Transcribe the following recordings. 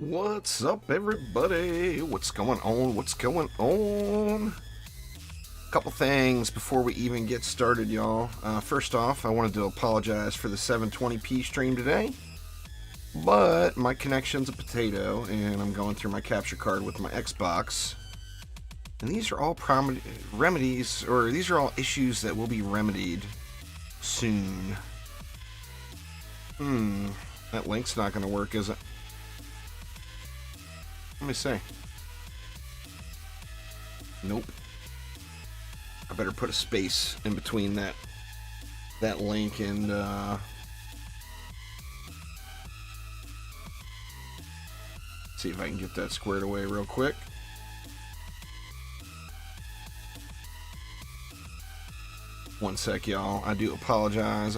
What's up, everybody? What's going on? What's going on? Couple things before we even get started, y'all. First off, I wanted to apologize for the 720p stream today, but my connection's a potato, and I'm going through my capture card with my Xbox. And these are all remedies, or these are all issues that will be remedied soon. That link's not going to work, is it? Let me see. Nope. I better put a space in between that link and see if I can get that squared away real quick. One sec, y'all. I do apologize.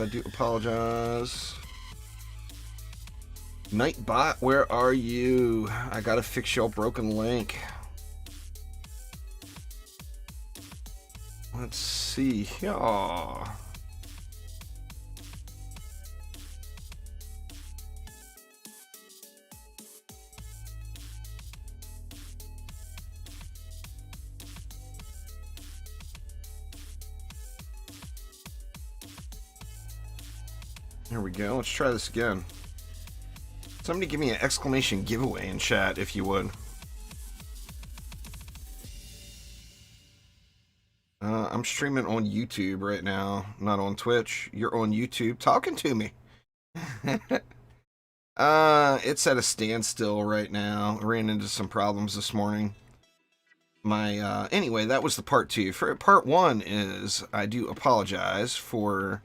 Nightbot, where are you? I gotta fix your broken link. Let's see. Yeah. There we go. Let's try this again. Somebody give me an exclamation giveaway in chat, if you would. I'm streaming on YouTube right now, not on Twitch. You're on YouTube talking to me. It's at a standstill right now. Ran into some problems this morning. Anyway, that was the part 2. For part 1 is, I do apologize for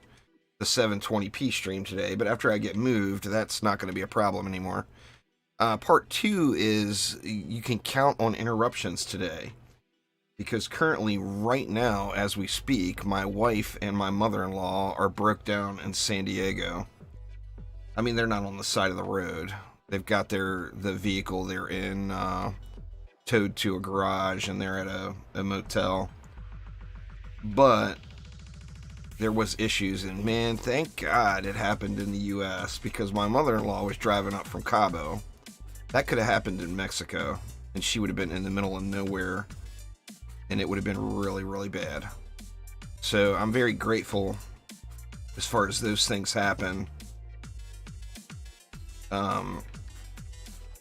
the 720p stream today, but after I get moved, that's not going to be a problem anymore. Part 2 is you can count on interruptions today, because currently, right now, as we speak, my wife and my mother-in-law are broke down in San Diego. I mean, they're not on the side of the road. They've got the vehicle they're in towed to a garage, and they're at a motel. But there was issues, and man, thank God it happened in the U.S., because my mother-in-law was driving up from Cabo. That could have happened in Mexico, and she would have been in the middle of nowhere, and it would have been really, really bad. So I'm very grateful as far as those things happen.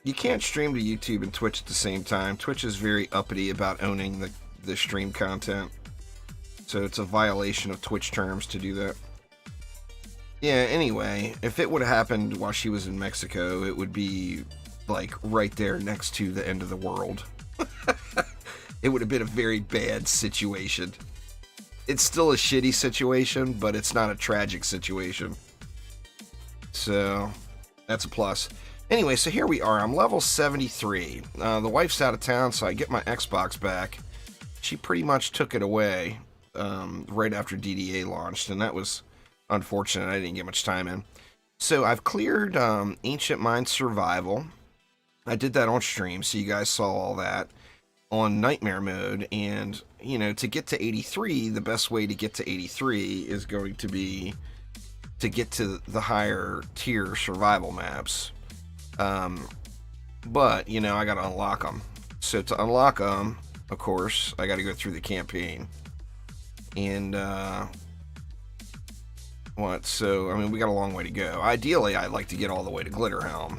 You can't stream to YouTube and Twitch at the same time. Twitch is very uppity about owning the stream content. So it's a violation of Twitch terms to do that. Yeah, anyway, if it would have happened while she was in Mexico, it would be, like, right there next to the end of the world. It would have been a very bad situation. It's still a shitty situation, but it's not a tragic situation. So, that's a plus. Anyway, so here we are. I'm level 73. The wife's out of town, so I get my Xbox back. She pretty much took it away right after DDA launched, and that was unfortunate. I didn't get much time in. So I've cleared Ancient Mine Survival. I did that on stream, so you guys saw all that on Nightmare mode. And, you know, to get to 83, the best way to get to 83 is going to be to get to the higher tier survival maps. But, you know, I gotta unlock them. So to unlock them, of course, I gotta go through the campaign. And, so, I mean, we got a long way to go. Ideally, I'd like to get all the way to Glitterhelm.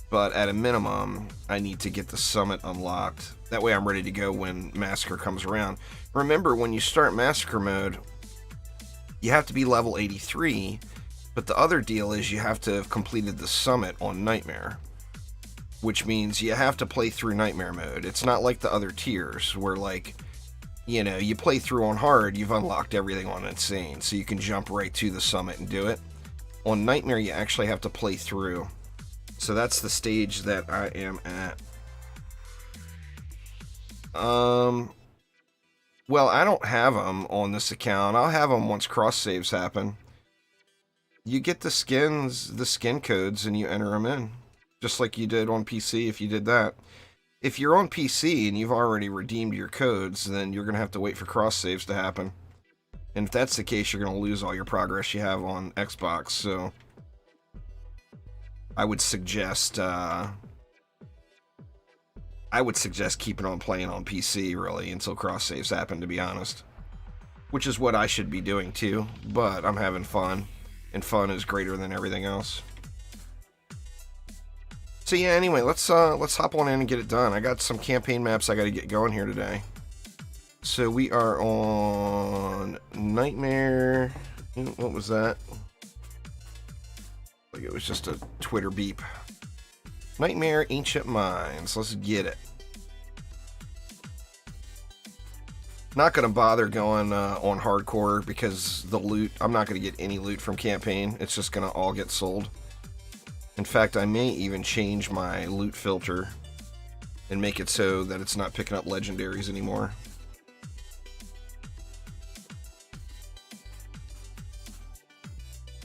But at a minimum, I need to get the summit unlocked. That way I'm ready to go when Massacre comes around. Remember, when you start Massacre mode, you have to be level 83, but the other deal is you have to have completed the summit on Nightmare, which means you have to play through Nightmare mode. It's not like the other tiers where, like, you know, you play through on hard, you've unlocked everything on insane, so you can jump right to the summit and do it. On Nightmare, you actually have to play through. So that's the stage that I am at. Well, I don't have them on this account. I'll have them once cross saves happen. You get the skins, the skin codes, and you enter them in. Just like you did on PC if you did that. If you're on PC and you've already redeemed your codes, then you're going to have to wait for cross saves to happen. And if that's the case, you're going to lose all your progress you have on Xbox. So I would suggest I would suggest keeping on playing on PC, really, until cross saves happen, to be honest. Which is what I should be doing, too. But I'm having fun. And fun is greater than everything else. So yeah, anyway, let's hop on in and get it done. I got some campaign maps I got to get going here today. So we are on Nightmare. What was that? Like it was just a Twitter beep. Nightmare Ancient Mines. Let's get it. Not going to bother going on hardcore because the loot, I'm not going to get any loot from campaign. It's just going to all get sold. In fact, I may even change my loot filter and make it so that it's not picking up legendaries anymore.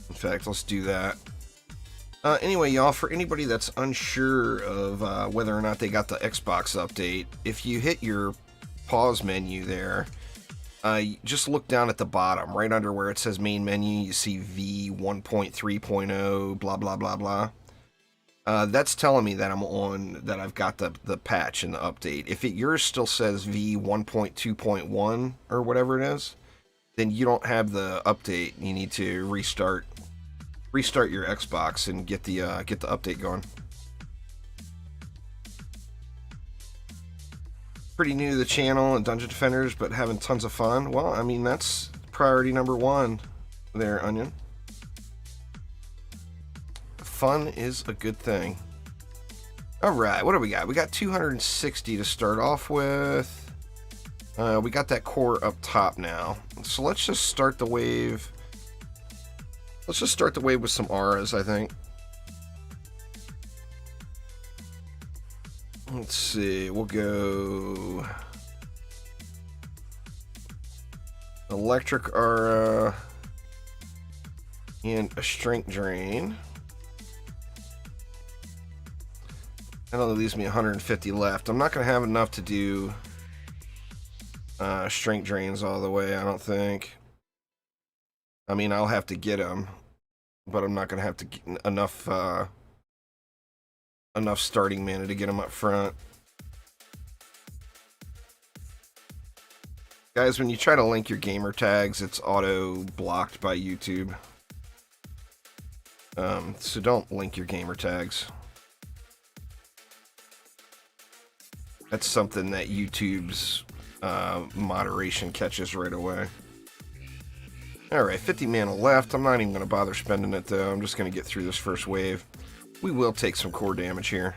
In fact, let's do that. Anyway, y'all, for anybody that's unsure of whether or not they got the Xbox update, if you hit your pause menu there, just look down at the bottom, right under where it says main menu, you see V 1.3.0, blah, blah, blah, blah. That's telling me that that I've got the patch and the update. If yours still says V 1.2.1 or whatever it is, then you don't have the update. You need to restart your Xbox and get the update going. Pretty new to the channel and Dungeon Defenders, but having tons of fun. Well, I mean, that's priority number one there, Onion. Fun is a good thing. Alright, what do we got? We got 260 to start off with. We got that core up top now. So let's just start the wave. Let's just start the wave with some auras, I think. Let's see, we'll go electric aura and a strength drain. That only leaves me 150 left. I'm not going to have enough to do strength drains all the way, I don't think. I mean, I'll have to get them, but I'm not going to have to get enough starting mana to get them up front. Guys, when you try to link your gamer tags, it's auto blocked by YouTube. So don't link your gamer tags. That's something that YouTube's moderation catches right away. Alright, 50 mana left. I'm not even going to bother spending it, though. I'm just going to get through this first wave. We will take some core damage here.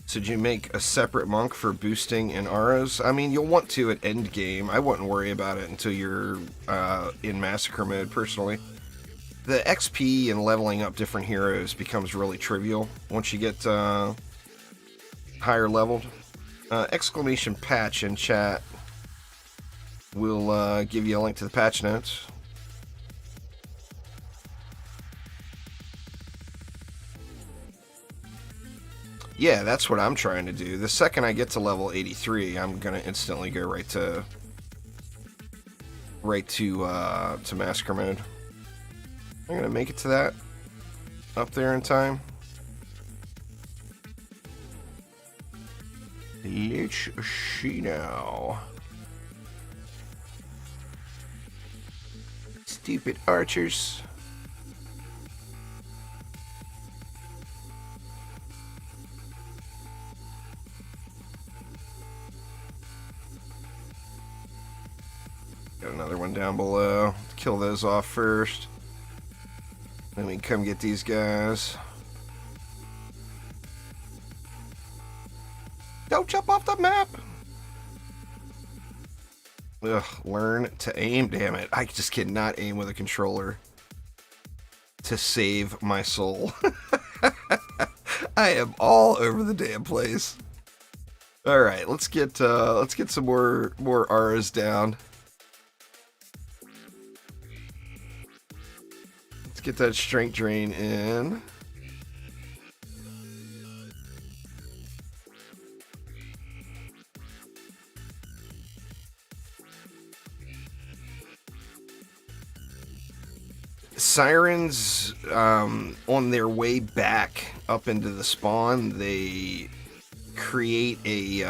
So did you make a separate monk for boosting and auras? I mean, you'll want to at end game. I wouldn't worry about it until you're in massacre mode, personally. The XP and leveling up different heroes becomes really trivial once you get higher leveled. Exclamation patch in chat will give you a link to the patch notes. Yeah, that's what I'm trying to do. The second I get to level 83, I'm gonna instantly go right to massacre mode. I'm gonna make it to that up there in time. Let's see now. Stupid archers. Got another one down below. Kill those off first. Then we can come get these guys. Don't jump off the map! Ugh, learn to aim, damn it. I just cannot aim with a controller to save my soul. I am all over the damn place. Alright, let's get some more auras down. Let's get that strength drain in. sirens, on their way back up into the spawn, they create a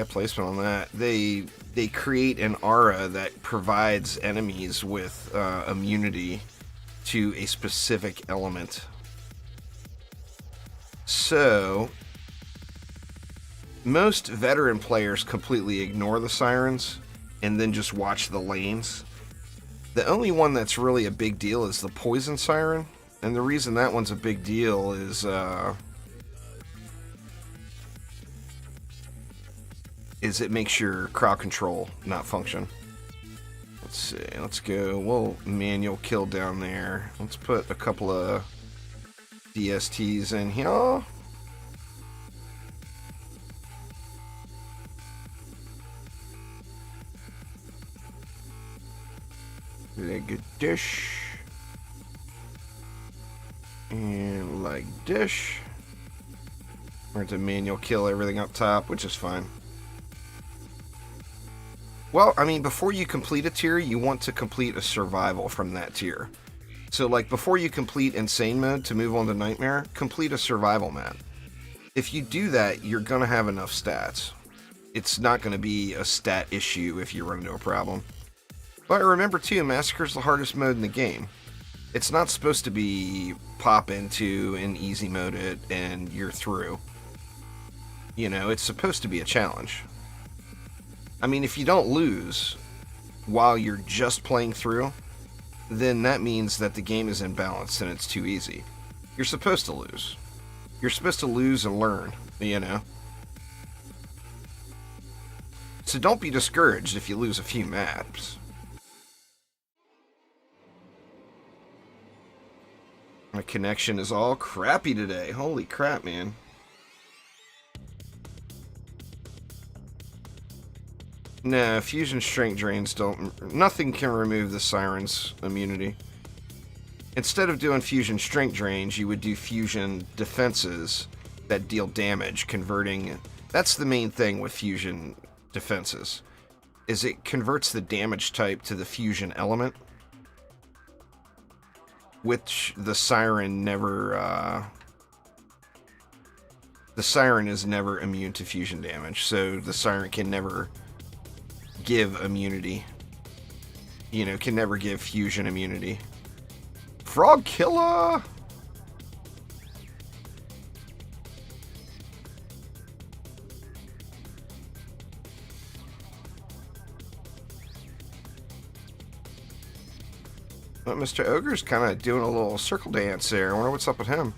placement on that. They create an aura that provides enemies with immunity to a specific element. So most veteran players completely ignore the sirens and then just watch the lanes. The only one that's really a big deal is the poison siren, and the reason that one's a big deal is it makes your crowd control not function. Let's see, let's go. We'll manual kill down there. Let's put a couple of DSTs in here. Like dish. And like dish. We're going to manual kill everything up top, which is fine. Well, I mean, before you complete a tier, you want to complete a survival from that tier. So, like, before you complete Insane Mode to move on to Nightmare, complete a survival map. If you do that, you're going to have enough stats. It's not going to be a stat issue if you run into a problem. But remember, too, Massacre's the hardest mode in the game. It's not supposed to be pop into and easy mode it and you're through. You know, it's supposed to be a challenge. I mean, if you don't lose while you're just playing through, then that means that the game is imbalanced and it's too easy. You're supposed to lose. You're supposed to lose and learn, you know? So don't be discouraged if you lose a few maps. My connection is all crappy today. Holy crap, man. No, fusion strength drains don't... Nothing can remove the siren's immunity. Instead of doing fusion strength drains, you would do fusion defenses that deal damage, converting... That's the main thing with fusion defenses, is it converts the damage type to the fusion element, which the siren never... the siren is never immune to fusion damage, so the siren can never give immunity. You know, can never give fusion immunity. Frog killer! But Mr. Ogre's kind of doing a little circle dance there. I wonder what's up with him.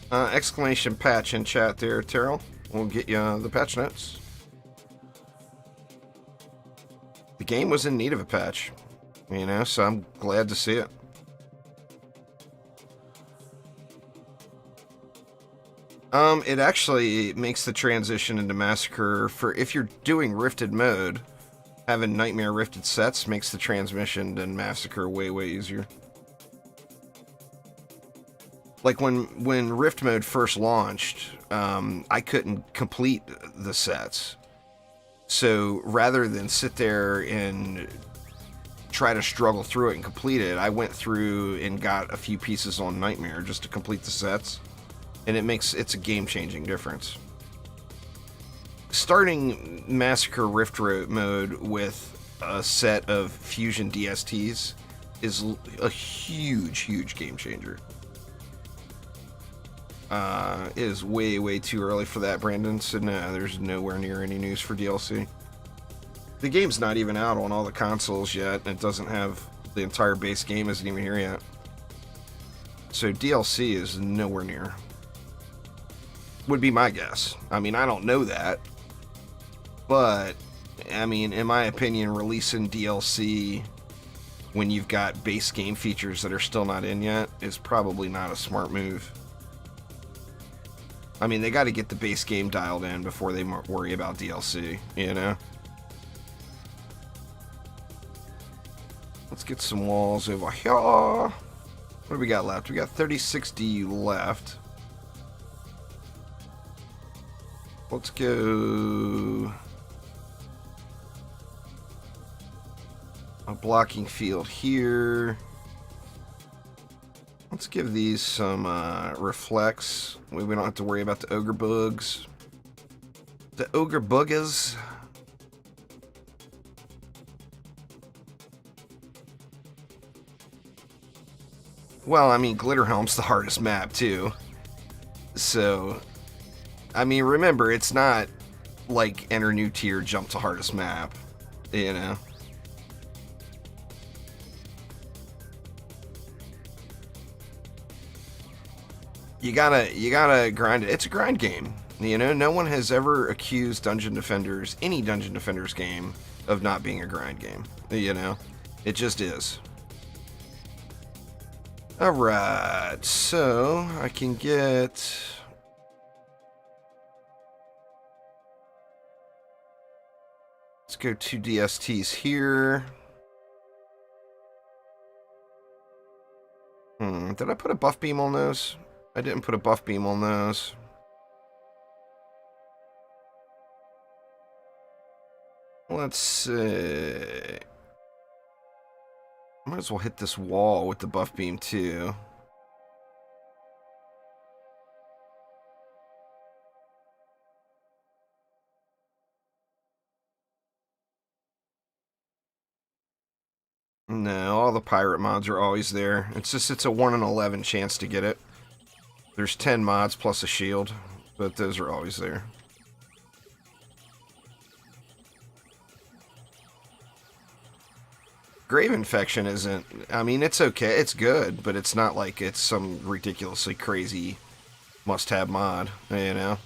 Exclamation patch in chat there, Terrell. We'll get you the patch notes. The game was in need of a patch, you know, so I'm glad to see it. It actually makes the transition into Massacre for if you're doing Rifted mode, having Nightmare Rifted sets makes the transmission to Massacre way, way easier. Like when Rift mode first launched, I couldn't complete the sets. So rather than sit there and try to struggle through it and complete it, I went through and got a few pieces on Nightmare just to complete the sets. And it's a game-changing difference. Starting Massacre Rift mode with a set of Fusion DSTs is a huge, huge game changer. It is way, way too early for that, Brandon, so no, there's nowhere near any news for DLC. The game's not even out on all the consoles yet, and it doesn't have... The entire base game isn't even here yet. So DLC is nowhere near. Would be my guess. I mean, I don't know that. But, I mean, in my opinion, releasing DLC when you've got base game features that are still not in yet is probably not a smart move. I mean, they got to get the base game dialed in before they worry about DLC, you know? Let's get some walls over here. What do we got left? We got 36 DU left. Let's go a blocking field here. Let's give these some reflex. We don't have to worry about the ogre bugs. The ogre buggers. Well, I mean, Glitterhelm's the hardest map, too. So, I mean, remember, it's not like enter new tier, jump to hardest map, you know? You gotta grind it. It's a grind game. You know, no one has ever accused Dungeon Defenders, any Dungeon Defenders game, of not being a grind game. You know? It just is. Alright, so I can get... Let's go 2 DSTs here. Did I put a buff beam on those? I didn't put a buff beam on those. Let's see. Might as well hit this wall with the buff beam too. No, all the pirate mods are always there. It's a 1 in 11 chance to get it. There's 10 mods plus a shield, but those are always there. Grave Infection isn't... I mean, it's okay. It's good, but it's not like it's some ridiculously crazy must-have mod, you know?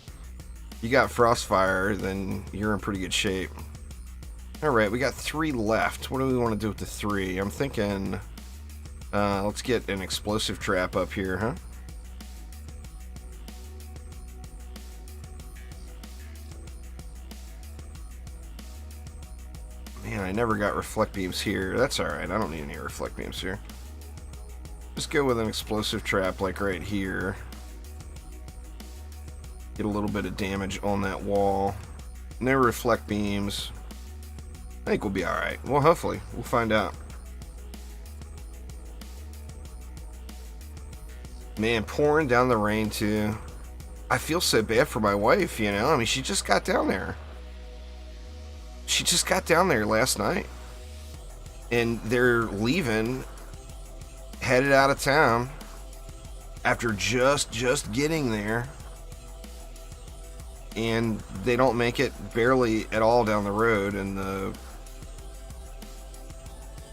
You got Frostfire, then you're in pretty good shape. Alright, we got 3 left. What do we want to do with the 3? I'm thinking... let's get an explosive trap up here, huh? Man, I never got reflect beams here. That's alright, I don't need any reflect beams here. Just go with an explosive trap like right here. Get a little bit of damage on that wall. No reflect beams. I think we'll be alright. Well, hopefully. We'll find out. Man, pouring down the rain too. I feel so bad for my wife, you know? I mean, she just got down there. She just got down there last night. And they're leaving, headed out of town after just getting there. And they don't make it barely at all down the road, and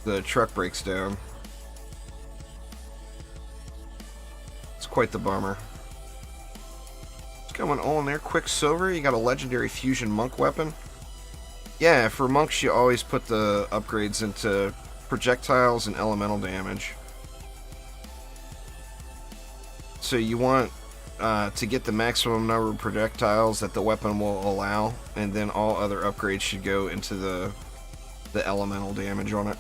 the truck breaks down. It's quite the bummer. What's going on there? Quicksilver, you got a legendary fusion monk weapon. Yeah, for monks you always put the upgrades into projectiles and elemental damage. So you want to get the maximum number of projectiles that the weapon will allow, and then all other upgrades should go into the elemental damage on it.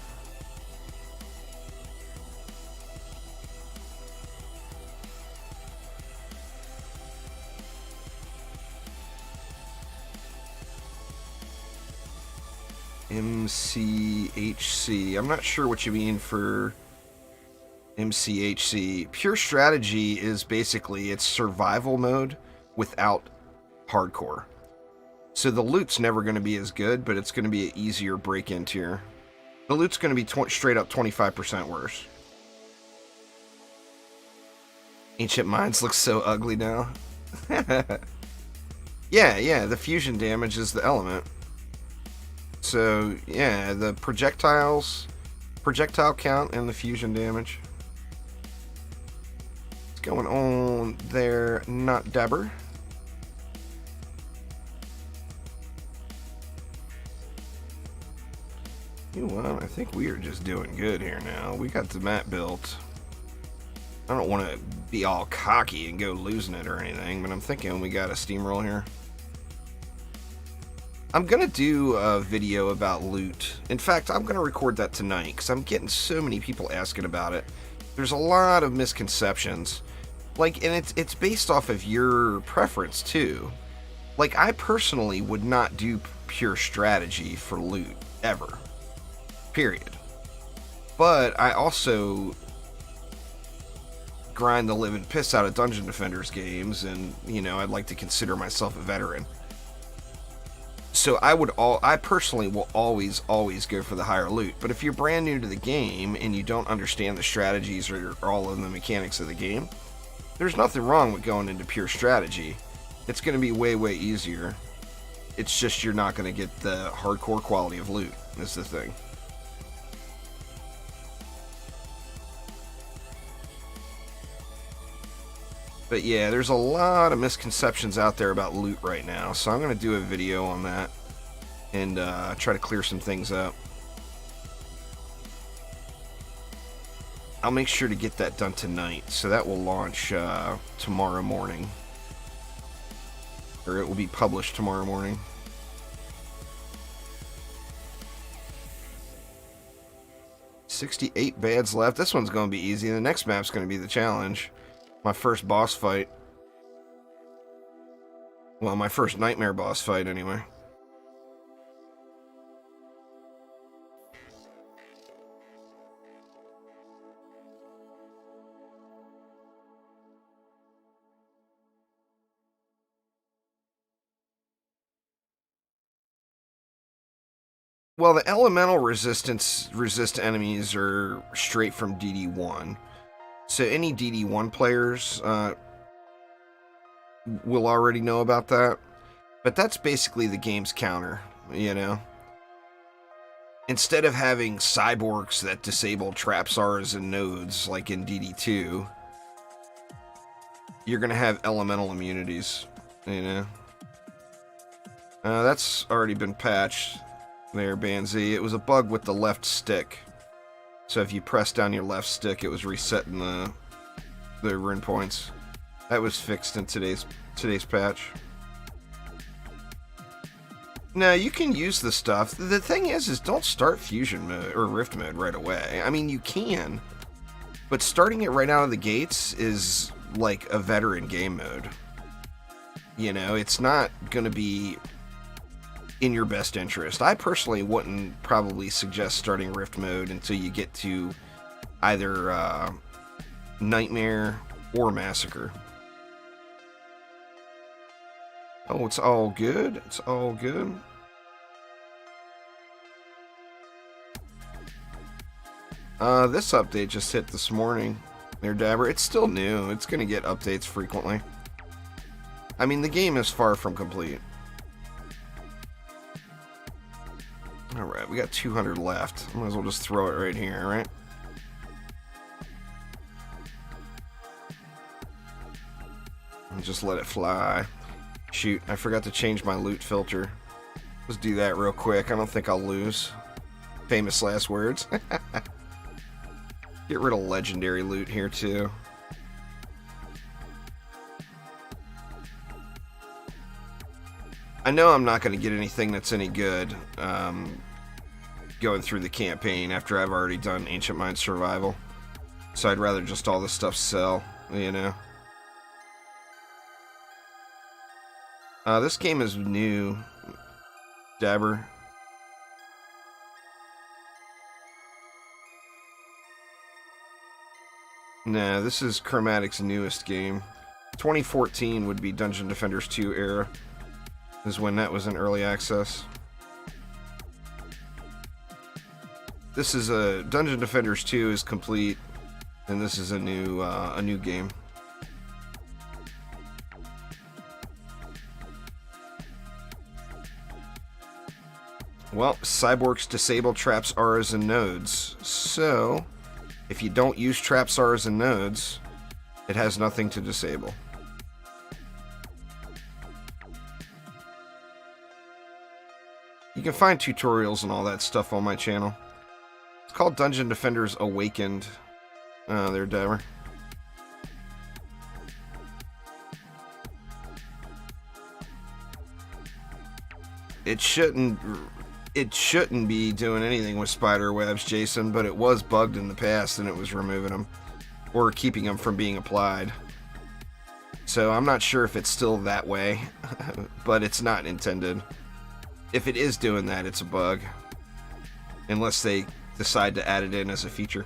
MCHC. I'm not sure what you mean for MCHC. Pure strategy is basically it's survival mode without hardcore. So the loot's never going to be as good, but it's going to be an easier break-in tier. The loot's going to be straight up 25% worse. Ancient Mines looks so ugly now. Yeah, the fusion damage is the element. So, yeah, the projectile count and the fusion damage. What's going on there, not Dabber? You know what? I think we are just doing good here now. We got the map built. I don't want to be all cocky and go losing it or anything, but I'm thinking we got a steamroll here. I'm going to do a video about loot. In fact, I'm going to record that tonight because I'm getting so many people asking about it. There's a lot of misconceptions. Like, and it's based off of your preference too. Like, I personally would not do pure strategy for loot, ever. Period. But I also grind the living piss out of Dungeon Defenders games, and, you know, I'd like to consider myself a veteran. So I personally will always go for the higher loot. But if you're brand new to the game and you don't understand the strategies or all of the mechanics of the game, there's nothing wrong with going into pure strategy. It's going to be way easier. It's just you're not going to get the hardcore quality of loot, is the thing. But yeah, there's a lot of misconceptions out there about loot right now, so I'm going to do a video on that and try to clear some things up. I'll make sure to get that done tonight, so that will launch tomorrow morning. Or it will be published tomorrow morning. $68 bads left. This one's going to be easy. The next map's going to be the challenge. My first boss fight. Well, my first nightmare boss fight, anyway. Well, the elemental resist enemies are straight from DD1. So any DD1 players will already know about that. But that's basically the game's counter, you know? Instead of having cyborgs that disable trapsars and nodes like in DD2, you're going to have elemental immunities, you know? That's already been patched there, Banzee. It was a bug with the left stick. So if you press down your left stick, it was resetting the rune points. That was fixed in today's patch. Now, you can use the stuff. The thing is don't start fusion mode or rift mode right away. I mean, you can, but starting it right out of the gates is like a veteran game mode. You know, it's not going to be in your best interest. I personally wouldn't probably suggest starting rift mode until you get to either Nightmare or Massacre. Oh, it's all good. It's all good. This update just hit this morning. There, Dabber. It's still new. It's going to get updates frequently. I mean, the game is far from complete. Alright, we got 200 left. Might as well just throw it right here, right? And just let it fly. Shoot, I forgot to change my loot filter. Let's do that real quick. I don't think I'll lose. Famous last words. Get rid of legendary loot here, too. I know I'm not going to get anything that's any good going through the campaign after I've already done Ancient Mind Survival. So I'd rather just all this stuff sell, you know. This game is new, Dabber. Nah, this is Chromatic's newest game. 2014 would be Dungeon Defenders 2 era. Is when that was in early access. This is a Dungeon Defenders 2 is complete, and this is a new game. Well, cyborgs disable traps, auras, and nodes. So, if you don't use traps, auras, and nodes, it has nothing to disable. You can find tutorials and all that stuff on my channel. It's called Dungeon Defenders Awakened. There, Dabber. It shouldn't be doing anything with spider webs, Jason, but it was bugged in the past and it was removing them or keeping them from being applied. So I'm not sure if it's still that way, but it's not intended. If it is doing that, it's a bug. Unless they decide to add it in as a feature.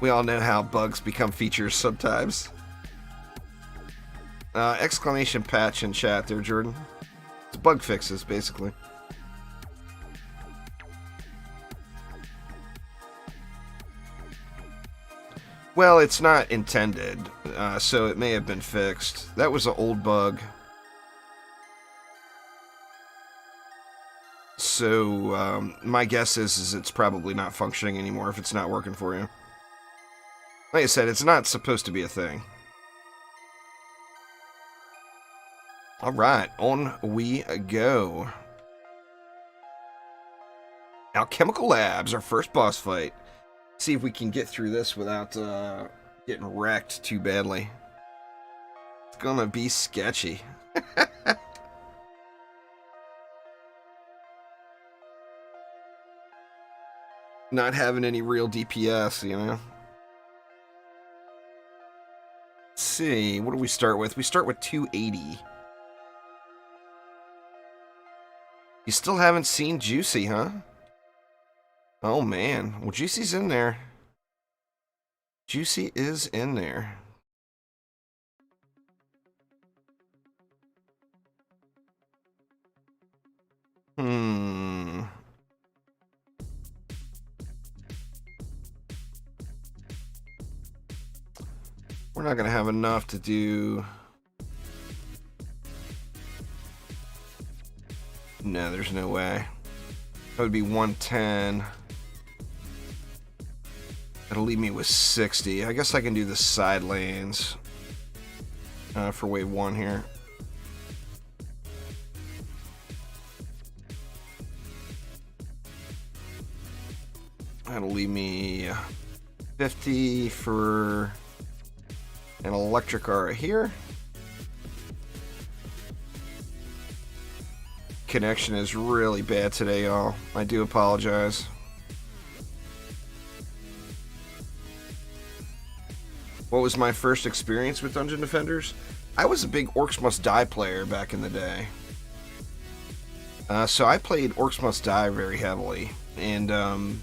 We all know how bugs become features sometimes. Exclamation patch in chat there, Jordan. It's bug fixes, basically. Well, it's not intended, so it may have been fixed. That was an old bug. So, my guess is it's probably not functioning anymore if it's not working for you. Like I said, it's not supposed to be a thing. Alright, on we go. Alchemical Labs, our first boss fight. See if we can get through this without getting wrecked too badly. It's gonna be sketchy. Not having any real DPS, you know? Let's see, what do we start with? We start with 280. You still haven't seen Juicy, huh? Oh man, well Juicy's in there. Juicy is in there. We're not gonna have enough to do. No, there's no way. That would be 110. That'll leave me with 60. I guess I can do the side lanes for wave 1 here. That'll leave me 50 for an electric aura here. Connection is really bad today, y'all. I do apologize. What was my first experience with Dungeon Defenders? I was a big Orcs Must Die player back in the day. So I played Orcs Must Die very heavily. And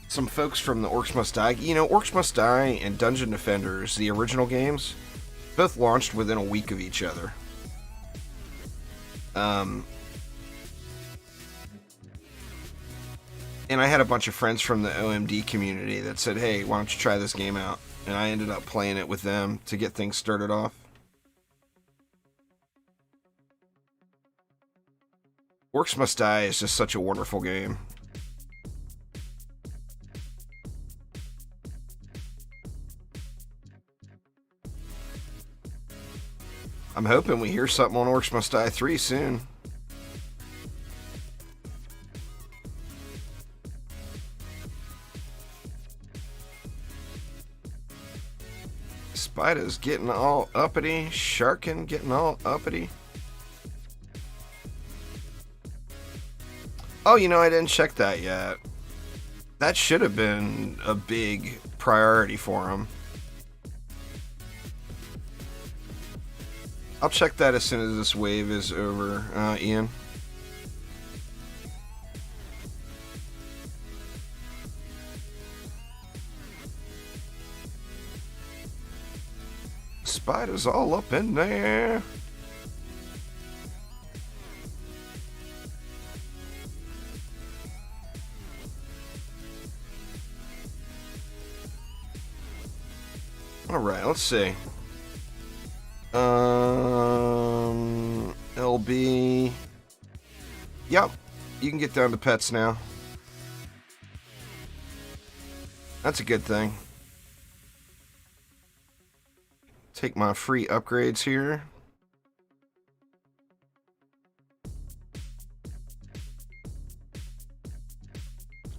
some folks from the Orcs Must Die... You know, Orcs Must Die and Dungeon Defenders, the original games, both launched within a week of each other. And I had a bunch of friends from the OMD community that said, hey, why don't you try this game out? And I ended up playing it with them to get things started off. Orcs Must Die is just such a wonderful game. I'm hoping we hear something on Orcs Must Die 3 soon. Spider's getting all uppity. Sharkin getting all uppity. Oh, you know, I didn't check that yet. That should have been a big priority for him. I'll check that as soon as this wave is over, Ian. Spiders all up in there. All right, let's see. LB. Yep, you can get down to pets now. That's a good thing. Take my free upgrades here.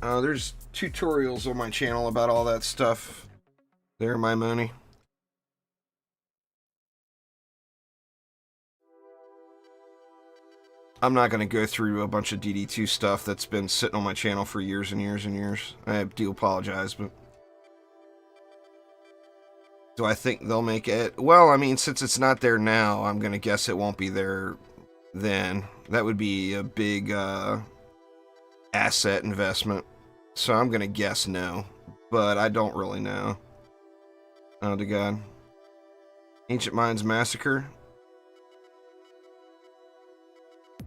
There's tutorials on my channel about all that stuff. There, my money. I'm not going to go through a bunch of DD2 stuff that's been sitting on my channel for years and years and years. I do apologize, but... Do I think they'll make it? Well, I mean, since it's not there now, I'm going to guess it won't be there then. That would be a big asset investment. So I'm going to guess no. But I don't really know. Oh, to God. Ancient Minds Massacre.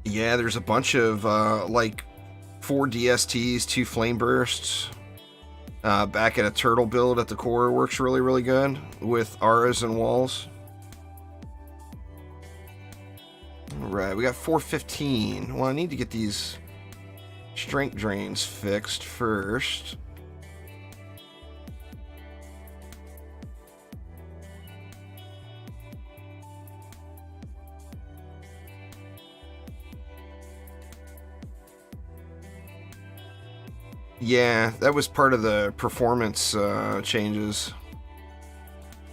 Yeah, there's a bunch of, like, 4 DSTs, 2 Flame Bursts. Back at a turtle build at the core works really, really good with auras and walls. Alright, we got 415. Well, I need to get these strength drains fixed first. Yeah, that was part of the performance changes.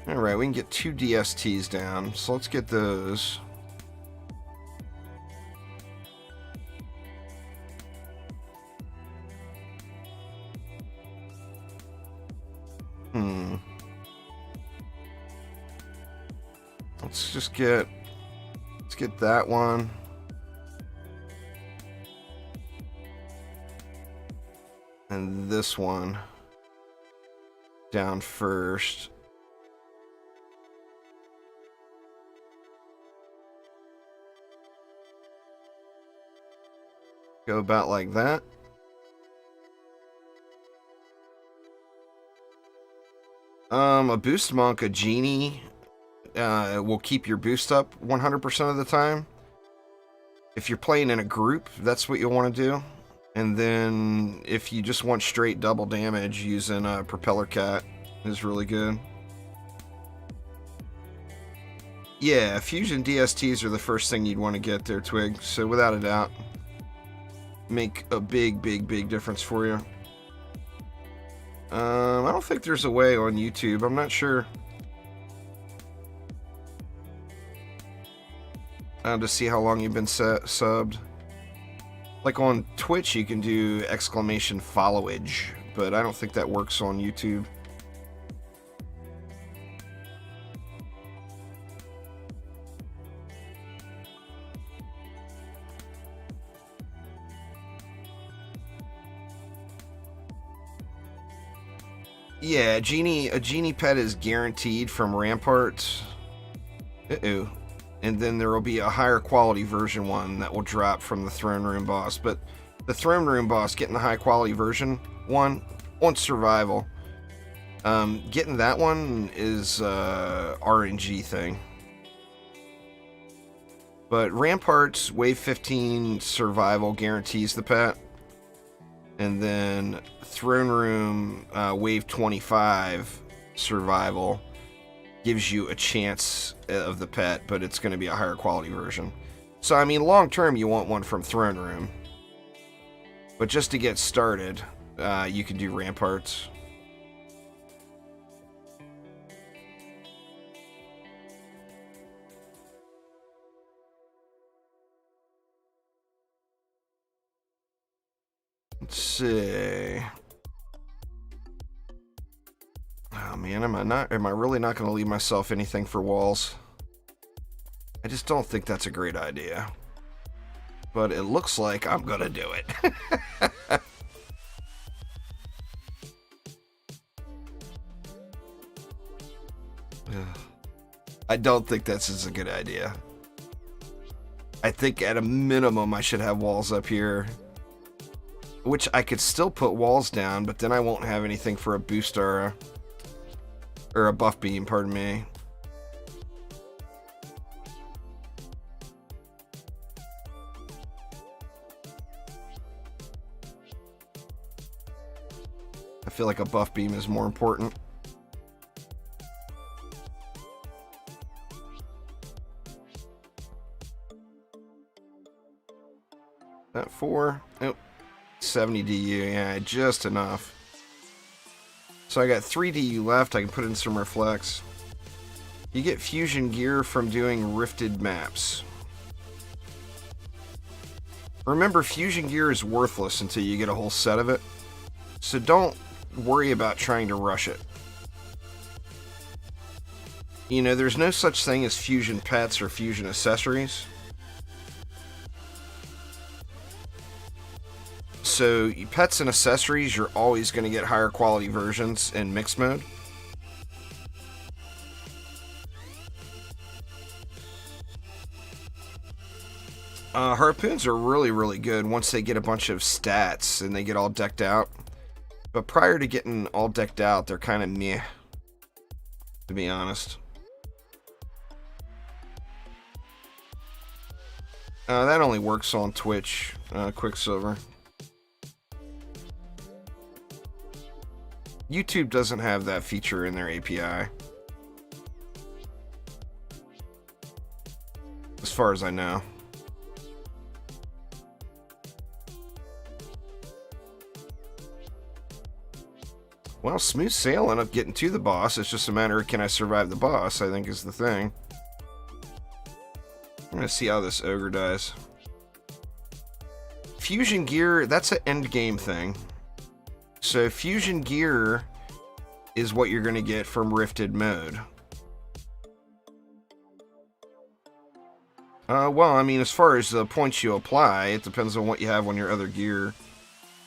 Alright, we can get 2 DSTs down, so let's get those. Let's get that one. And this one down first. Go about like that. A boost monk, a genie, will keep your boost up 100% of the time. If you're playing in a group, that's what you'll want to do. And then if you just want straight double damage, using a Propeller Cat is really good. Yeah, fusion DSTs are the first thing you'd want to get there, Twig. So without a doubt, make a big, big, big difference for you. I don't think there's a way on YouTube. I'm not sure. To see how long you've been subbed. Like on Twitch, you can do exclamation followage, but I don't think that works on YouTube. Yeah, a genie pet is guaranteed from Ramparts. Uh-oh. And then there will be a higher quality version one that will drop from the Throne Room boss. But the Throne Room boss, getting the high quality version one on survival, getting that one is RNG thing. But Ramparts Wave 15 survival guarantees the pet. And then Throne Room Wave 25 survival gives you a chance of the pet, but it's going to be a higher quality version. So, I mean, long term, you want one from Throne Room. But just to get started, you can do Ramparts. Let's see. Oh man, am I really not going to leave myself anything for walls? I just don't think that's a great idea. But it looks like I'm going to do it. I don't think this is a good idea. I think at a minimum I should have walls up here. Which I could still put walls down, but then I won't have anything for a boost aura. Or a buff beam, pardon me. I feel like a buff beam is more important. That 4. Oh, 70 DU. Yeah, just enough. So I got 3 DU left. I can put in some reflex. You get fusion gear from doing rifted maps. Remember, fusion gear is worthless until you get a whole set of it. So don't worry about trying to rush it. You know, there's no such thing as fusion pets or fusion accessories. So pets and accessories, you're always going to get higher quality versions in mixed mode. Harpoons are really, really good once they get a bunch of stats and they get all decked out. But prior to getting all decked out, they're kind of meh, to be honest. That only works on Twitch, Quicksilver. YouTube doesn't have that feature in their API. As far as I know. Well, smooth sailing up getting to the boss. It's just a matter of can I survive the boss, I think is the thing. I'm going to see how this ogre dies. Fusion gear, that's an end game thing. So fusion gear is what you're going to get from rifted mode. Well, I mean, as far as the points you apply, it depends on what you have on your other gear.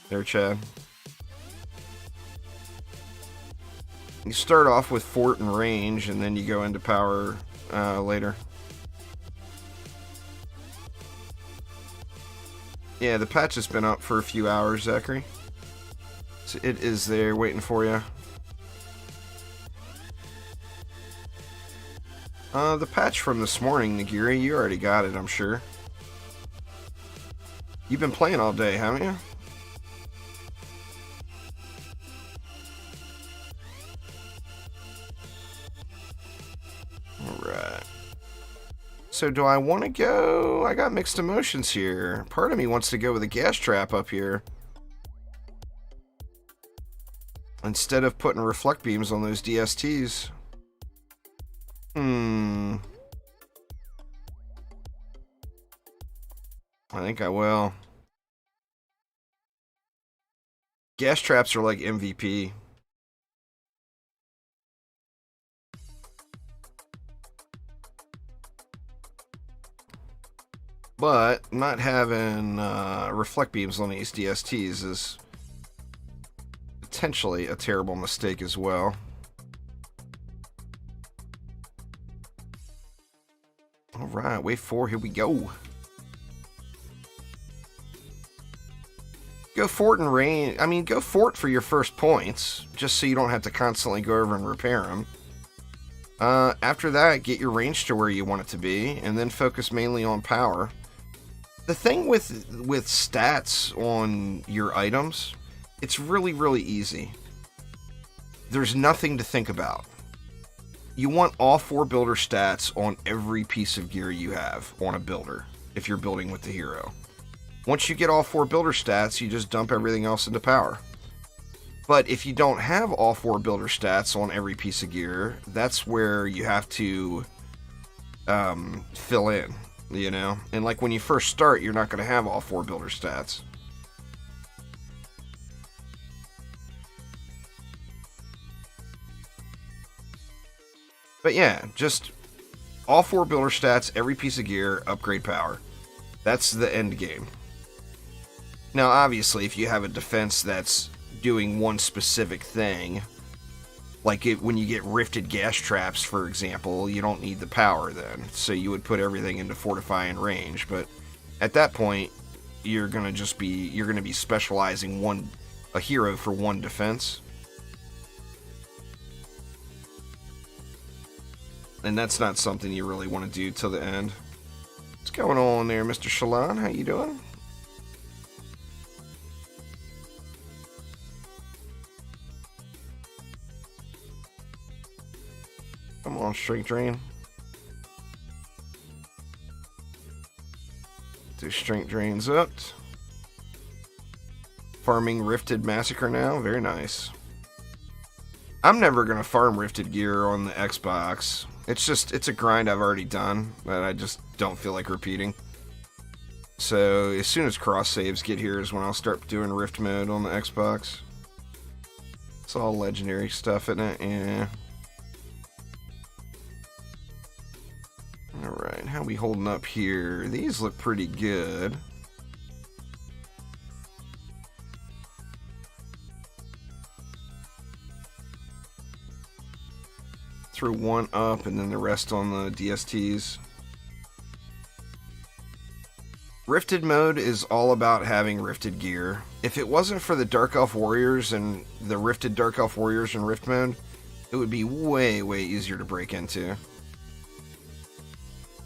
There, Chad. You start off with fort and range, and then you go into power later. Yeah, the patch has been up for a few hours, Zachary. So it is there waiting for you. The patch from this morning, Nagiri, you already got it, I'm sure. You've been playing all day, haven't you? Alright. So do I want to go? I got mixed emotions here. Part of me wants to go with a gas trap up here. Instead of putting reflect beams on those DSTs. I think I will. Gas traps are like MVP. But not having reflect beams on these DSTs is potentially a terrible mistake as well. Alright, wave 4, here we go. Go fort and range. I mean, go fort for your first points, just so you don't have to constantly go over and repair them. After that, get your range to where you want it to be, and then focus mainly on power. The thing with stats on your items, it's really, really easy. There's nothing to think about. You want all 4 builder stats on every piece of gear you have on a builder, if you're building with the hero. Once you get all 4 builder stats, you just dump everything else into power. But if you don't have all 4 builder stats on every piece of gear, that's where you have to fill in, you know? And like when you first start, you're not going to have all 4 builder stats. But yeah, just all 4 builder stats, every piece of gear, upgrade power. That's the end game. Now, obviously, if you have a defense that's doing one specific thing, like when you get rifted gas traps, for example, you don't need the power then. So you would put everything into fortify and range. But at that point, you're gonna be specializing a hero for one defense. And that's not something you really want to do till the end. What's going on there, Mr. Shalon? How you doing? Come on, strength drain. Do strength drains up. Farming rifted massacre now. Very nice. I'm never going to farm rifted gear on the Xbox. It's a grind I've already done that I just don't feel like repeating. So as soon as cross saves get here is when I'll start doing rift mode on the Xbox. It's all legendary stuff, isn't it? Yeah. Alright, how we holding up here? These look pretty good. Throw one up and then the rest on the DSTs. Rifted mode is all about having rifted gear. If it wasn't for the Dark Elf Warriors and the rifted Dark Elf Warriors in Rift mode, it would be way, way easier to break into.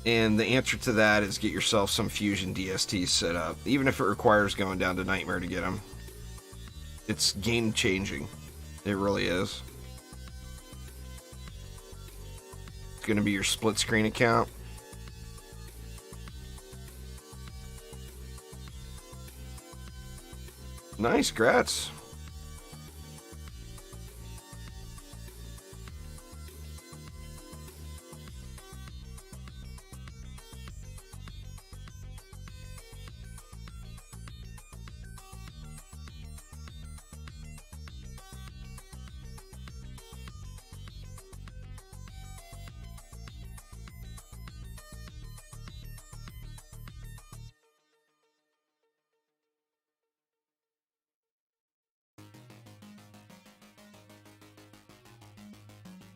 And the answer to that is get yourself some Fusion DSTs set up, even if it requires going down to Nightmare to get them. It's game changing. It really is. It's going to be your split screen account. Nice, grats.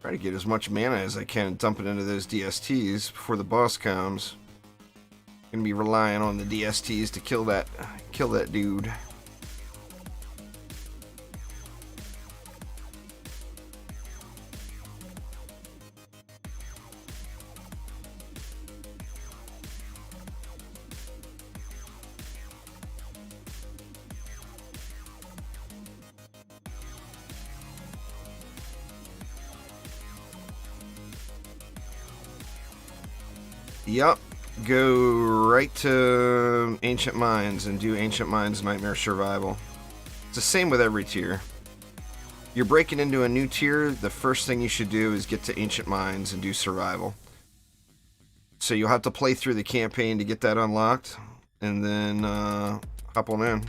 Try to get as much mana as I can and dump it into those DSTs before the boss comes. Gonna be relying on the DSTs to kill that dude. Yup, go right to Ancient Mines and do Ancient Mines Nightmare Survival. It's the same with every tier. You're breaking into a new tier, the first thing you should do is get to Ancient Mines and do Survival. So you'll have to play through the campaign to get that unlocked, and then hop on in.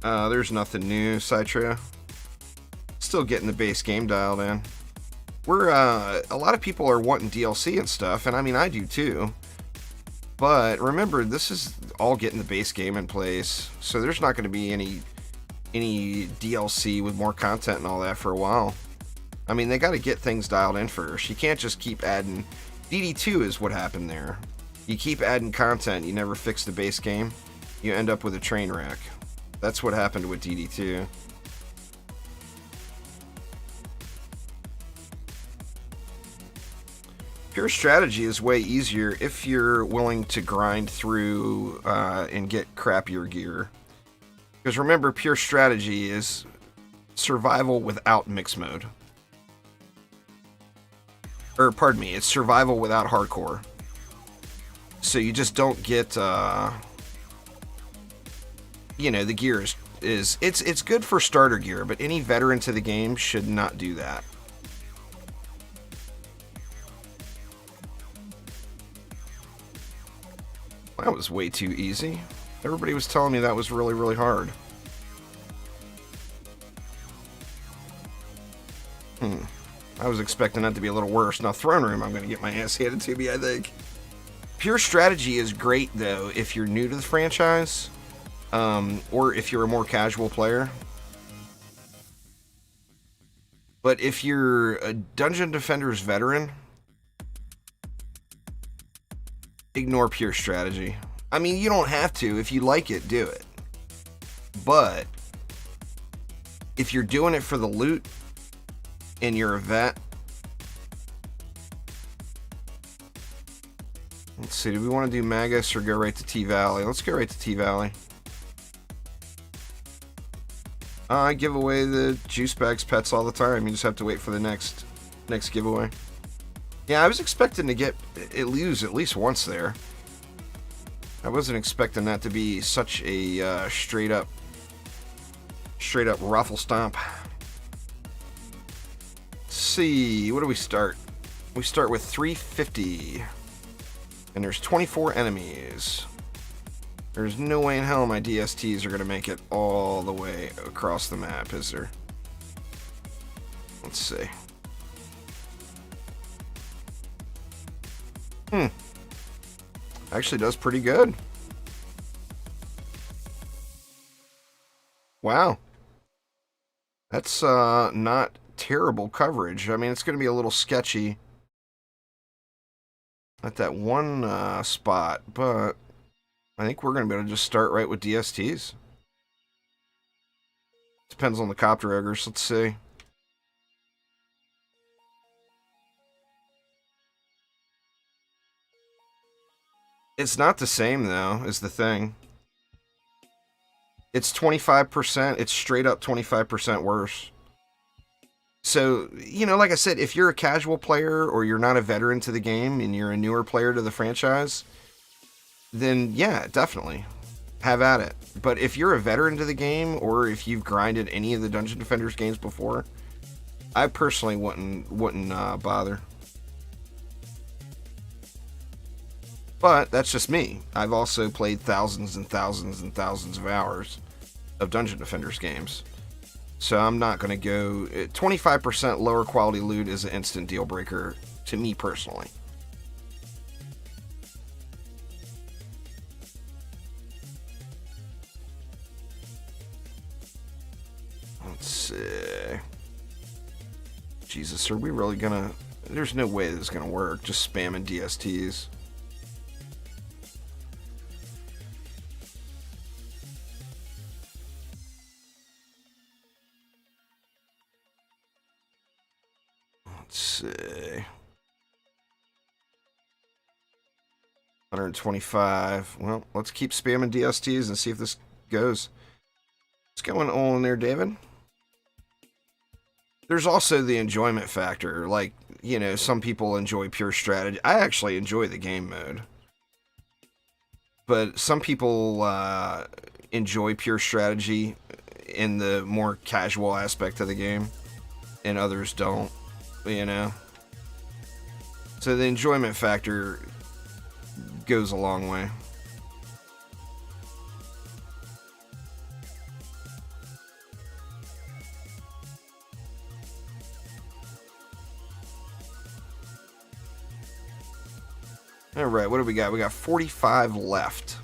There's nothing new, Citra. Still getting the base game dialed in. We're, a lot of people are wanting DLC and stuff, and I mean, I do too. But remember, this is all getting the base game in place, so there's not going to be any DLC with more content and all that for a while. I mean, they got to get things dialed in first. You can't just keep adding. DD2 is what happened there. You keep adding content, you never fix the base game, you end up with a train wreck. That's what happened with DD2. Pure strategy is way easier if you're willing to grind through and get crappier gear. Because remember, pure strategy is survival without mix mode. Or, pardon me, it's survival without hardcore. So you just don't get, you know, the gear it's good for starter gear, but any veteran to the game should not do that. That was way too easy. Everybody was telling me that was really, really hard. I was expecting that to be a little worse. Now, Throne Room, I'm going to get my ass handed to me, I think. Pure strategy is great, though, if you're new to the franchise, or if you're a more casual player. But if you're a Dungeon Defenders veteran, ignore pure strategy. I mean, you don't have to. If you like it, do it. But if you're doing it for the loot and you're a vet, let's see, do we want to do Magus or go right to T-Valley? Let's go right to T-Valley. I give away the juice bags pets all the time. You just have to wait for the next giveaway. Yeah, I was expecting to get lose at least once there. I wasn't expecting that to be such a straight up raffle stomp. Let's see, what do we start? We start with 350, and there's 24 enemies. There's no way in hell my DSTs are gonna make it all the way across the map, is there? Let's see. Actually does pretty good. Wow. That's not terrible coverage. I mean, it's going to be a little sketchy at that one spot, but I think we're going to be able to just start right with DSTs. Depends on the copter ogres. Let's see. It's not the same, though, is the thing. It's 25%. It's straight up 25% worse. So, you know, like I said, if you're a casual player or you're not a veteran to the game and you're a newer player to the franchise, then yeah, definitely have at it. But if you're a veteran to the game or if you've grinded any of the Dungeon Defenders games before, I personally wouldn't bother. But that's just me. I've also played thousands and thousands and thousands of hours of Dungeon Defenders games. So I'm not going to go... 25% lower quality loot is an instant deal breaker to me personally. Let's see. Jesus, are we really going to... There's no way this is going to work. Just spamming DSTs. Let's see. 125. Well, let's keep spamming DSTs and see if this goes. What's going on there, David? There's also the enjoyment factor. Like, you know, some people enjoy pure strategy. I actually enjoy the game mode. But some people enjoy pure strategy in the more casual aspect of the game. And others don't, you know. So the enjoyment factor goes a long way. All right, what do we got? We got 45 left.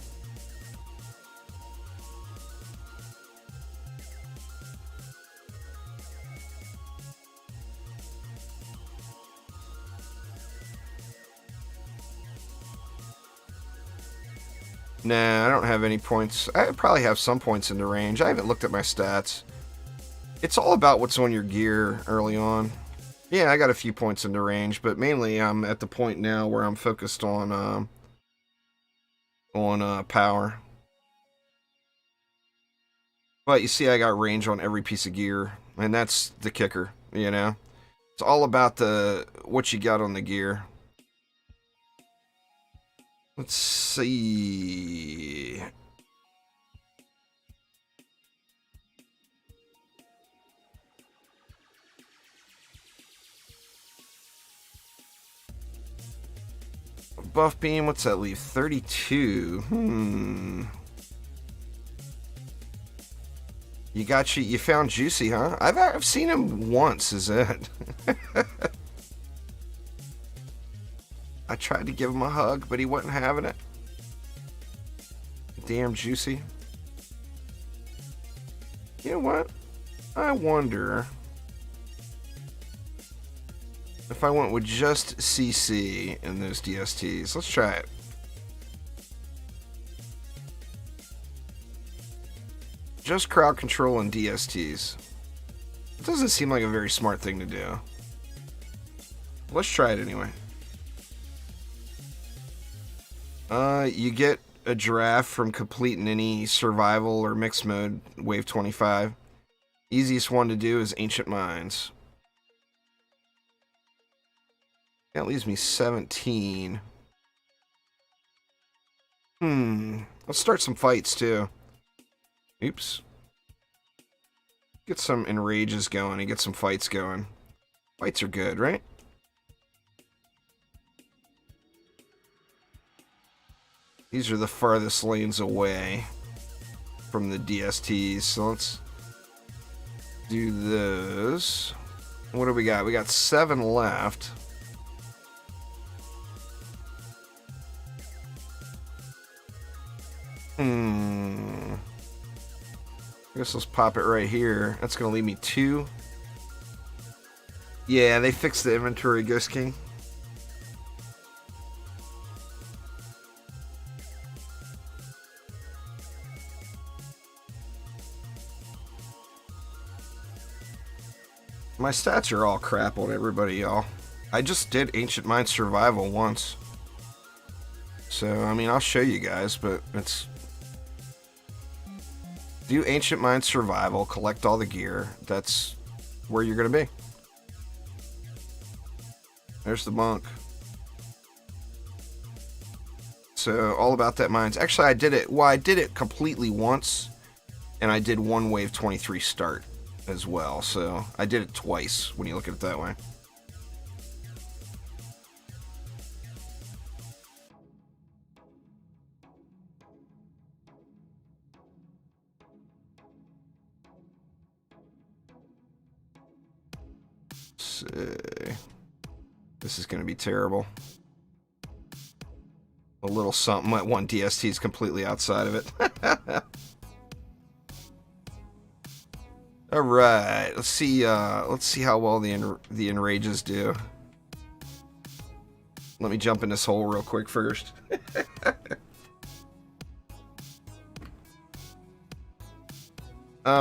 Nah, I don't have any points. I probably have some points into range. I haven't looked at my stats. It's all about what's on your gear early on. Yeah, I got a few points into range, but mainly I'm at the point now where I'm focused on power. But you see, I got range on every piece of gear, and that's the kicker, you know? It's all about what you got on the gear. Let's see. Buff beam, what's that leave? 32. You found Juicy, huh? I've seen him once, is it? I tried to give him a hug, but he wasn't having it. Damn Juicy. You know what? I wonder if I went with just CC in those DSTs. Let's try it. Just crowd control and DSTs. It doesn't seem like a very smart thing to do. Let's try it anyway. You get a giraffe from completing any survival or mixed mode wave 25. Easiest one to do is Ancient Mines. That leaves me 17. Let's start some fights too. Oops. Get some enrages going and get some fights going. Fights are good, right? These are the farthest lanes away from the DSTs, so let's do this. What do we got? We got 7 left. I guess let's pop it right here. That's going to leave me 2. Yeah, they fixed the inventory, Ghost King. My stats are all crap on everybody, y'all. I just did Ancient Mind Survival once. So, I mean, I'll show you guys, but it's... Do Ancient Mind Survival, collect all the gear. That's where you're going to be. There's the monk. So, all about that mines. Actually, I did it... Well, I did it completely once. And I did one wave 23 start as well. So, I did it twice when you look at it that way. This is going to be terrible. A little something at 1 DST is completely outside of it. All right, let's see how well the enrages do. Let me jump in this hole real quick first.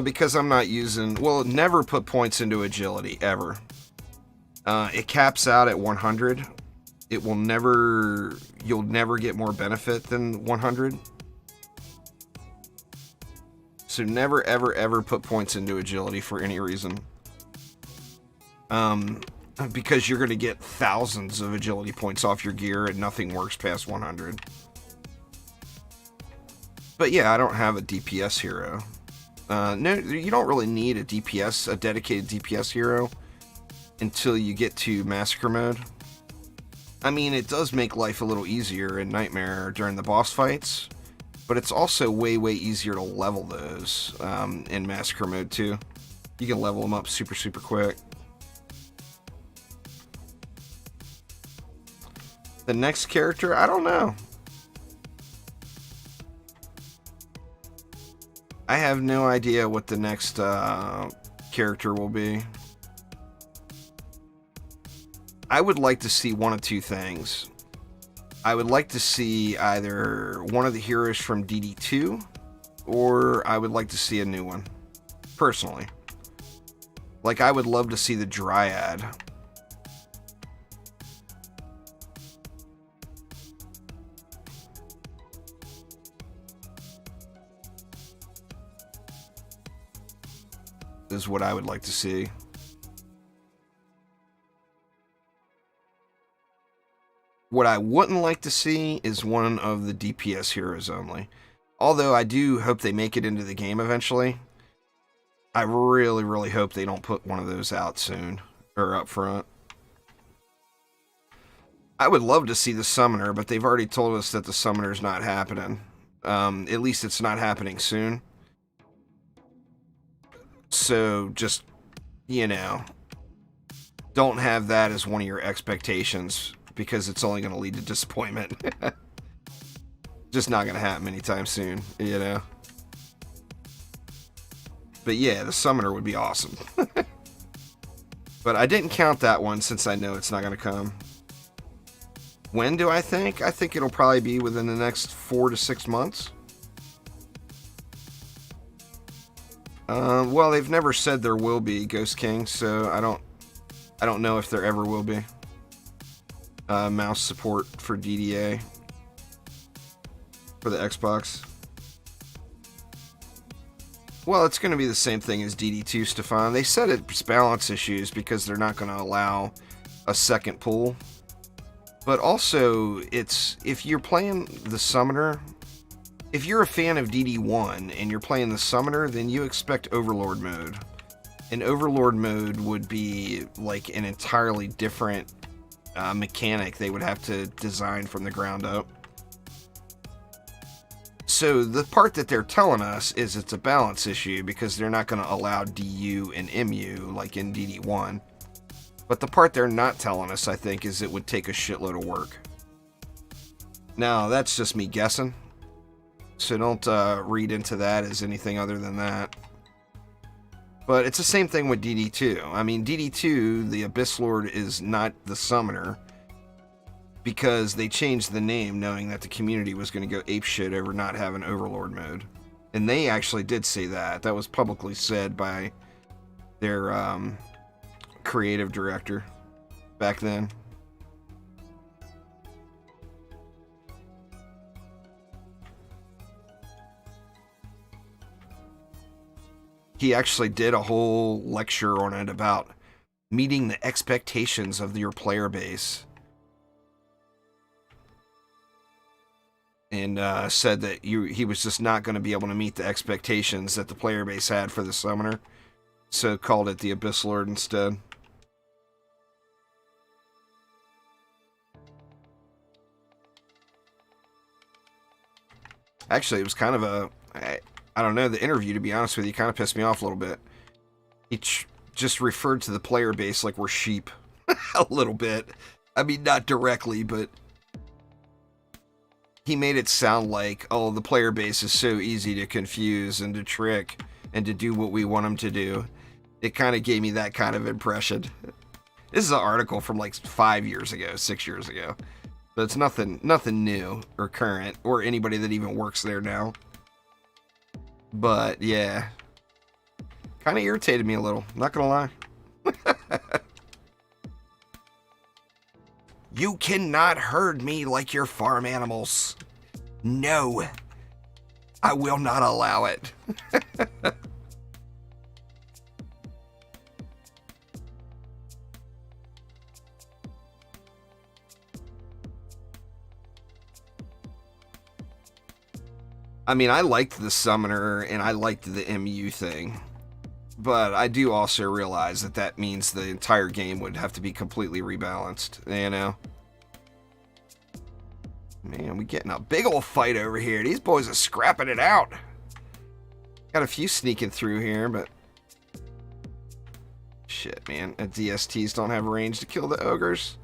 Because I'm not using... Well, never put points into agility, ever. It caps out at 100. It will never... You'll never get more benefit than 100. So never, ever, ever put points into agility for any reason. Because you're going to get thousands of agility points off your gear and nothing works past 100. But yeah, I don't have a DPS hero. No, you don't really need a dedicated DPS hero until you get to Massacre mode. I mean, it does make life a little easier in Nightmare during the boss fights, but it's also way, way easier to level those in Massacre mode too. You can level them up super, super quick. The next character, I don't know. I have no idea what the next character will be. I would like to see one of two things. I would like to see either one of the heroes from DD2, or I would like to see a new one, personally. Like, I would love to see the Dryad. Is what I would like to see. What I wouldn't like to see is one of the DPS heroes only. Although I do hope they make it into the game eventually. I really, really hope they don't put one of those out soon. Or up front. I would love to see the Summoner, but they've already told us that the Summoner's not happening. At least it's not happening soon. So, just, you know, don't have that as one of your expectations, because it's only going to lead to disappointment. Just not going to happen anytime soon, you know. But yeah, the Summoner would be awesome. But I didn't count that one since I know it's not going to come. When do I think? I think it'll probably be within the next 4 to 6 months. Well, they've never said there will be, Ghost King, so I don't know if there ever will be. Mouse support for DDA for the Xbox. Well, it's going to be the same thing as DD2, Stefan. They said it's balance issues because they're not going to allow a second pool. But also, it's if you're playing the Summoner, if you're a fan of DD1 and you're playing the Summoner, then you expect Overlord mode. And Overlord mode would be like an entirely different mechanic they would have to design from the ground up. So the part that they're telling us is it's a balance issue because they're not going to allow DU and MU like in DD1. But the part they're not telling us, I think, is it would take a shitload of work. Now, that's just me guessing. So don't read into that as anything other than that. But it's the same thing with DD2. I mean, DD2, the Abyss Lord is not the summoner because they changed the name knowing that the community was going to go apeshit over not having Overlord mode. And they actually did say that. That was publicly said by their creative director back then. He actually did a whole lecture on it about meeting the expectations of your player base. And said that he was just not going to be able to meet the expectations that the player base had for the summoner. So called it the Abyss Lord instead. Actually, it was kind of a... I don't know, the interview, to be honest with you, kind of pissed me off a little bit. He just referred to the player base like we're sheep. A little bit. I mean, not directly, but... he made it sound like, oh, the player base is so easy to confuse and to trick and to do what we want them to do. It kind of gave me that kind of impression. This is an article from like 5 years ago, 6 years ago. So it's nothing new or current or anybody that even works there now. But yeah, kind of irritated me a little, not gonna lie. You cannot herd me like your farm animals. No, I will not allow it. I mean, I liked the summoner and I liked the MU thing, but I do also realize that that means the entire game would have to be completely rebalanced, you know? Man, we getting a big old fight over here. These boys are scrapping it out. Got a few sneaking through here, but... shit, man. DSTs don't have range to kill the ogres.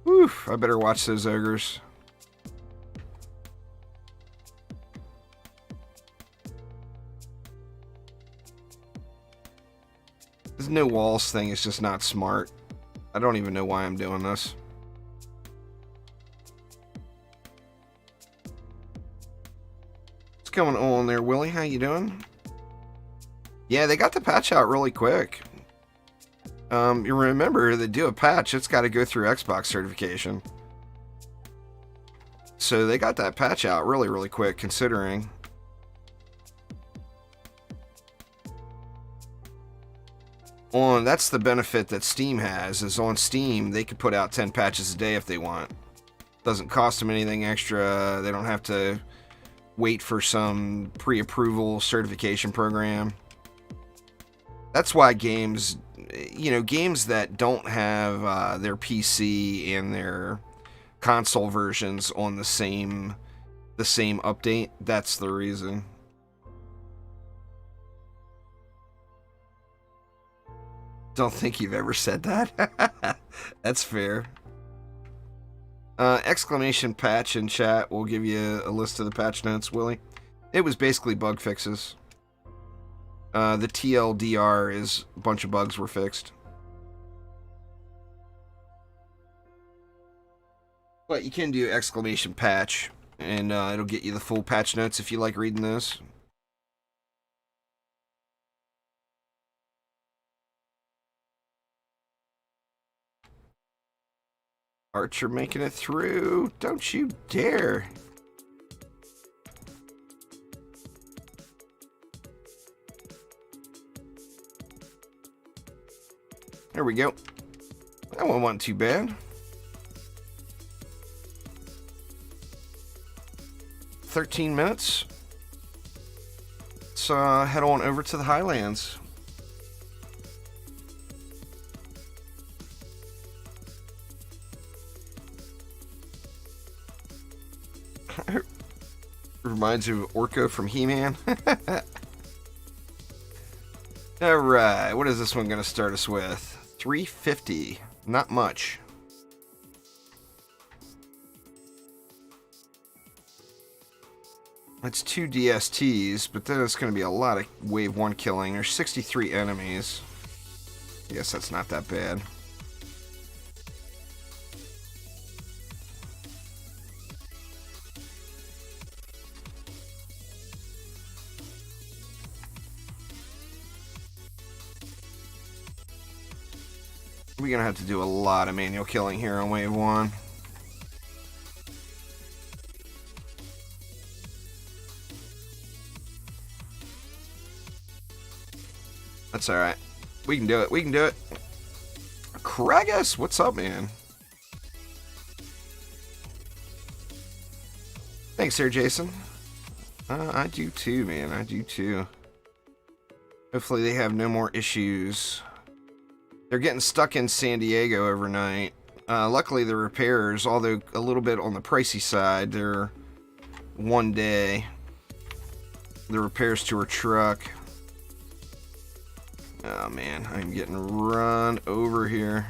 Whew, I better watch those ogres. This no walls thing is just not smart. I don't even know why I'm doing this. What's going on there, Willie? How you doing? Yeah, they got the patch out really quick. You remember, to do a patch, it's got to go through Xbox certification. So they got that patch out really, really quick, considering... that's the benefit that Steam has, is on Steam they could put out 10 patches a day if they want. Doesn't cost them anything extra. They don't have to wait for some pre-approval certification program. That's why games, you know, games that don't have their PC and their console versions on the same update, that's the reason. Don't think you've ever said that. That's fair. Exclamation patch in chat will give you a list of the patch notes, Willie. It was basically bug fixes. The TLDR is a bunch of bugs were fixed. But you can do exclamation patch, and it'll get you the full patch notes if you like reading those. Archer making it through. Don't you dare. There we go. That one wasn't too bad. 13 minutes. Let's head on over to the Highlands. Reminds you of Orko from He-Man. Alright, what is this one going to start us with? 350. Not much. That's 2 DSTs, but then it's going to be a lot of Wave 1 killing. There's 63 enemies. I guess that's not that bad. We're going to have to do a lot of manual killing here on Wave 1. That's alright. We can do it. We can do it. Kragus, what's up, man? Thanks there, Jason. I do too, man. I do too. Hopefully they have no more issues. They're getting stuck in San Diego overnight. Luckily, the repairs, although a little bit on the pricey side, they're 1 day. The repairs to her truck. Oh man, I'm getting run over here.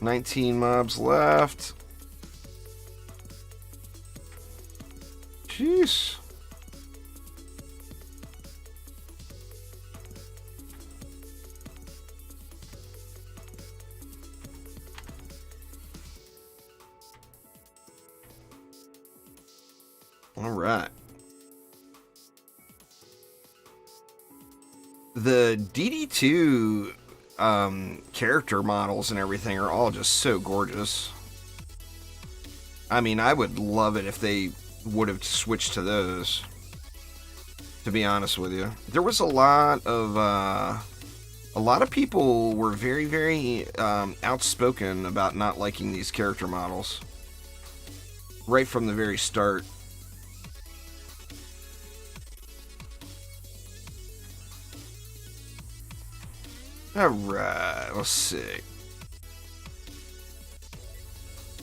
19 mobs left. Jeez. All right. The DD2 character models and everything are all just so gorgeous. I mean, I would love it if they would have switched to those, to be honest with you. There was a lot of people were very, very outspoken about not liking these character models right from the very start. Alright, let's see.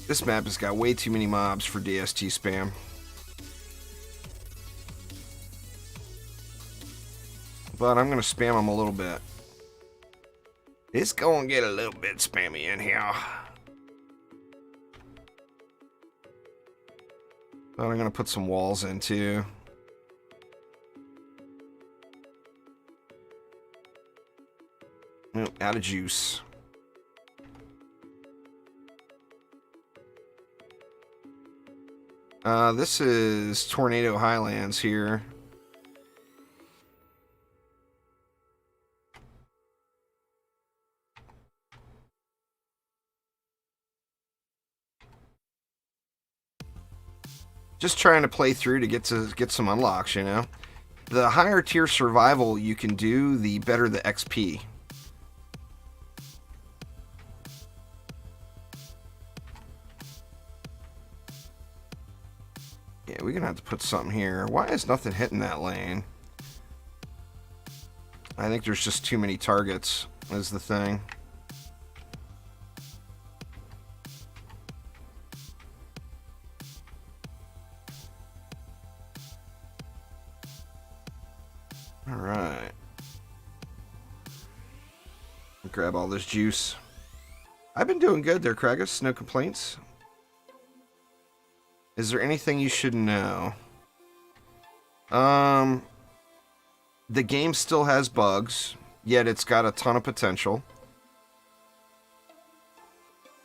This map has got way too many mobs for DST spam. But I'm going to spam them a little bit. It's going to get a little bit spammy in here. But I'm going to put some walls in too. Out of juice. This is Tornado Highlands here. Just trying to play through to get some unlocks, you know. The higher tier survival you can do, the better the XP. Yeah, we're gonna have to put something here. Why is nothing hitting that lane? I think there's just too many targets, is the thing. Alright. Grab all this juice. I've been doing good there, Kragus. No complaints. Is there anything you should know? The game still has bugs, yet it's got a ton of potential.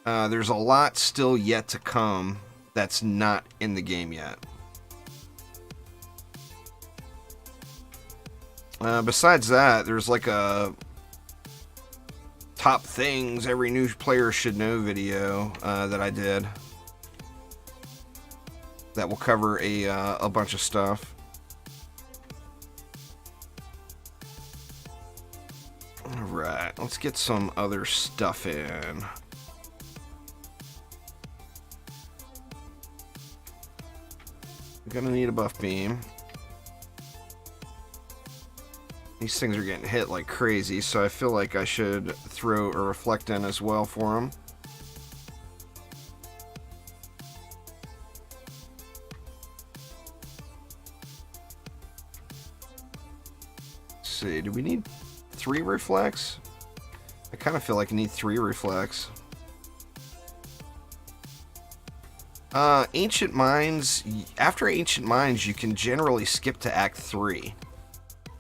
There's a lot still yet to come that's not in the game yet. Besides that, there's like a top things every new player should know video that I did. That will cover a bunch of stuff. Alright, let's get some other stuff in. I'm gonna need a buff beam. These things are getting hit like crazy, so I feel like I should throw a reflect in as well for them. See, do we need 3 reflex? I kind of feel like I need 3 reflex. Ancient Mines, after Ancient Mines, you can generally skip to Act 3.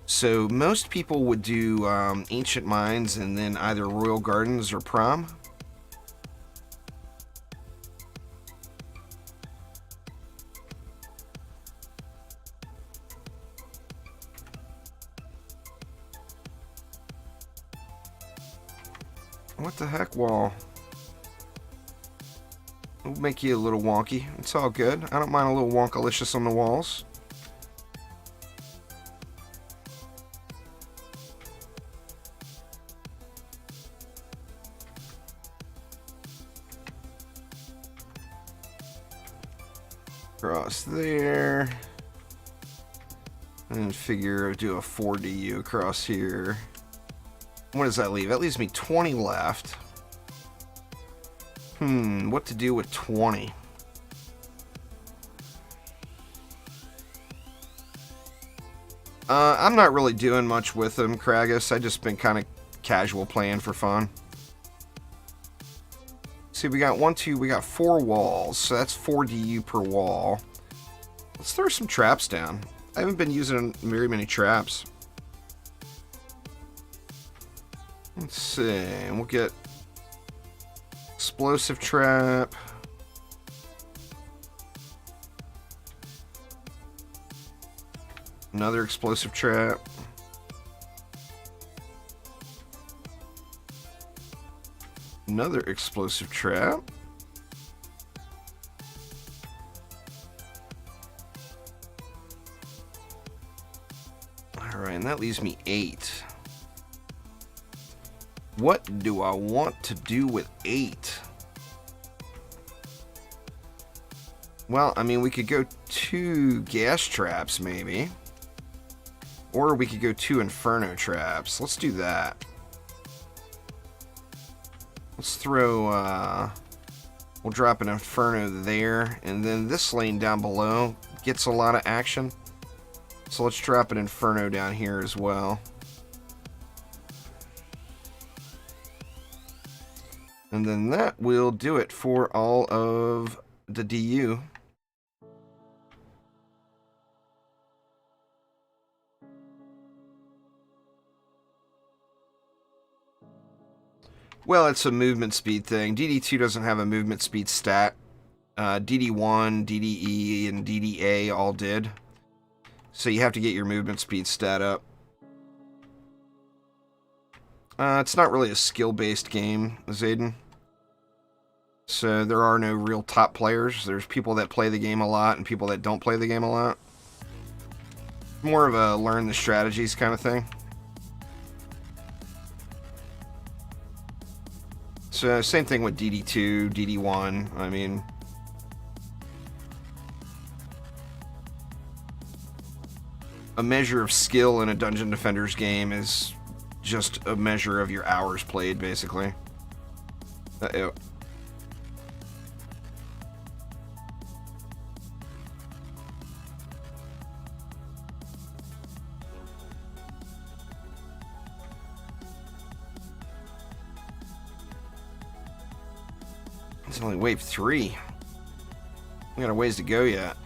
So most people would do Ancient Mines and then either Royal Gardens or Prom. What the heck, wall? It'll make you a little wonky. It's all good. I don't mind a little wonkalicious on the walls. Across there. And figure I'll do a 4DU across here. What does that leave? That leaves me 20 left. What to do with 20? I'm not really doing much with them, Kragus. I just been kind of casual playing for fun. See, we got we got 4 walls, so that's 4DU per wall. Let's throw some traps down. I haven't been using very many traps. Let's see, we'll get explosive trap. Another explosive trap. Another explosive trap. Alright, and that leaves me 8. What do I want to do with 8? Well, I mean, we could go 2 gas traps, maybe. Or we could go 2 inferno traps. Let's do that. Let's throw, we'll drop an inferno there, and then this lane down below gets a lot of action. So let's drop an inferno down here as well. And then that will do it for all of the DU. Well, it's a movement speed thing. DD2 doesn't have a movement speed stat. DD1, DDE, and DDA all did. So you have to get your movement speed stat up. It's not really a skill-based game, Zayden. So there are no real top players. There's people that play the game a lot and people that don't play the game a lot. More of a learn the strategies kind of thing. So same thing with DD2, DD1. I mean, a measure of skill in a Dungeon Defenders game is just a measure of your hours played, basically. Uh-oh. It's only wave 3. We got a ways to go yet.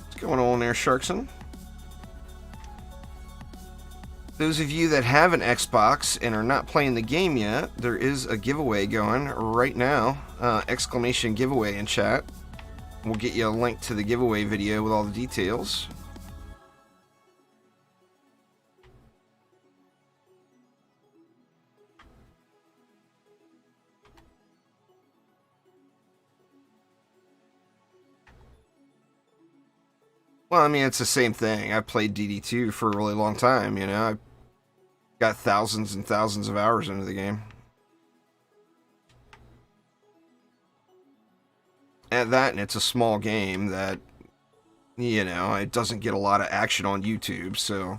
What's going on there, Sharkson? Those of you that have an Xbox and are not playing the game yet, there is a giveaway going right now. Exclamation giveaway in chat. We'll get you a link to the giveaway video with all the details. Well, I mean, it's the same thing. I've played DD2 for a really long time, you know. I've got thousands and thousands of hours into the game. And it's a small game that, you know, it doesn't get a lot of action on YouTube, so...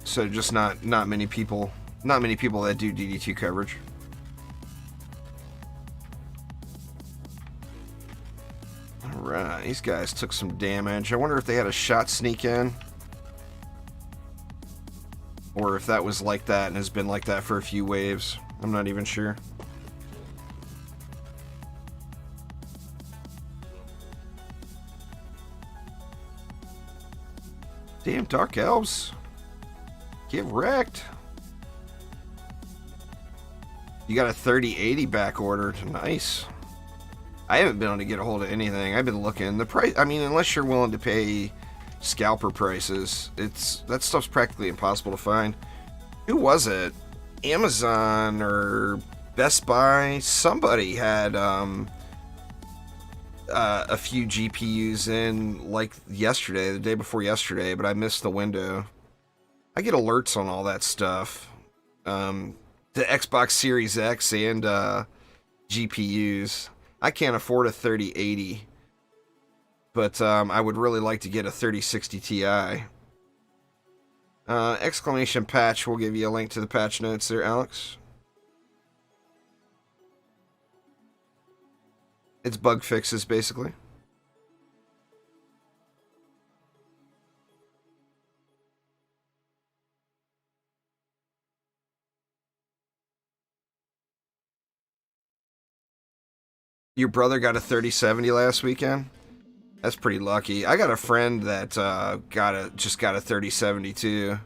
So just not many people... Not many people that do DD2 coverage. Alright. These guys took some damage. I wonder if they had a shot sneak in. Or if that was like that and has been like that for a few waves. I'm not even sure. Damn, Dark Elves. Get wrecked. You got a 3080 back ordered. Nice. I haven't been able to get a hold of anything. I've been looking. The price, I mean, unless you're willing to pay scalper prices, that stuff's practically impossible to find. Who was it? Amazon or Best Buy? Somebody had a few GPUs in like yesterday, the day before yesterday, but I missed the window. I get alerts on all that stuff. The Xbox Series X and GPUs. I can't afford a 3080, but I would really like to get a 3060 Ti. Exclamation patch, we'll give you a link to the patch notes there, Alex. It's bug fixes, basically. Your brother got a 3070 last weekend? That's pretty lucky. I got a friend that just got a 3070 too.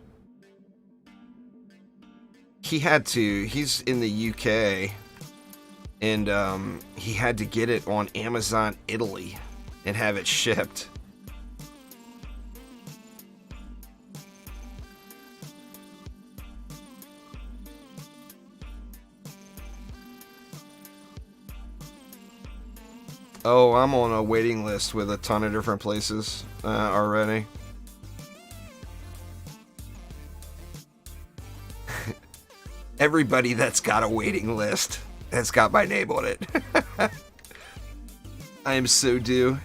He had to. He's in the UK, and he had to get it on Amazon Italy and have it shipped. Oh, I'm on a waiting list with a ton of different places already. Everybody that's got a waiting list has got my name on it. I am so due.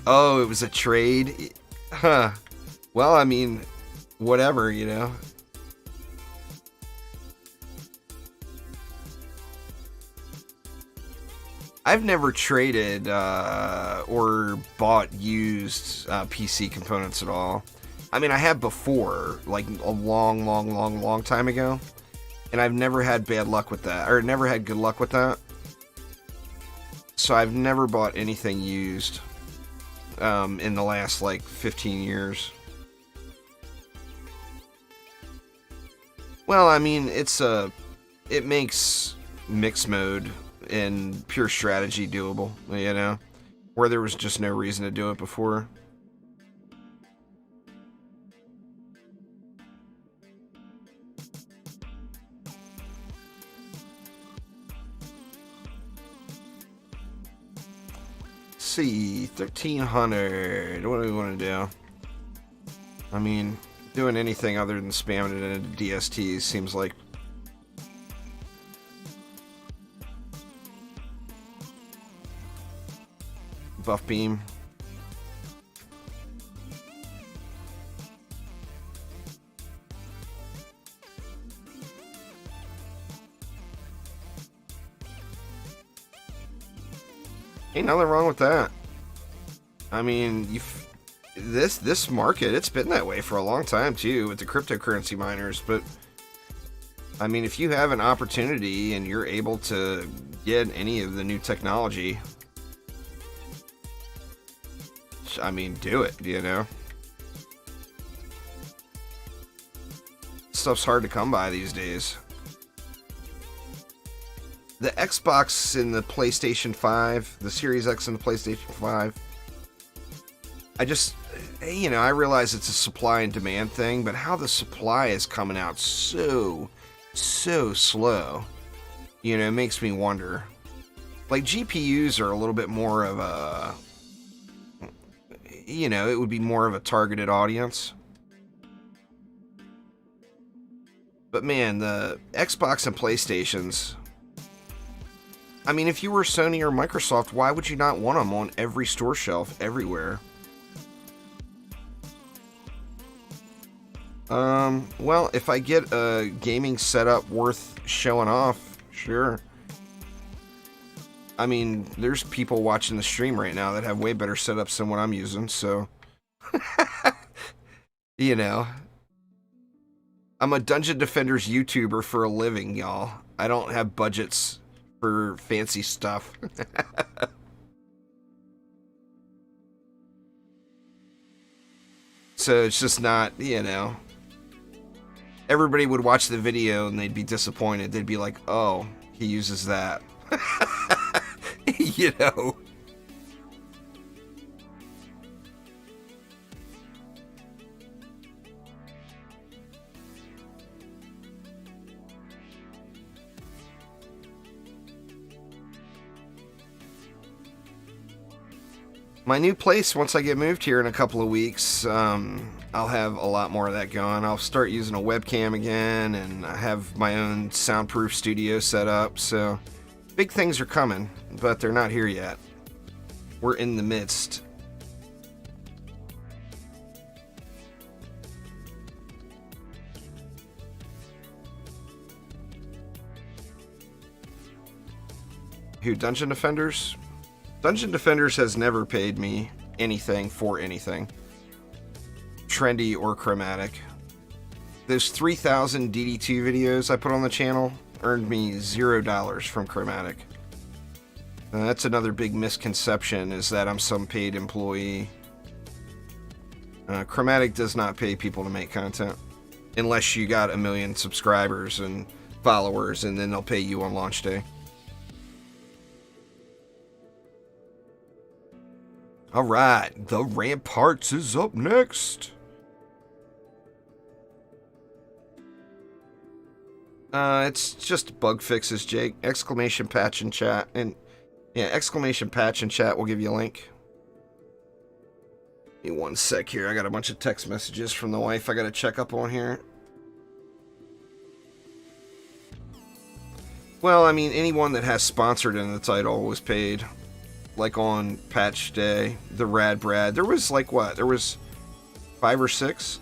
Oh, it was a trade? Huh. Well, I mean, whatever, you know. I've never traded or bought used PC components at all. I mean, I have before, like a long time ago, and I've never had bad luck with that, or never had good luck with that. So I've never bought anything used in the last like 15 years. Well, I mean, it makes mixed mode and pure strategy doable, you know, where there was just no reason to do it before. Let's see, 1300. What do we want to do? I mean, doing anything other than spamming it into DSTs seems like buff beam. Ain't nothing wrong with that. I mean, this market, it's been that way for a long time too with the cryptocurrency miners, but I mean, if you have an opportunity and you're able to get any of the new technology, I mean, do it, you know? Stuff's hard to come by these days. The Xbox and the PlayStation 5, the Series X and the PlayStation 5, I just, you know, I realize it's a supply and demand thing, but how the supply is coming out so slow, you know, it makes me wonder. Like, GPUs are a little bit more of a, you know, it would be more of a targeted audience. But man, the Xbox and PlayStations, I mean, if you were Sony or Microsoft, why would you not want them on every store shelf everywhere? Well, if I get a gaming setup worth showing off, sure. I mean, there's people watching the stream right now that have way better setups than what I'm using, so... you know. I'm a Dungeon Defenders YouTuber for a living, y'all. I don't have budgets for fancy stuff. So it's just not, you know... Everybody would watch the video and they'd be disappointed. They'd be like, oh, he uses that. You know? My new place, once I get moved here in a couple of weeks, I'll have a lot more of that going. I'll start using a webcam again, and I have my own soundproof studio set up, so big things are coming, but they're not here yet. We're in the midst. Who, Dungeon Defenders? Dungeon Defenders has never paid me anything for anything, trendy or chromatic. Those 3,000 DD2 videos I put on the channel earned me $0 from chromatic. That's another big misconception, is that I'm some paid employee. Chromatic does not pay people to make content, unless you got 1 million subscribers and followers, and then they'll pay you on launch day. Alright, the Ramparts is up next. It's just bug fixes, Jake. Exclamation patch in chat. And yeah, exclamation patch in chat will give you a link. Give me 1 sec here. I got a bunch of text messages from the wife I gotta check up on here. Well, I mean, anyone that has sponsored in the title was paid. Like on patch day, the Rad Brad. There was like what? There was 5 or 6?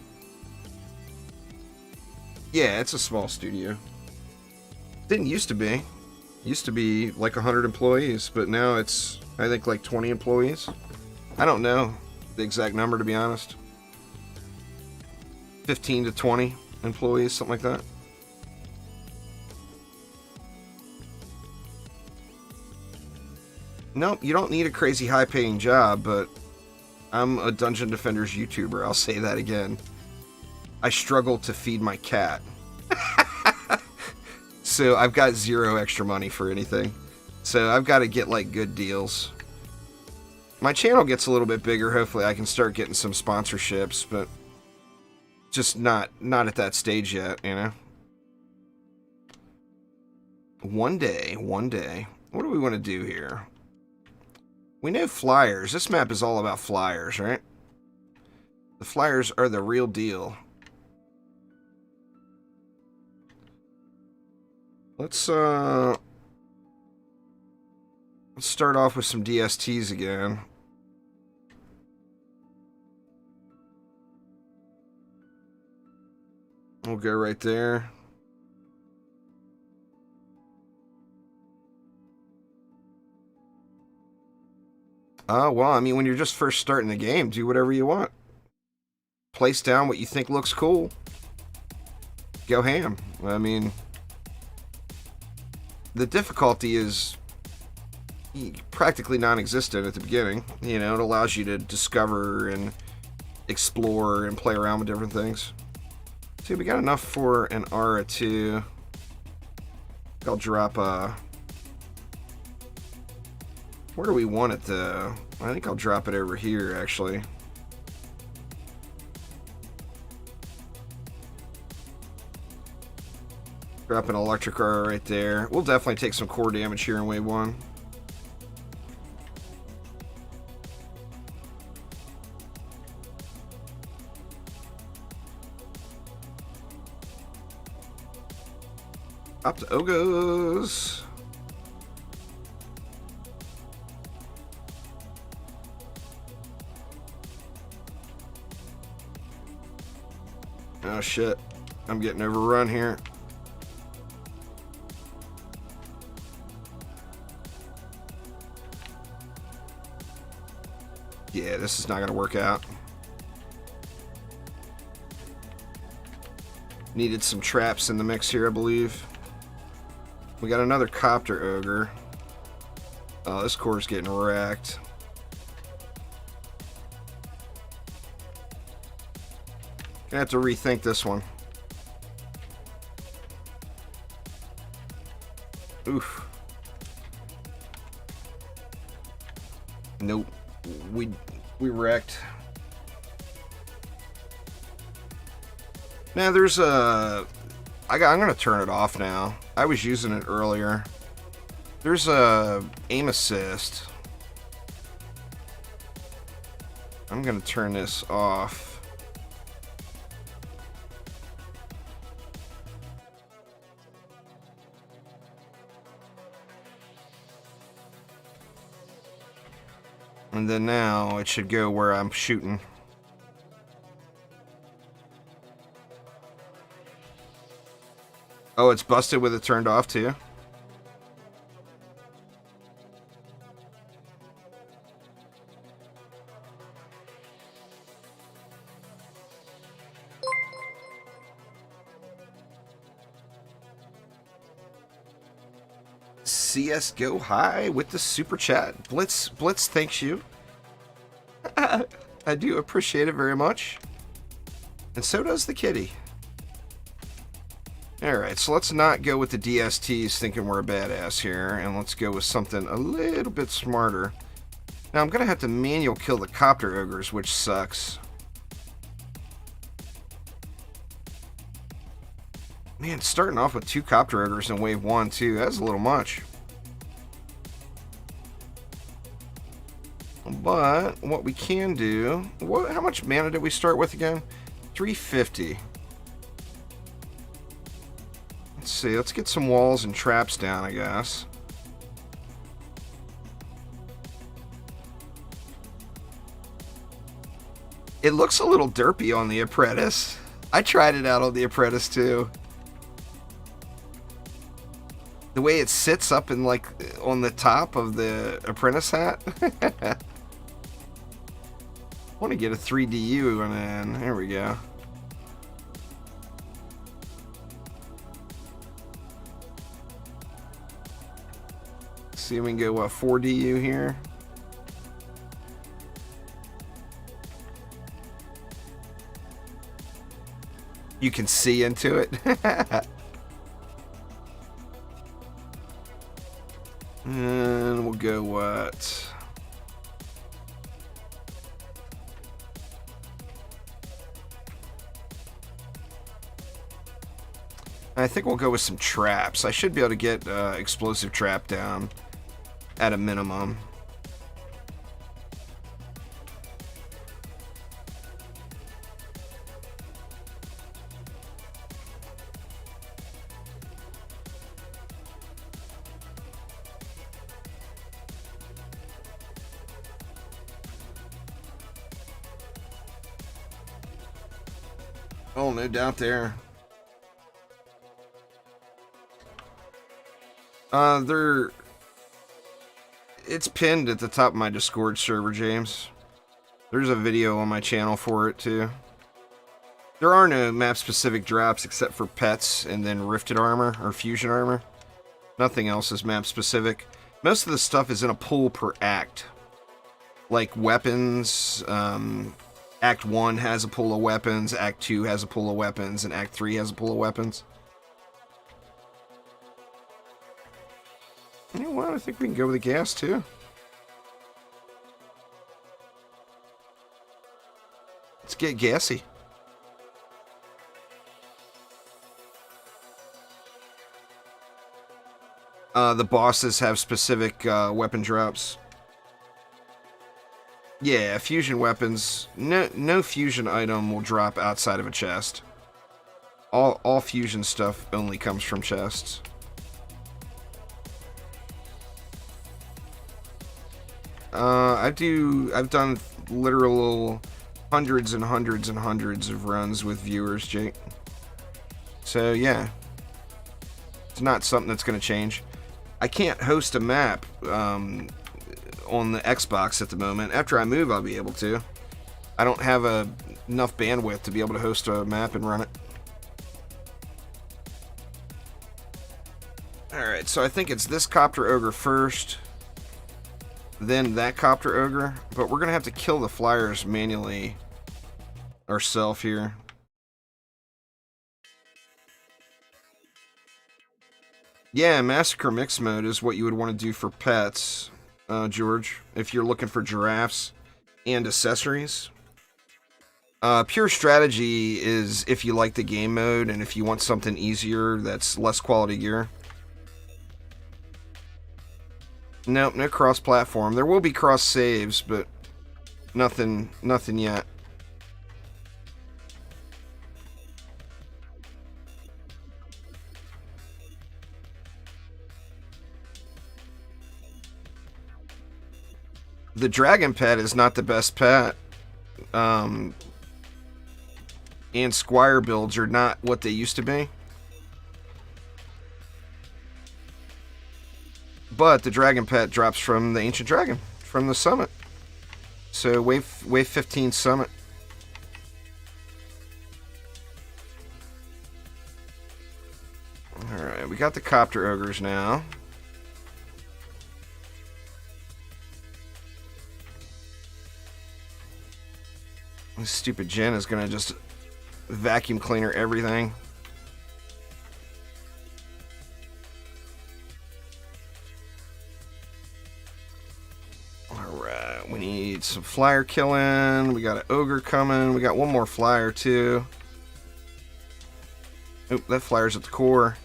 Yeah, it's a small studio. Didn't used to be. Used to be like 100 employees, but now it's, I think, like 20 employees. I don't know the exact number, to be honest. 15 to 20 employees, something like that. Nope, you don't need a crazy high-paying job, but I'm a Dungeon Defenders YouTuber, I'll say that again. I struggle to feed my cat. So I've got 0 extra money for anything. So I've got to get, like, good deals. My channel gets a little bit bigger, hopefully I can start getting some sponsorships, but just not at that stage yet, you know? One day. What do we want to do here? We know flyers. This map is all about flyers, right? The flyers are the real deal. Let's start off with some DSTs again. We'll go right there. Well, I mean, when you're just first starting the game, do whatever you want. Place down what you think looks cool. Go ham. I mean, the difficulty is practically non-existent at the beginning. You know, it allows you to discover and explore and play around with different things. See, we got enough for an Aura 2. I'll drop a... Where do we want it, though? I think I'll drop it over here, actually. Drop an electric aura right there. We'll definitely take some core damage here in wave 1. Up to Ogos. Oh shit, I'm getting overrun here. Yeah, this is not going to work out. Needed some traps in the mix here, I believe. We got another copter ogre. Oh, this core's getting wrecked. Gonna have to rethink this one. Oof. Nope. We wrecked. Now there's a... I'm gonna turn it off now. I was using it earlier. There's a aim assist. I'm gonna turn this off. And then now it should go where I'm shooting. Oh, it's busted with it turned off too? CSGO High with the super chat. Blitz, thanks you. I do appreciate it very much. And so does the kitty. Alright, so let's not go with the DSTs thinking we're a badass here, and let's go with something a little bit smarter. Now I'm going to have to manual kill the copter ogres, which sucks. Man, starting off with 2 copter ogres in wave 1 too, that's a little much. But what we can do, how much mana did we start with again? 350. Let's see, let's get some walls and traps down, I guess. It looks a little derpy on the Apprentice. I tried it out on the Apprentice too. The way it sits up in like on the top of the Apprentice hat. I want to get a 3DU and then there we go. See if we can go, what, 4DU here? You can see into it. And we'll go, what? I think we'll go with some traps. I should be able to get explosive trap down at a minimum. Oh, no doubt there. It's pinned at the top of my Discord server, James. There's a video on my channel for it, too. There are no map-specific drops except for pets and then rifted armor or fusion armor. Nothing else is map-specific. Most of the stuff is in a pool per act. Like weapons, Act 1 has a pool of weapons, Act 2 has a pool of weapons, and Act 3 has a pool of weapons. You know what? I think we can go with the gas, too. Let's get gassy. The bosses have specific weapon drops. Yeah, fusion weapons. No fusion item will drop outside of a chest. All fusion stuff only comes from chests. I've done literal hundreds and hundreds and hundreds of runs with viewers, Jake. So yeah, it's not something that's going to change. I can't host a map on the Xbox at the moment. After I move, I'll be able to. I don't have enough bandwidth to be able to host a map and run it. Alright, so I think it's this Copter Ogre first, then that Copter Ogre, but we're going to have to kill the flyers manually ourselves here. Yeah, Massacre Mix Mode is what you would want to do for pets, George, if you're looking for giraffes and accessories. Pure Strategy is if you like the game mode and if you want something easier that's less quality gear. Nope, no cross-platform. There will be cross-saves, but nothing yet. The Dragon Pet is not the best pet. And Squire builds are not what they used to be. But the Dragon Pet drops from the Ancient Dragon, from the Summit. So wave 15 Summit. Alright, we got the Copter Ogres now. This stupid Jin is going to just vacuum cleaner everything. Alright, we need some flyer killing. We got an ogre coming. We got one more flyer too. Oop, that flyer's at the core.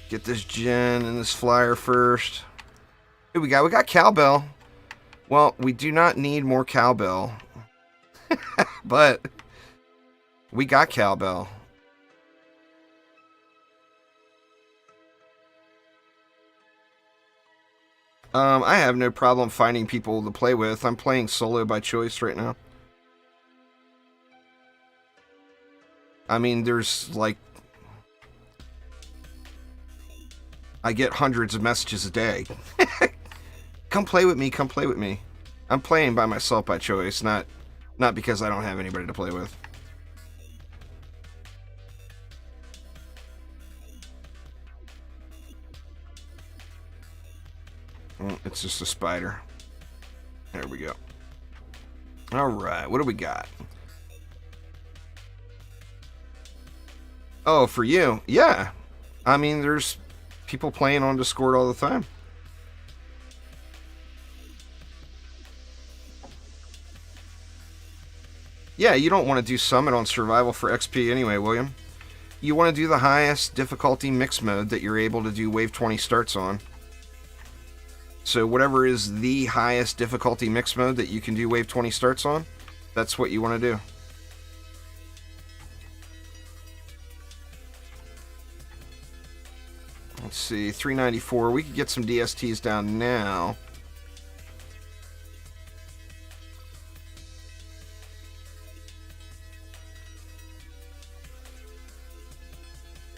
Get this Jin and this flyer first. Ooh, we got cowbell. Well, we do not need more cowbell. But we got cowbell. I have no problem finding people to play with. I'm playing solo by choice right now. I mean, there's like... I get hundreds of messages a day. Come play with me, come play with me. I'm playing by myself by choice, not because I don't have anybody to play with. It's just a spider. There we go. Alright, what do we got? Oh, for you? Yeah. I mean, there's people playing on Discord all the time. Yeah, you don't want to do Summit on Survival for XP anyway, William. You want to do the highest difficulty mix mode that you're able to do Wave 20 starts on. So whatever is the highest difficulty mix mode that you can do Wave 20 starts on, that's what you want to do. Let's see, 394. We could get some DSTs down now.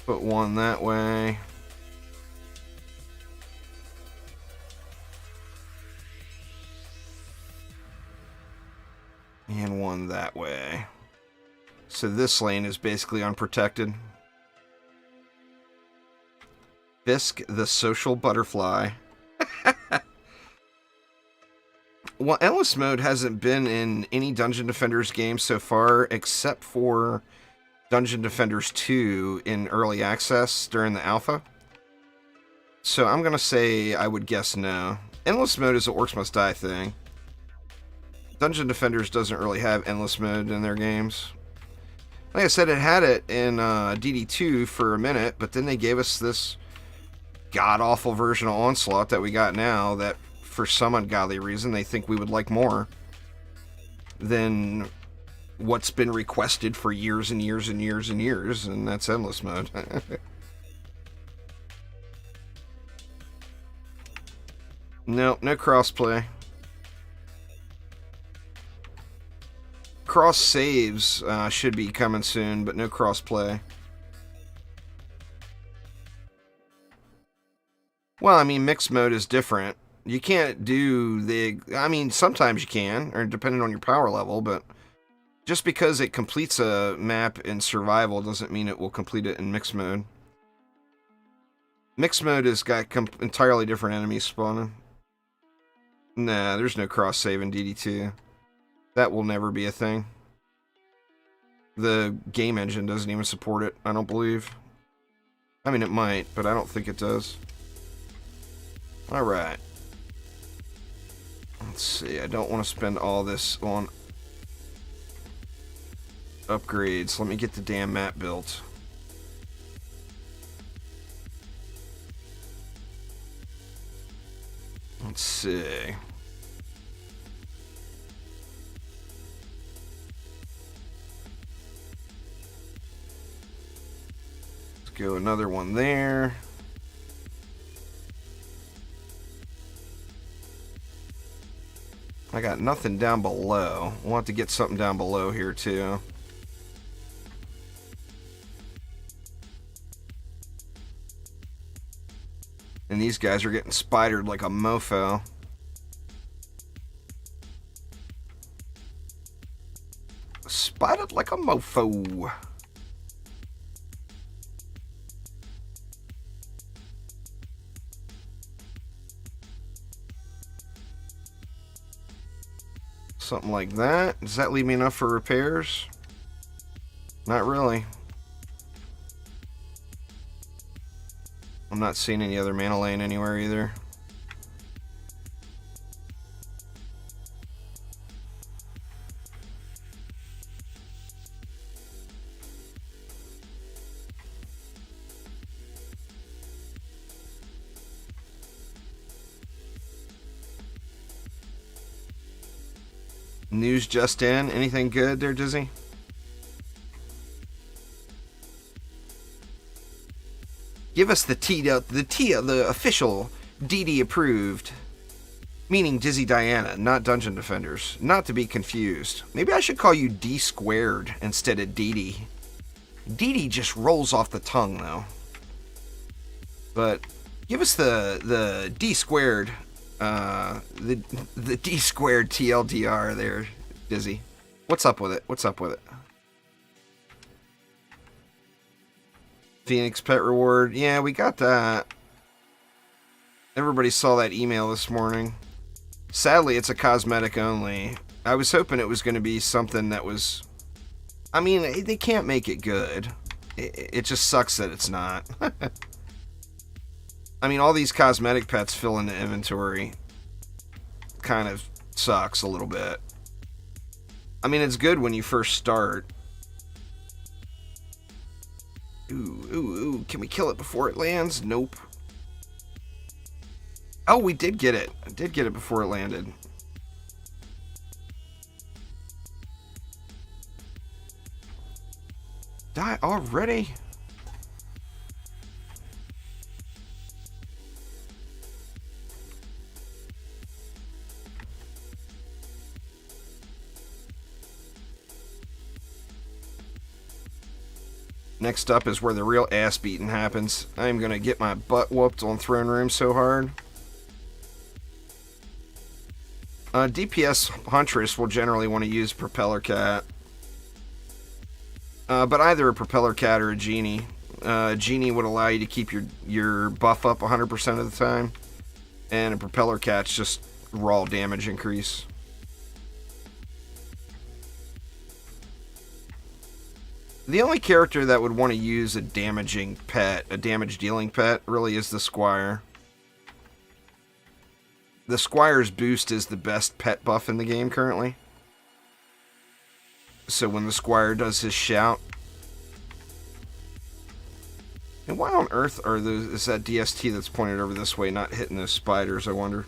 Put one that way. And one that way. So this lane is basically unprotected. Fisk the social butterfly. Well, Endless Mode hasn't been in any Dungeon Defenders game so far, except for Dungeon Defenders 2 in early access during the alpha. So I'm going to say I would guess no. Endless Mode is an Orcs Must Die thing. Dungeon Defenders doesn't really have Endless Mode in their games. Like I said, it had it in DD2 for a minute, but then they gave us this god-awful version of Onslaught that we got now that, for some ungodly reason, they think we would like more than what's been requested for years and years and years and years, and that's Endless Mode. No crossplay. Cross saves should be coming soon, but no crossplay. Well, I mean, mixed mode is different. You can't do the... I mean, sometimes you can, or depending on your power level, but just because it completes a map in survival doesn't mean it will complete it in mixed mode. Mixed mode has got entirely different enemies spawning. Nah, there's no cross-save in DD2. That will never be a thing. The game engine doesn't even support it, I don't believe. I mean, it might, but I don't think it does. Alright. Let's see, I don't want to spend all this on upgrades. Let me get the damn map built. Let's see. Let's go another one there. I got nothing down below. I want to get something down below here too. And these guys are getting spidered like a mofo. Spidered like a mofo. Something like that. Does that leave me enough for repairs? Not really. I'm not seeing any other mana lane anywhere either. News just in. Anything good there, Dizzy? Give us the official DD approved, meaning Dizzy Diana, not Dungeon Defenders, not to be confused. Maybe I should call you D squared instead of DD. DD just rolls off the tongue though. But give us the D squared, the D squared TLDR there, Dizzy. What's up with it? What's up with it? Phoenix pet reward. Yeah, we got that. Everybody saw that email this morning. Sadly, it's a cosmetic only. I was hoping it was going to be something that was... I mean, they can't make it good. It just sucks that it's not. I mean, all these cosmetic pets fill in the inventory. Kind of sucks a little bit. I mean, it's good when you first start. Ooh, can we kill it before it lands? Nope. Oh, we did get it. I did get it before it landed. Die already? Next up is where the real ass beating happens. I'm gonna get my butt whooped on Throne Room so hard. DPS Huntress will generally want to use Propeller Cat. But either a Propeller Cat or a Genie. Genie would allow you to keep your buff up 100% of the time. And a Propeller Cat's just raw damage increase. The only character that would want to use a damaging pet, a damage dealing pet, really is the Squire. The Squire's boost is the best pet buff in the game currently. So when the Squire does his shout... And why on earth is that DST that's pointed over this way not hitting those spiders, I wonder?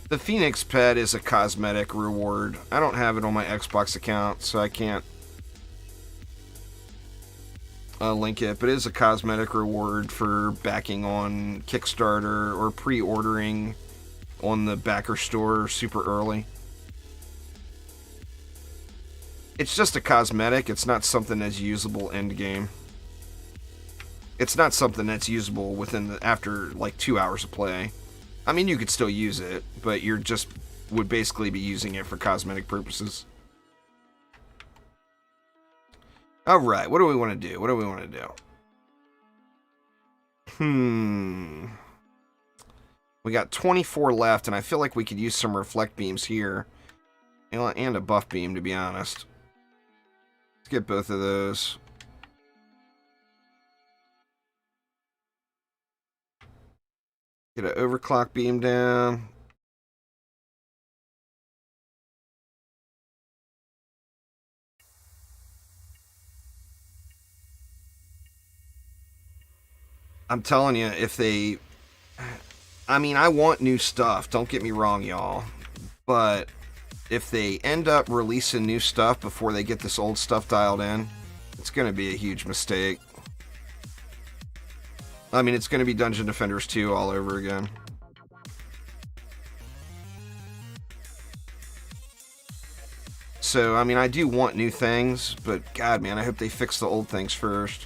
The Phoenix pet is a cosmetic reward. I don't have it on my Xbox account, so I can't link it, but it is a cosmetic reward for backing on Kickstarter or pre-ordering on the backer store super early. It's just a cosmetic, it's not something as usable end game. It's not something that's usable after like 2 hours of play. I mean, you could still use it, but you're just would basically be using it for cosmetic purposes. All right, what do we want to do? What do we want to do? We got 24 left, and I feel like we could use some reflect beams here. And a buff beam, to be honest. Let's get both of those. Get an overclock beam down. I'm telling you, if they... I mean, I want new stuff, don't get me wrong, y'all. But if they end up releasing new stuff before they get this old stuff dialed in, it's going to be a huge mistake. I mean, it's going to be Dungeon Defenders 2 all over again. So, I mean, I do want new things, but God, man, I hope they fix the old things first.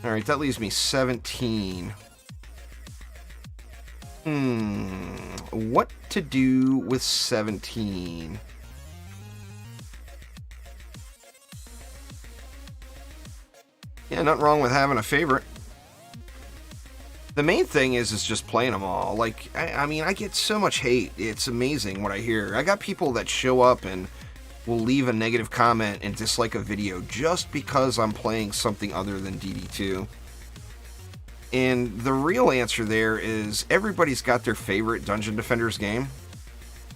Alright, that leaves me 17. What to do with 17? Yeah, nothing wrong with having a favorite. The main thing is just playing them all. Like, I mean, I get so much hate. It's amazing what I hear. I got people that show up and will leave a negative comment and dislike a video just because I'm playing something other than DD2. And the real answer there is everybody's got their favorite Dungeon Defenders game.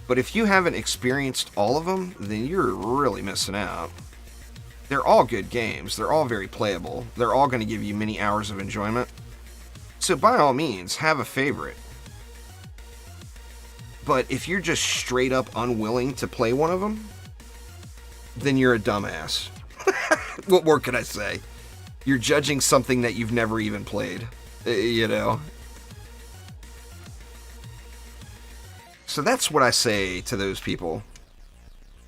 But if you haven't experienced all of them, then you're really missing out. They're all good games. They're all very playable. They're all going to give you many hours of enjoyment. So by all means, have a favorite. But if you're just straight up unwilling to play one of them, then you're a dumbass. What more can I say? You're judging something that you've never even played. You know? So that's what I say to those people.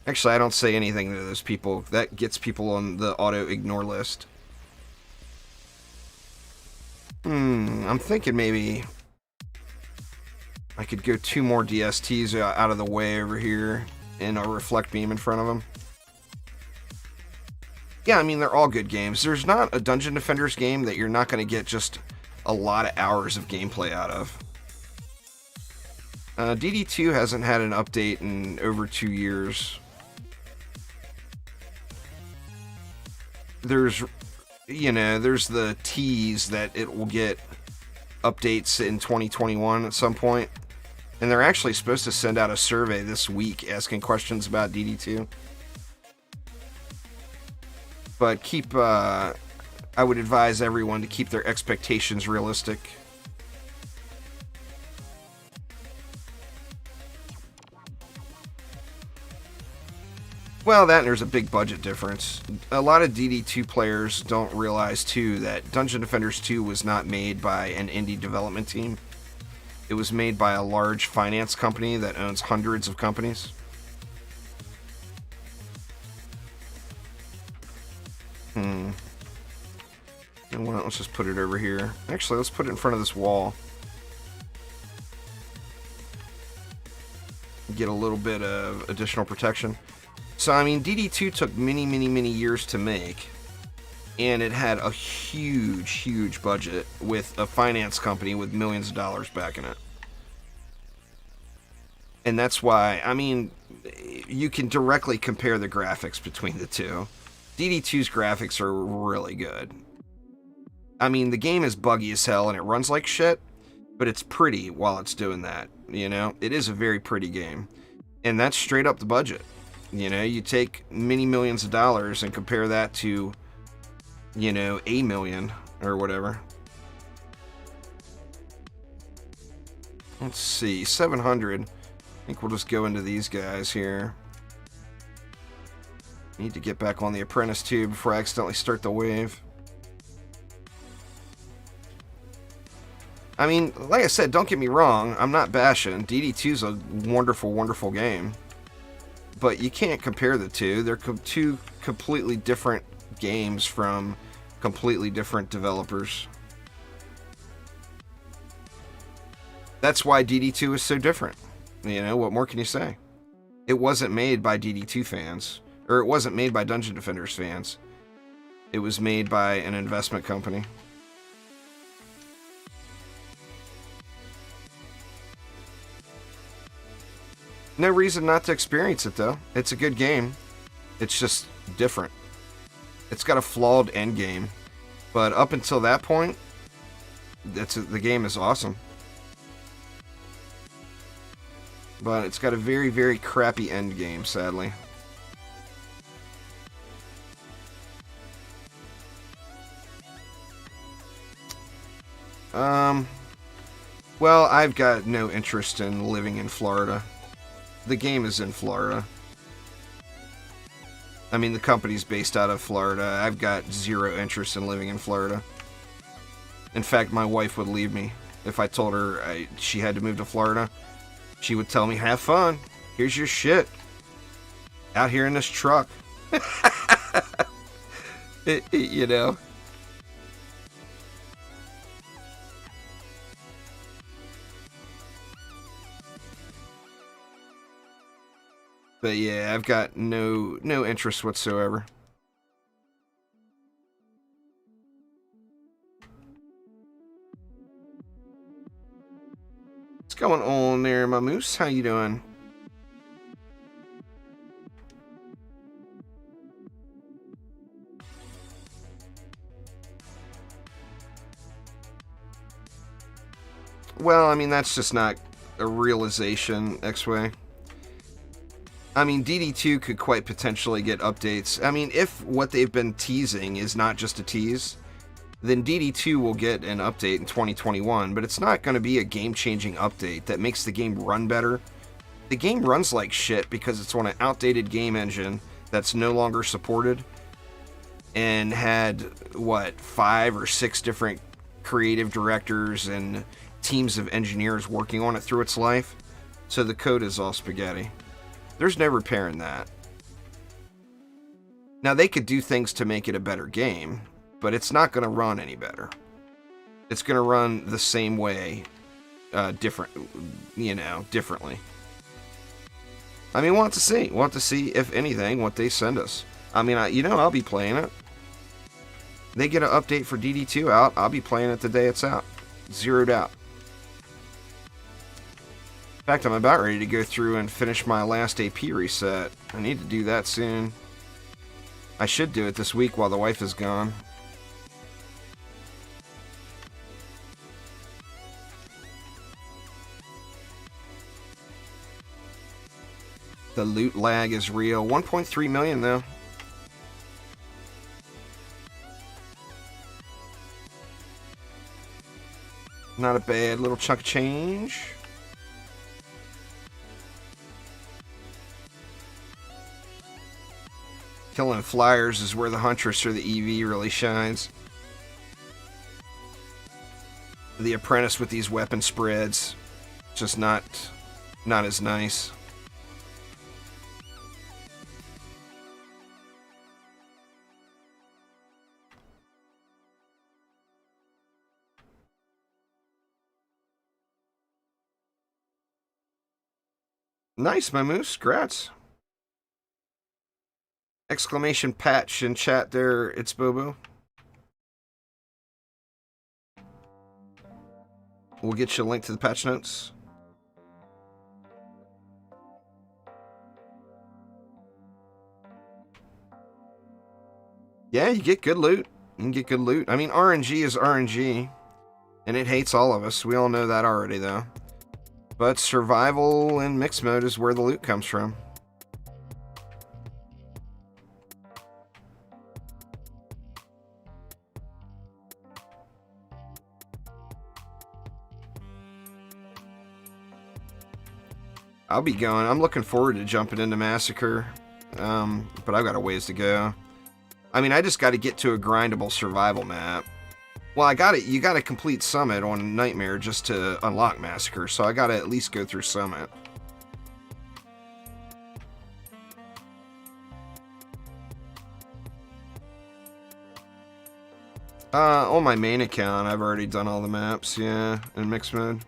Actually, I don't say anything to those people. That gets people on the auto-ignore list. I'm thinking maybe I could go 2 more DSTs out of the way over here and a reflect beam in front of them. Yeah, I mean, they're all good games. There's not a Dungeon Defenders game that you're not going to get just a lot of hours of gameplay out of. DD2 hasn't had an update in over 2 years. There's the tease that it will get updates in 2021 at some point. And they're actually supposed to send out a survey this week asking questions about DD2. But I would advise everyone to keep their expectations realistic. Well, that and there's a big budget difference. A lot of DD2 players don't realize, too, that Dungeon Defenders 2 was not made by an indie development team. It was made by a large finance company that owns hundreds of companies. And let's just put it over here. Actually, let's put it in front of this wall. Get a little bit of additional protection. So, I mean, DD2 took many, many, many years to make. And it had a huge, huge budget with a finance company with millions of dollars backing it. And that's why, I mean, you can directly compare the graphics between the two. DD2's graphics are really good. I mean, the game is buggy as hell and it runs like shit, but it's pretty while it's doing that, you know? It is a very pretty game. And that's straight up the budget. You know, you take many millions of dollars and compare that to, you know, $1 million or whatever. Let's see, 700. I think we'll just go into these guys here. Need to get back on the Apprentice too before I accidentally start the wave. I mean, like I said, don't get me wrong, I'm not bashing. DD2's a wonderful, wonderful game. But you can't compare the two. They're two completely different games from Completely different developers. That's why DD2 is so different. You know, what more can you say? It wasn't made by DD2 fans. Or it wasn't made by Dungeon Defenders fans. It was made by an investment company. No reason not to experience it, though. It's a good game. It's just different. It's got a flawed end game. But up until that point, the game is awesome. But it's got a very, very crappy end game, sadly. Well, I've got no interest in living in Florida. The game is in Florida. I mean, the company's based out of Florida. I've got zero interest in living in Florida. In fact, my wife would leave me if I told her she had to move to Florida. She would tell me, have fun. Here's your shit. Out here in this truck. You know. But yeah, I've got no interest whatsoever. What's going on there, my moose? How you doing? Well, I mean, that's just not a realization, X-Way. I mean, DD2 could quite potentially get updates. I mean, if what they've been teasing is not just a tease, then DD2 will get an update in 2021, but it's not going to be a game-changing update that makes the game run better. The game runs like shit because it's on an outdated game engine that's no longer supported and had, what, 5 or 6 different creative directors and teams of engineers working on it through its life. So the code is all spaghetti. There's no repairing that. Now, they could do things to make it a better game, but it's not going to run any better. It's going to run the same way, differently. I mean, we'll have to see. We'll have to see, if anything, what they send us. I mean, I'll be playing it. They get an update for DD2 out, I'll be playing it the day it's out. Zeroed out. In fact, I'm about ready to go through and finish my last AP reset. I need to do that soon. I should do it this week while the wife is gone. The loot lag is real. 1.3 million though. Not a bad little chunk of change. Killing flyers is where the Huntress or the EV really shines. The Apprentice with these weapon spreads, just not as nice. Nice, my moose. Congrats. Exclamation patch in chat there, it's Bobo. We'll get you a link to the patch notes. Yeah, you get good loot. You can get good loot. I mean, RNG is RNG, and it hates all of us. We all know that already, though. But survival and mixed mode is where the loot comes from. I'll be going. I'm looking forward to jumping into Massacre, but I've got a ways to go. I mean, I just got to get to a grindable survival map. Well, you got to complete Summit on Nightmare just to unlock Massacre, so I got to at least go through Summit. On my main account, I've already done all the maps, yeah, in mixed mode.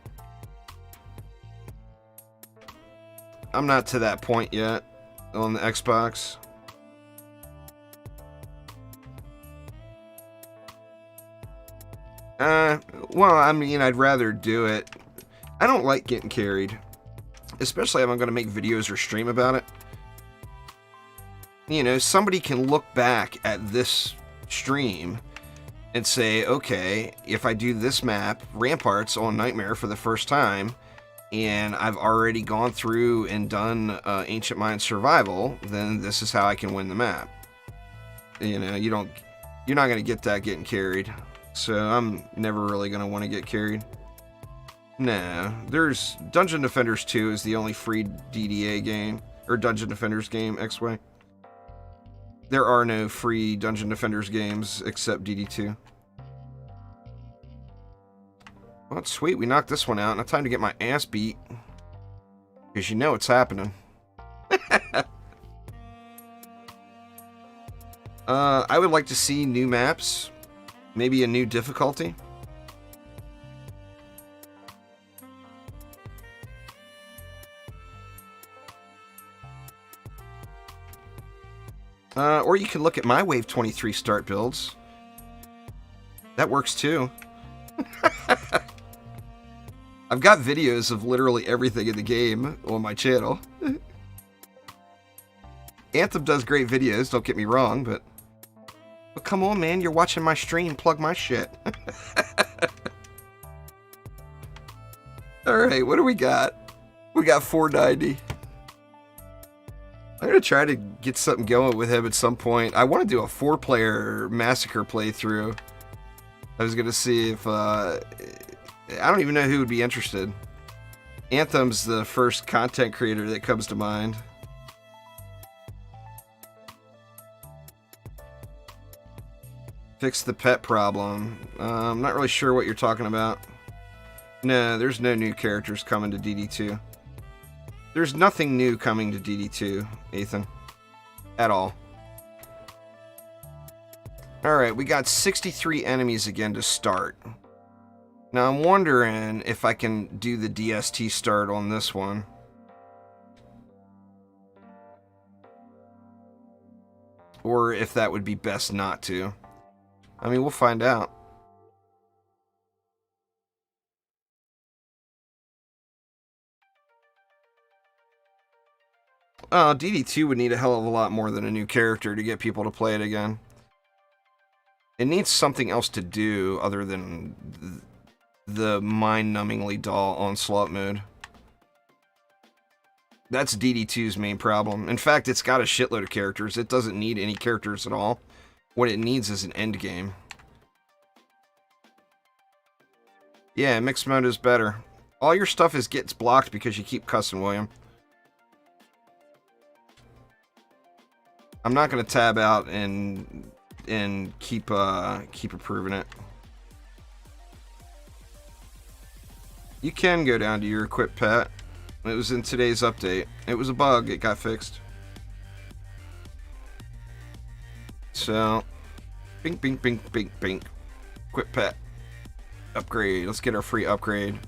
I'm not to that point yet on the Xbox. Well, I mean, I'd rather do it. I don't like getting carried, especially if I'm going to make videos or stream about it. You know, somebody can look back at this stream and say, okay, if I do this map, Ramparts on Nightmare for the first time, and I've already gone through and done Ancient Mind Survival, then this is how I can win the map. You know, you're not going to get that getting carried. So I'm never really going to want to get carried. No, there's Dungeon Defenders 2 is the only free DDA game, or Dungeon Defenders game, X-Way. There are no free Dungeon Defenders games except DD2. Well, that's sweet. We knocked this one out. Now time to get my ass beat. Because you know it's happening. I would like to see new maps. Maybe a new difficulty. Or you can look at my Wave 23 start builds. That works too. I've got videos of literally everything in the game on my channel. Anthem does great videos, don't get me wrong, but come on, man, you're watching my stream, plug my shit. Alright, what do we got? We got 490. I'm going to try to get something going with him at some point. I want to do a 4-player Massacre playthrough. I was going to see if... I don't even know who would be interested. Anthem's the first content creator that comes to mind. Fix the pet problem. I'm not really sure what you're talking about. No, there's no new characters coming to DD2. There's nothing new coming to DD2, Ethan. At all. Alright, we got 63 enemies again to start. Now I'm wondering if I can do the DST start on this one. Or if that would be best not to. I mean, we'll find out. DD2 would need a hell of a lot more than a new character to get people to play it again. It needs something else to do other than the mind-numbingly dull onslaught mode. That's DD2's main problem. In fact, it's got a shitload of characters. It doesn't need any characters at all. What it needs is an end game. Yeah, mixed mode is better. All your stuff gets blocked because you keep cussing, William. I'm not gonna tab out and keep approving it. You can go down to your equip pet. It was in today's update. It was a bug. It got fixed. So, bink, bink, bink, bink, bink. Equip pet. Upgrade. Let's get our free upgrade.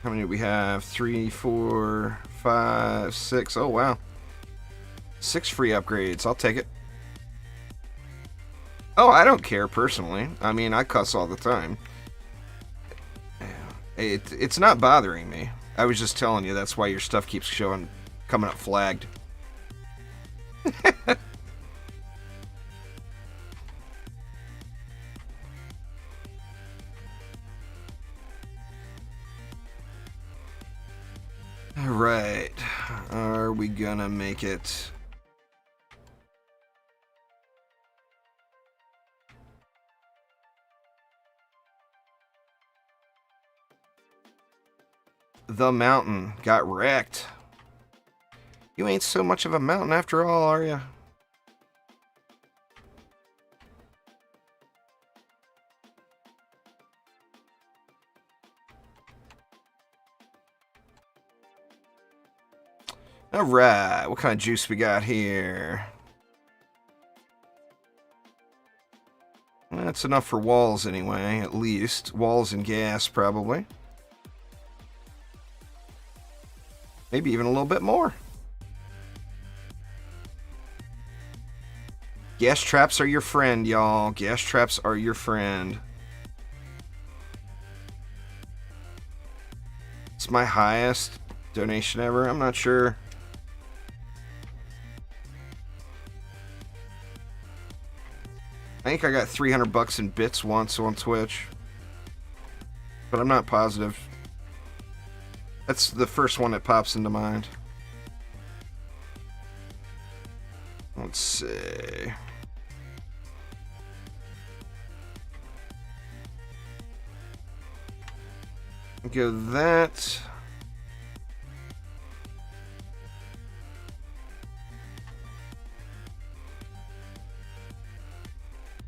How many do we have? 3, 4, 5, 6. Oh, wow. 6 free upgrades. I'll take it. Oh, I don't care, personally. I mean, I cuss all the time. It's not bothering me. I was just telling you that's why your stuff keeps coming up flagged. Alright. Are we gonna make it? The mountain got wrecked. You ain't so much of a mountain after all, are ya? Alright, what kind of juice we got here? That's enough for walls anyway, at least. Walls and gas, probably. Maybe even a little bit more. Gas traps are your friend, y'all. Gas traps are your friend. It's my highest donation ever. I'm not sure. I think I got 300 bucks in bits once on Twitch. But I'm not positive. That's the first one that pops into mind. Let's see. Go that.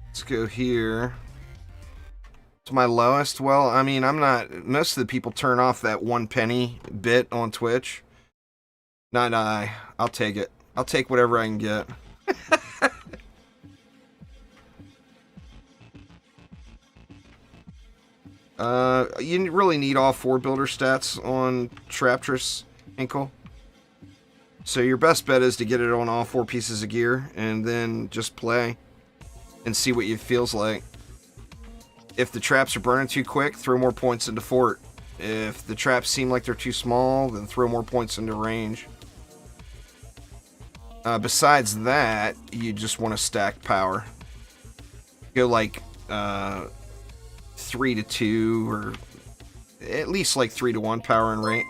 Let's go here. To my lowest. Well, I mean, I'm not. Most of the people turn off that 1 penny bit on Twitch. Not I. I'll take it. I'll take whatever I can get. You really need all 4 builder stats on Traptress Inkle. So your best bet is to get it on all 4 pieces of gear and then just play and see what it feels like. If the traps are burning too quick, throw more points into fort. If the traps seem like they're too small, then throw more points into range. Besides that, you just want to stack power. Go like 3 to 2 or at least like 3 to 1 power and rate.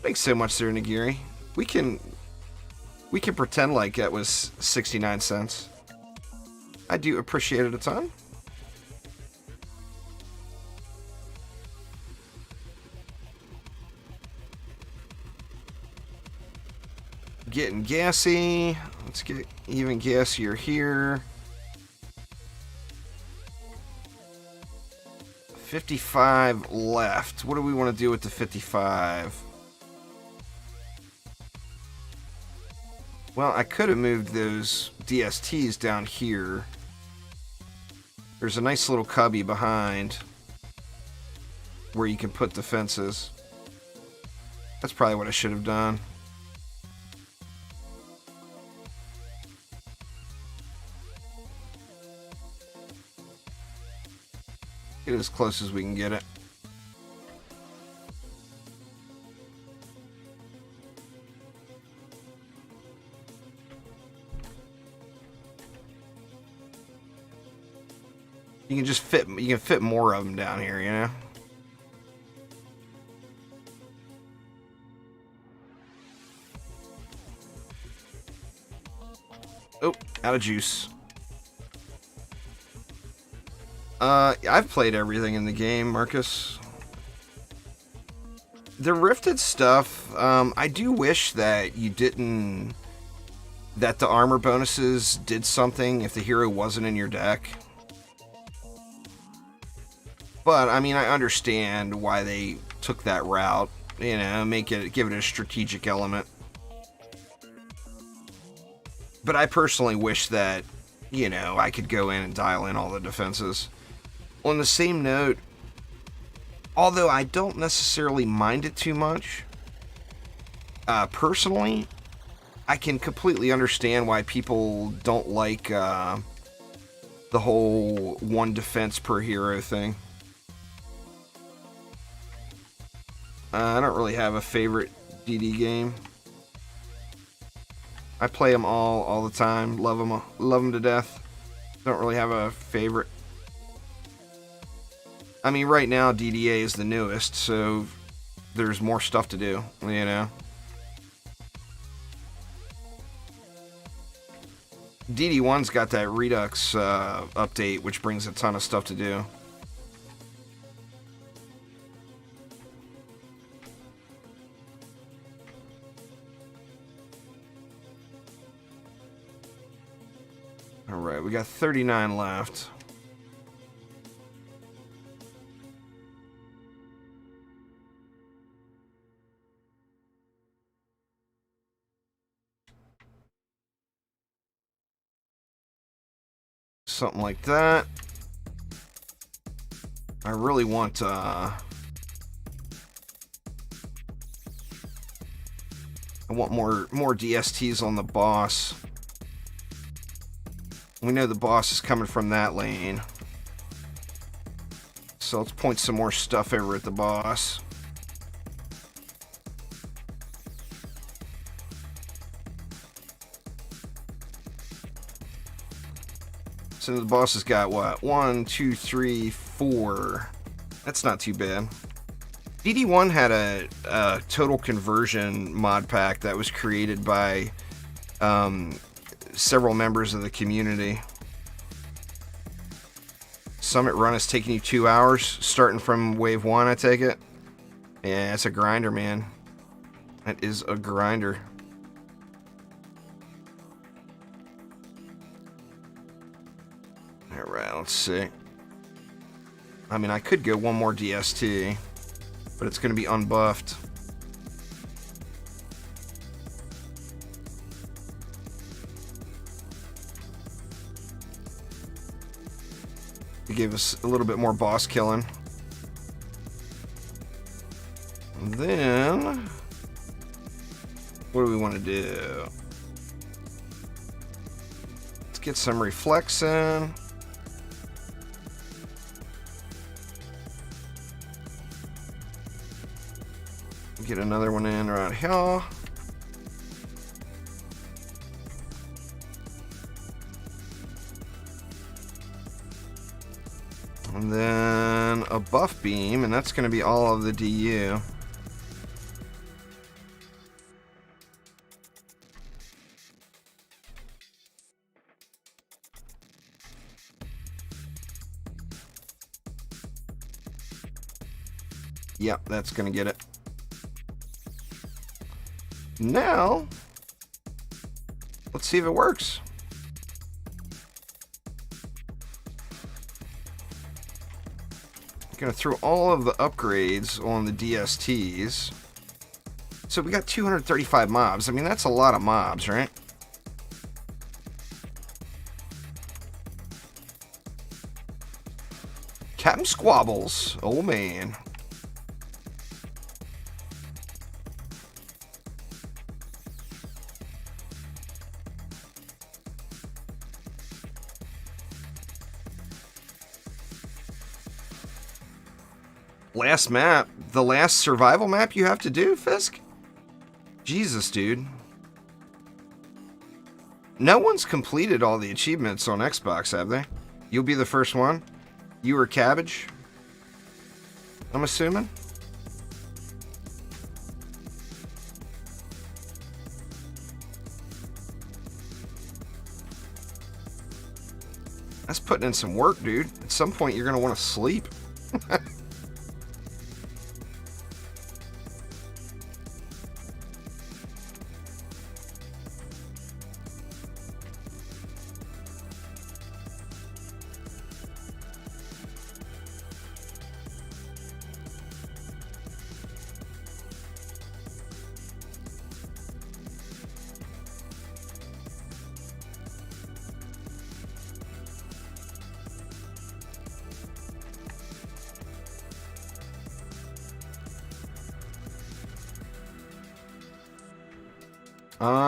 Thanks so much there, Nagiri. We can pretend like that was 69 cents. I do appreciate it a ton. Getting gassy. Let's get even gassier here. 55 left. What do we want to do with the 55? Well, I could have moved those DSTs down here. There's a nice little cubby behind where you can put defenses. That's probably what I should have done. Get it as close as we can get it. You can just fit. You can fit more of them down here, you know. Oh, out of juice. I've played everything in the game, Marcus. The rifted stuff, I do wish that you didn't... that the armor bonuses did something if the hero wasn't in your deck. But, I mean, I understand why they took that route. You know, give it a strategic element. But I personally wish that, you know, I could go in and dial in all the defenses. On the same note, although I don't necessarily mind it too much, personally, I can completely understand why people don't like the whole 1 defense per hero thing. I don't really have a favorite DD game. I play them all the time. Love them to death. Don't really have a favorite. I mean, right now DDA is the newest, so there's more stuff to do, you know. DD1's got that Redux update, which brings a ton of stuff to do. Alright, we got 39 left. Something like that. I really want I want more DSTs on the boss. We know the boss is coming from that lane. So let's point some more stuff over at the boss. So the boss has got what? 1, 2, 3, 4. That's not too bad. DD1 had a total conversion mod pack that was created by several members of the community. Summit run is taking you 2 hours, starting from wave 1, I take it. Yeah, it's a grinder, man. That is a grinder. Alright, let's see. I mean, I could go one more DST, but it's going to be unbuffed. It gave us a little bit more boss killing. And then, what do we want to do? Let's get some reflex in. Get another one in right here. And then a buff beam, and that's going to be all of the DU. Yep, that's going to get it. Now, let's see if it works. I'm going to throw all of the upgrades on the DSTs. So we got 235 mobs. I mean, that's a lot of mobs, right? Captain Squabbles. Oh, man. Last map, the last survival map you have to do, Fisk? Jesus, dude. No one's completed all the achievements on Xbox, have they? You'll be the first one? You or Cabbage? I'm assuming? That's putting in some work, dude. At some point, you're going to want to sleep.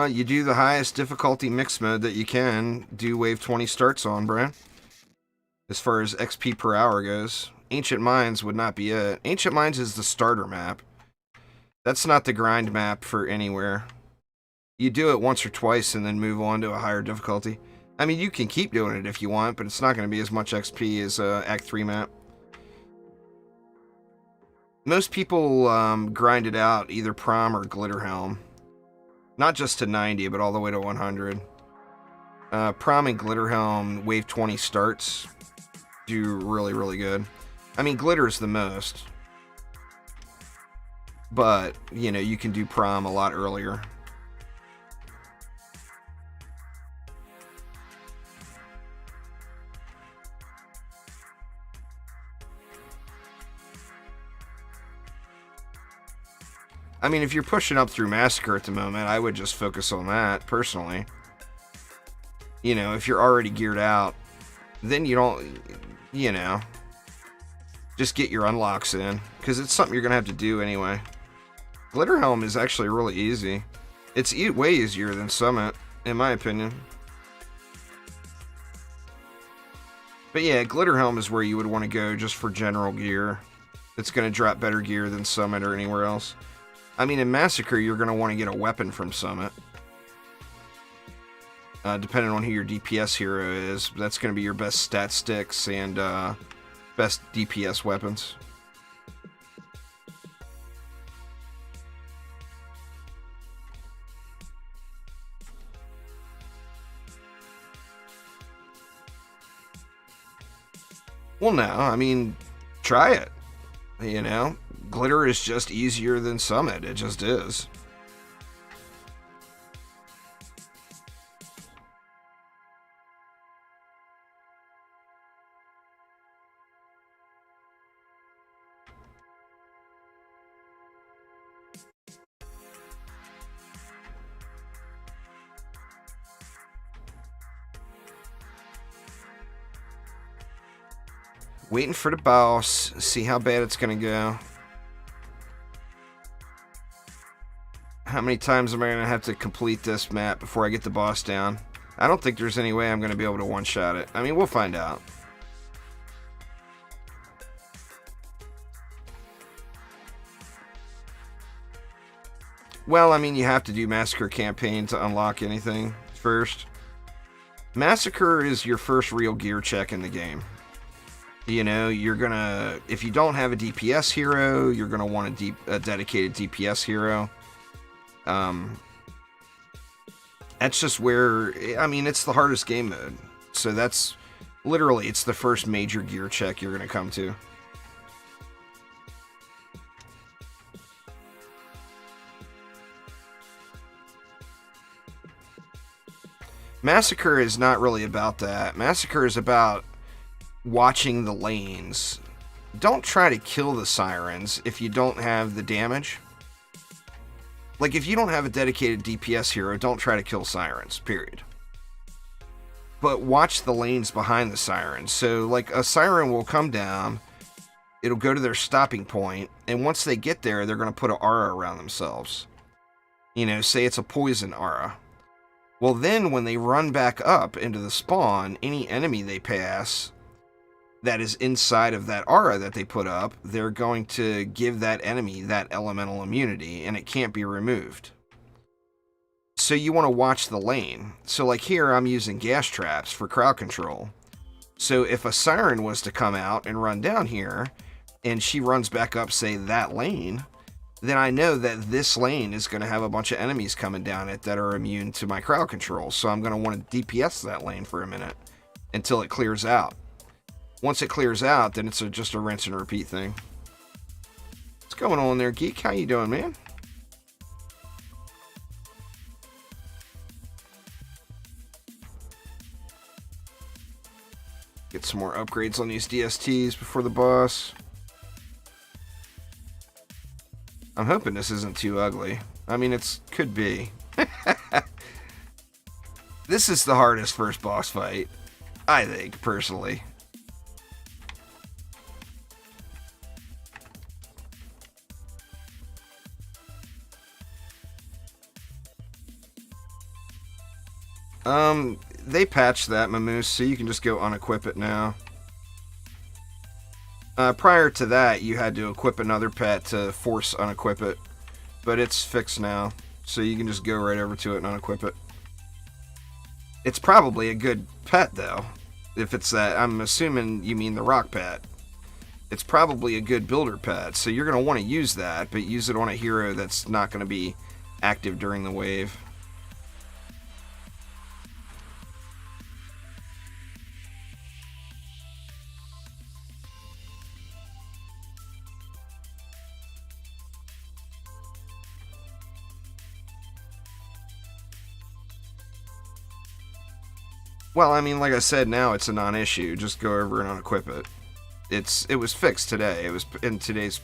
You do the highest difficulty mix mode that you can do wave 20 starts on, Brian. As far as XP per hour goes. Ancient Mines would not be it. Ancient Mines is the starter map. That's not the grind map for anywhere. You do it once or twice and then move on to a higher difficulty. I mean, you can keep doing it if you want, but it's not going to be as much XP as Act 3 map. Most people grind it out either Prom or Glitterhelm. Not just to 90, but all the way to 100. Prom and Glitterhelm wave 20 starts do really, really good. I mean, Glitter's the most. But, you know, you can do Prom a lot earlier. I mean, if you're pushing up through Massacre at the moment, I would just focus on that, personally. You know, if you're already geared out, then you don't, you know, just get your unlocks in, because it's something you're going to have to do anyway. Glitter Helm is actually really easy. It's way easier than Summit, in my opinion. But yeah, Glitter Helm is where you would want to go just for general gear. It's going to drop better gear than Summit or anywhere else. I mean, in Massacre, you're going to want to get a weapon from Summit. Depending on who your DPS hero is, that's going to be your best stat sticks and best DPS weapons. Well, no, I mean, try it. You know, Glitter is just easier than Summit. It just is. Waiting for the boss, see how bad it's gonna go. How many times am I gonna have to complete this map before I get the boss down? I don't think there's any way I'm gonna be able to one-shot it. I mean, we'll find out. Well, I mean, you have to do Massacre campaign to unlock anything first. Massacre is your first real gear check in the game. You know, you're gonna, if you don't have a DPS hero, you're gonna want a dedicated DPS hero. That's just where, I mean, it's the hardest game mode. So that's, literally, it's the first major gear check you're gonna come to. Massacre is not really about that. Massacre is about watching the lanes. Don't try to kill the sirens if you don't have the damage. Like, if you don't have a dedicated DPS hero, don't try to kill sirens, period. But watch the lanes behind the sirens. So, like, a siren will come down, it'll go to their stopping point, and once they get there, they're going to put an aura around themselves. You know, say it's a poison aura. Well, then, when they run back up into the spawn, any enemy they pass that is inside of that aura that they put up, they're going to give that enemy that elemental immunity, and it can't be removed. So you want to watch the lane. So like here, I'm using gas traps for crowd control. So if a siren was to come out and run down here, and she runs back up, say, that lane, then I know that this lane is going to have a bunch of enemies coming down it that are immune to my crowd control. So I'm going to want to DPS that lane for a minute until it clears out. Once it clears out, then it's just a rinse and repeat thing. What's going on there, Geek? How you doing, man? Get some more upgrades on these DSTs before the boss. I'm hoping this isn't too ugly. I mean, it could be. This is the hardest first boss fight, I think, personally. They patched that, Mamoose, so you can just go unequip it now. Prior to that, you had to equip another pet to force unequip it, but it's fixed now, so you can just go right over to it and unequip it. It's probably a good pet, though, if it's that. I'm assuming you mean the rock pet. It's probably a good builder pet, so you're going to want to use that, but use it on a hero that's not going to be active during the wave. Well, I mean, like I said, now it's a non-issue. Just go over and unequip it. It was fixed today. It was in today's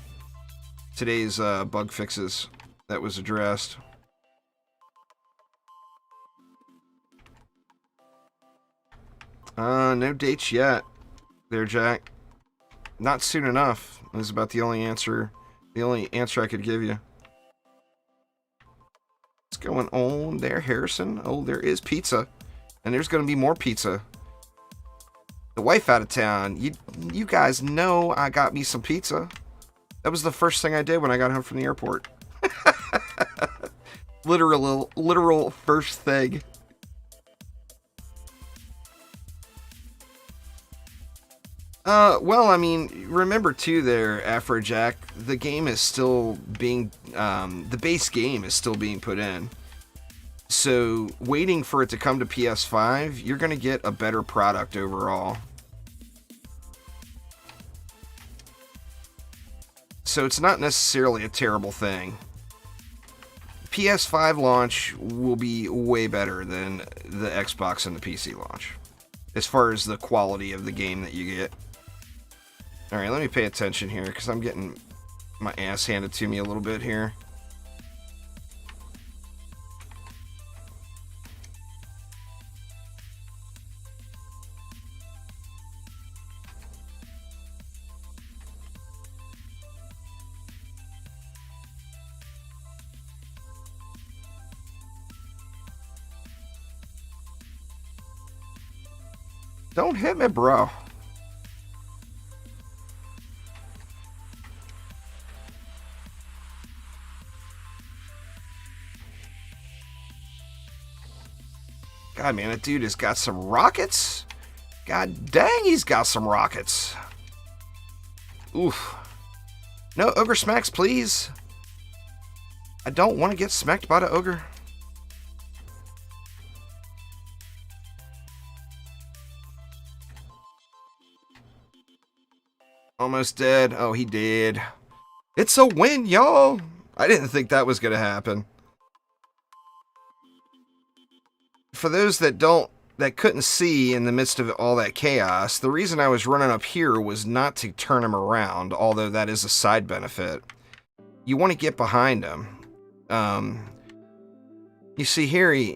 bug fixes that was addressed. No dates yet. There, Jack. Not soon enough is about the only answer I could give you. What's going on there, Harrison? Oh, there is pizza. And there's going to be more pizza. The wife out of town. You guys know I got me some pizza. That was the first thing I did when I got home from the airport. Literal first thing. Well, I mean, remember too there, Afrojack, the game is still being, the base game is still being put in. So, waiting for it to come to PS5, you're going to get a better product overall. So, it's not necessarily a terrible thing. PS5 launch will be way better than the Xbox and the PC launch, as far as the quality of the game that you get. Alright, let me pay attention here, because I'm getting my ass handed to me a little bit here. Don't hit me, bro. God, man, that dude has got some rockets. God dang, he's got some rockets. Oof. No ogre smacks, please. I don't want to get smacked by the ogre. Almost dead. Oh, he did. It's a win, y'all. I didn't think that was going to happen. For those that couldn't see in the midst of all that chaos, the reason I was running up here was not to turn him around, although that is a side benefit. You want to get behind him. You see, here he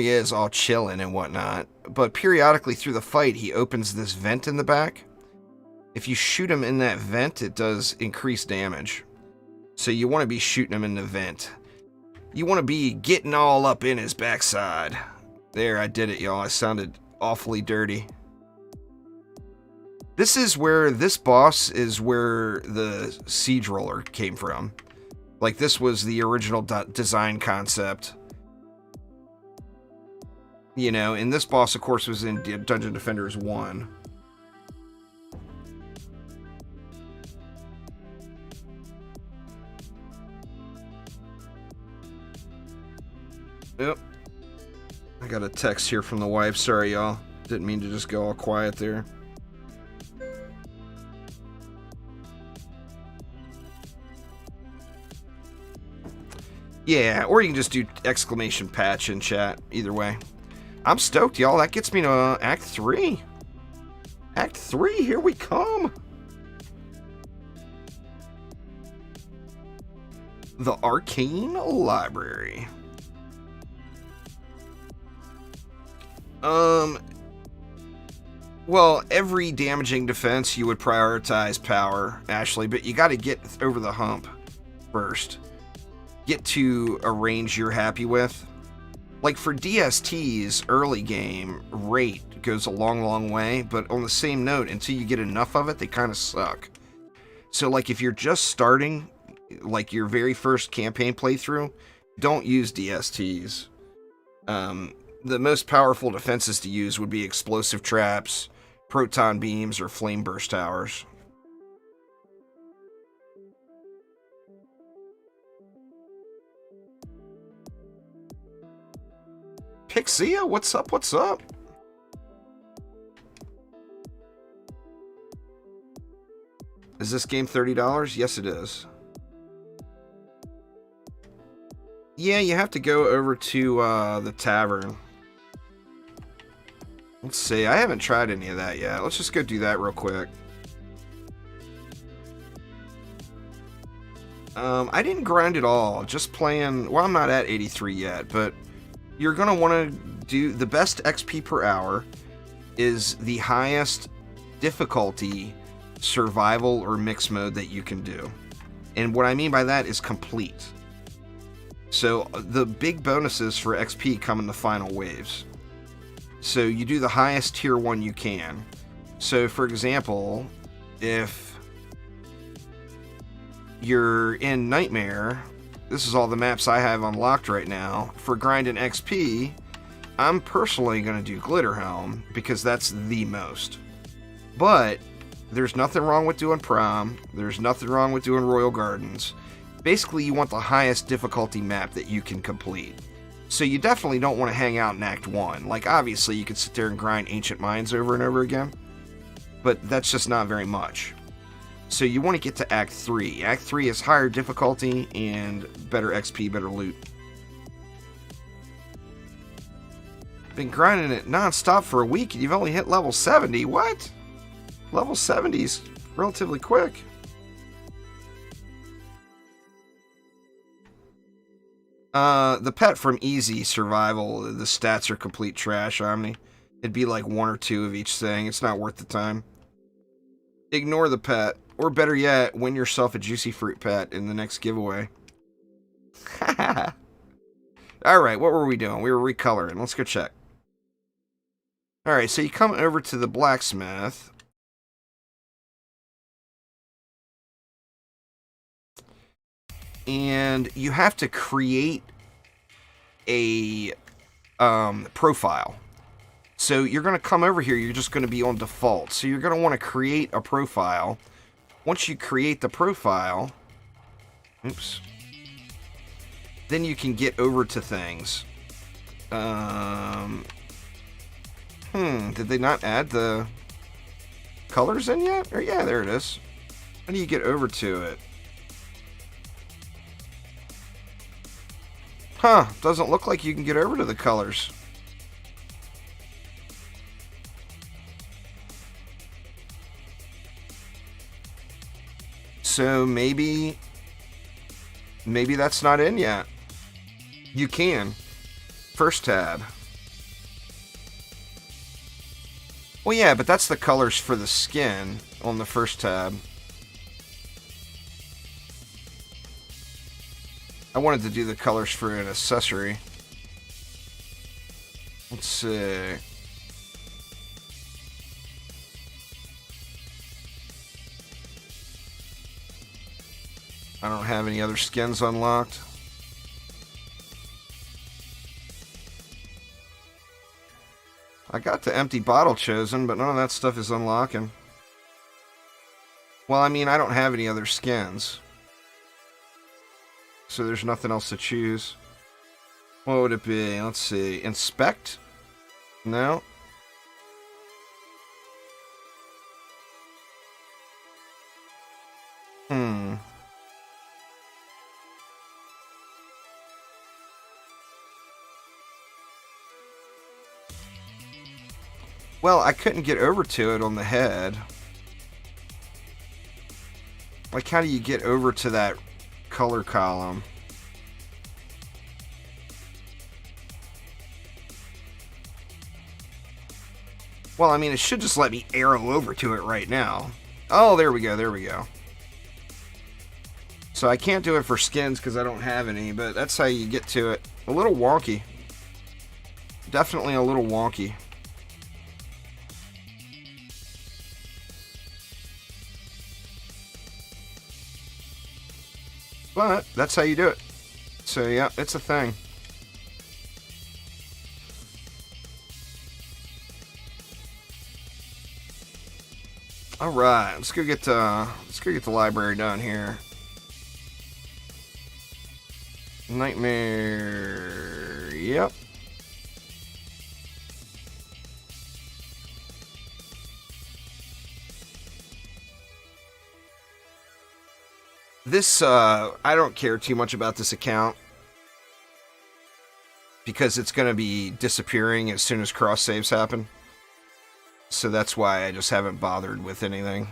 is all chilling and whatnot, but periodically through the fight, he opens this vent in the back. If you shoot him in that vent, it does increase damage. So you want to be shooting him in the vent. You want to be getting all up in his backside. There, I did it, y'all. I sounded awfully dirty. This boss is where the siege roller came from. Like, this was the original design concept. You know, and this boss, of course, was in Dungeon Defenders 1. Yep. I got a text here from the wife. Sorry, y'all. Didn't mean to just go all quiet there. Yeah, or you can just do exclamation patch in chat. Either way. I'm stoked, y'all. That gets me to Act 3. Act 3, here we come. The Arcane Library. Well, every damaging defense you would prioritize power, Ashley, but you got to get over the hump first. Get to a range you're happy with. Like for DST's early game, rate goes a long way, but on the same note, until you get enough of it, they kind of suck. So like if you're just starting, like your very first campaign playthrough, don't use DSTs. The most powerful defenses to use would be explosive traps, proton beams, or flame burst towers. Pixia, what's up? What's up? Is this game $30? Yes, it is. Yeah, you have to go over to the tavern. Let's see. I haven't tried any of that yet. Let's just go do that real quick. I didn't grind it all. Just playing... Well, I'm not at 83 yet, but you're going to want to do the best XP per hour. is the highest difficulty survival or mixed mode that you can do. And what I mean by that is complete. So the big bonuses for XP come in the final waves. So you do the highest tier 1 you can. So for example, if you're in Nightmare, this is all the maps I have unlocked right now. For grinding XP, I'm personally going to do Glitterhelm because that's the most. But there's nothing wrong with doing Prom. There's nothing wrong with doing Royal Gardens. Basically, you want the highest difficulty map that you can complete. So you definitely don't want to hang out in Act 1. Like, obviously, you could sit there and grind Ancient Mines over and over again. But that's just not very much. So you want to get to Act 3. Act 3 is higher difficulty and better XP, better loot. Been grinding it non-stop for a week and you've only hit level 70. What? Level 70's relatively quick. The pet from Easy Survival, the stats are complete trash, Omni. It'd be like 1 or 2 of each thing. It's not worth the time. Ignore the pet. Or better yet, win yourself a Juicy Fruit pet in the next giveaway. Alright, what were we doing? We were recoloring. Let's go check. Alright, so you come over to the blacksmith. And you have to create a profile. So you're going to come over here, you're just going to be on default. So you're going to want to create a profile. Once you create the profile, oops, then you can get over to things. Did they not add the colors in yet? Or yeah, there it is. How do you get over to it? Huh, doesn't look like you can get over to the colors. So maybe that's not in yet. You can. First tab. Well, yeah, but that's the colors for the skin on the first tab. I wanted to do the colors for an accessory. Let's see. I don't have any other skins unlocked. I got the empty bottle chosen, but none of that stuff is unlocking. Well, I mean, I don't have any other skins. So there's nothing else to choose. What would it be? Let's see. Inspect? No. Well, I couldn't get over to it on the head. Like, how do you get over to that color column? Well, I mean, it should just let me arrow over to it right now. Oh, there we go, there we go. So I can't do it for skins because I don't have any, but that's how you get to it. A little wonky. Definitely a little wonky. But that's how you do it. So yeah, it's a thing. All right, let's go get the library done here. Nightmare. Yep. This, I don't care too much about this account because it's going to be disappearing as soon as cross saves happen. So that's why I just haven't bothered with anything.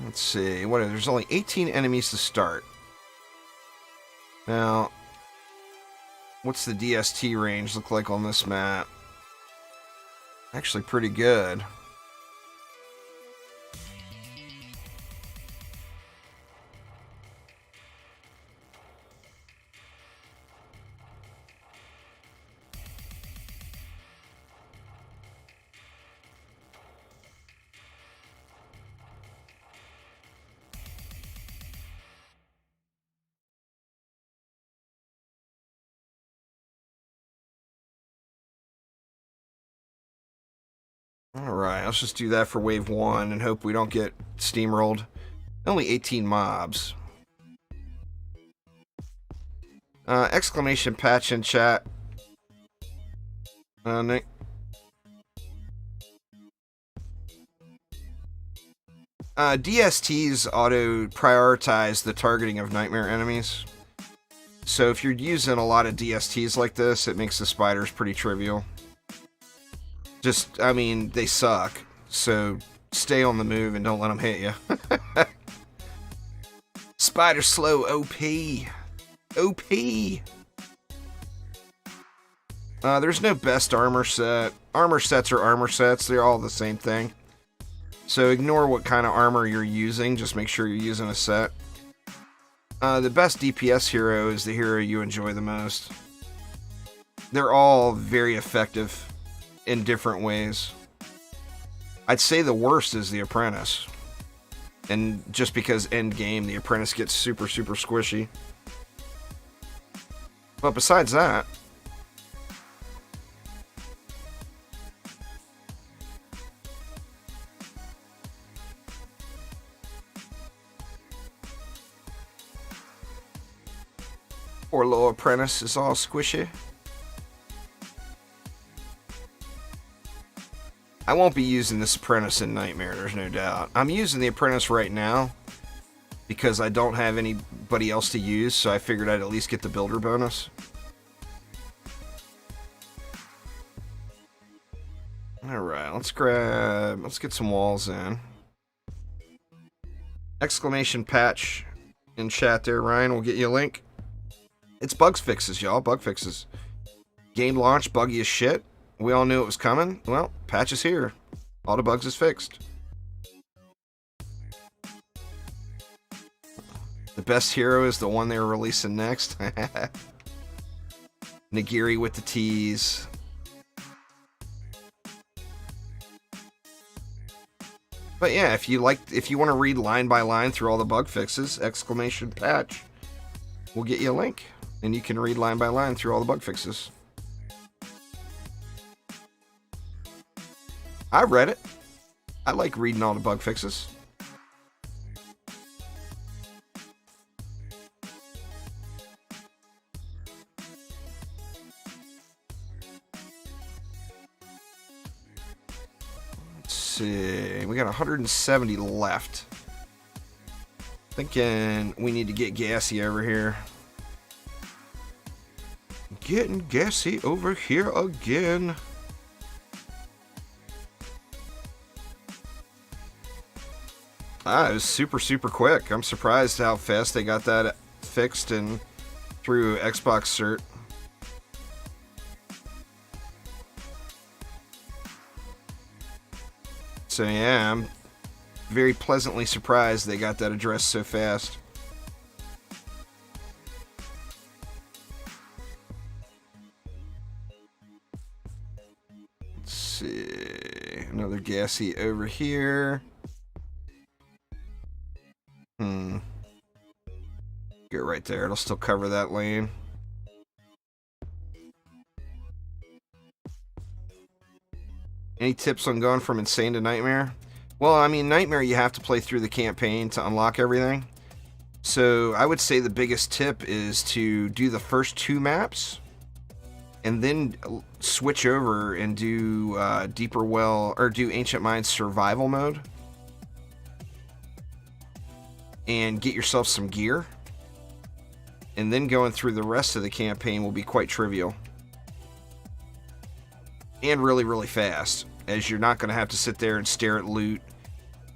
Let's see. There's only 18 enemies to start. Now, what's the DST range look like on this map? Actually pretty good. Alright, let's just do that for wave 1 and hope we don't get steamrolled. Only 18 mobs. Exclamation patch in chat. Nick. DSTs auto prioritize the targeting of nightmare enemies. So if you're using a lot of DSTs like this, it makes the spiders pretty trivial. Just, I mean, they suck. So stay on the move and don't let them hit you. Spider slow OP. OP. There's no best armor set. Armor sets are armor sets. They're all the same thing. So ignore what kind of armor you're using. Just make sure you're using a set. The best DPS hero is the hero you enjoy the most. They're all very effective in different ways. I'd say the worst is the Apprentice. And just because end game, the Apprentice gets super, super squishy. But besides that, poor little Apprentice is all squishy. I won't be using this Apprentice in Nightmare, there's no doubt. I'm using the Apprentice right now because I don't have anybody else to use, so I figured I'd at least get the builder bonus. Alright, let's get some walls in. Exclamation patch in chat there, Ryan, we'll get you a link. It's bugs fixes, y'all, bug fixes. Game launch, buggy as shit. We all knew it was coming. Well, patch is here. All the bugs is fixed. The best hero is the one they're releasing next. Nagiri with the tease. But yeah, if you want to read line by line through all the bug fixes, exclamation patch, we'll get you a link, and you can read line by line through all the bug fixes. I read it. I like reading all the bug fixes. Let's see. We got 170 left. Thinking we need to get gassy over here. Getting gassy over here again. It was super, super quick. I'm surprised how fast they got that fixed and through Xbox cert. So yeah, I'm very pleasantly surprised they got that addressed so fast. Let's see. Another gassy over here. Get right there. It'll still cover that lane. Any tips on going from Insane to Nightmare? Well, I mean, Nightmare you have to play through the campaign to unlock everything. So I would say the biggest tip is to do the first 2 maps and then switch over and do Deeper Well, or do Ancient Mines survival mode. And get yourself some gear. And then going through the rest of the campaign will be quite trivial. And really, really fast, as you're not going to have to sit there and stare at loot.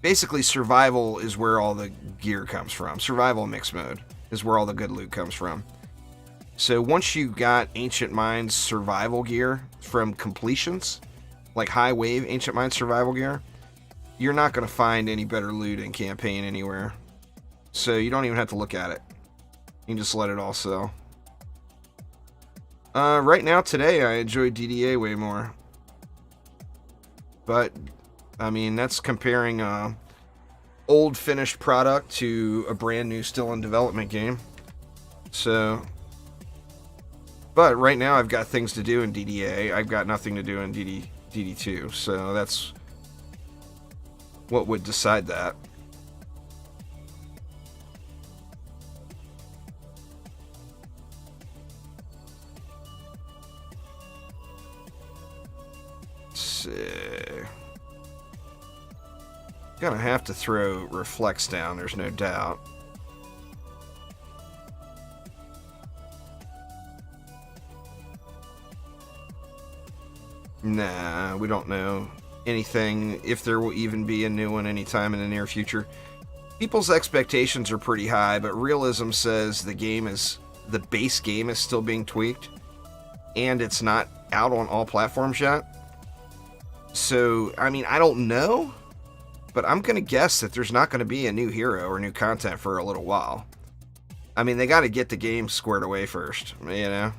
Basically, survival is where all the gear comes from. Survival mix mode is where all the good loot comes from. So once you got Ancient Mines survival gear from completions, like High Wave Ancient Mine Survival Gear, you're not going to find any better loot in campaign anywhere. So you don't even have to look at it. You can just let it all sell. Right now, today, I enjoy DDA way more. But, I mean, that's comparing old finished product to a brand new, still in development game. So, but right now I've got things to do in DDA. I've got nothing to do in DD2. So that's what would decide that. Gonna have to throw Reflex down, there's no doubt. Nah, we don't know anything, if there will even be a new one anytime in the near future. People's expectations are pretty high, but realism says the base game is still being tweaked, and it's not out on all platforms yet. So, I mean, I don't know, but I'm going to guess that there's not going to be a new hero or new content for a little while. I mean, they got to get the game squared away first, you know?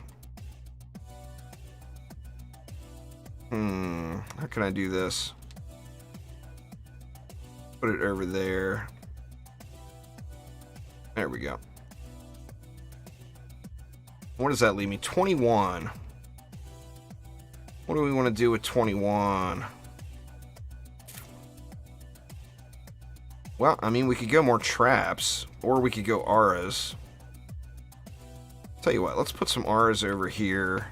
How can I do this? Put it over there. There we go. What does that leave me? 21. What do we want to do with 21? Well, I mean, we could go more traps, or we could go auras. Tell you what, let's put some auras over here.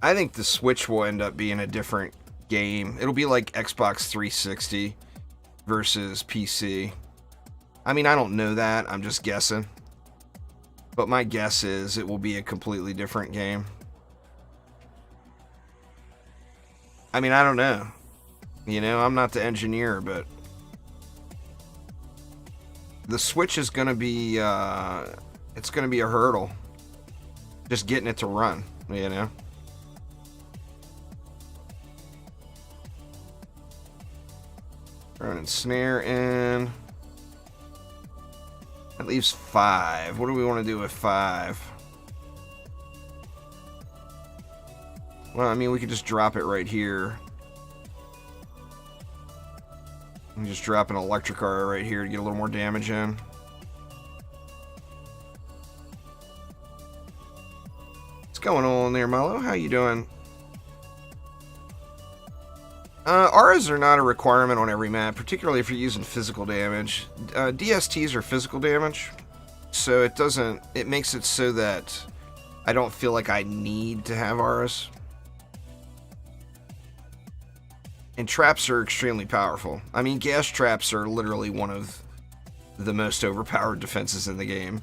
I think the Switch will end up being a different game. It'll be like Xbox 360 versus PC. I mean, I don't know that. I'm just guessing. But my guess is it will be a completely different game. I mean, I don't know. You know, I'm not the engineer, but the Switch is going to be, it's going to be a hurdle. Just getting it to run, you know? Running snare in. That leaves 5. What do we want to do with 5? Well, I mean, we could just drop it right here. And just drop an electric aura right here to get a little more damage in. What's going on there, Milo? How you doing? Auras are not a requirement on every map, particularly if you're using physical damage. DSTs are physical damage, so it makes it so that I don't feel like I need to have auras. And traps are extremely powerful. I mean, gas traps are literally one of the most overpowered defenses in the game.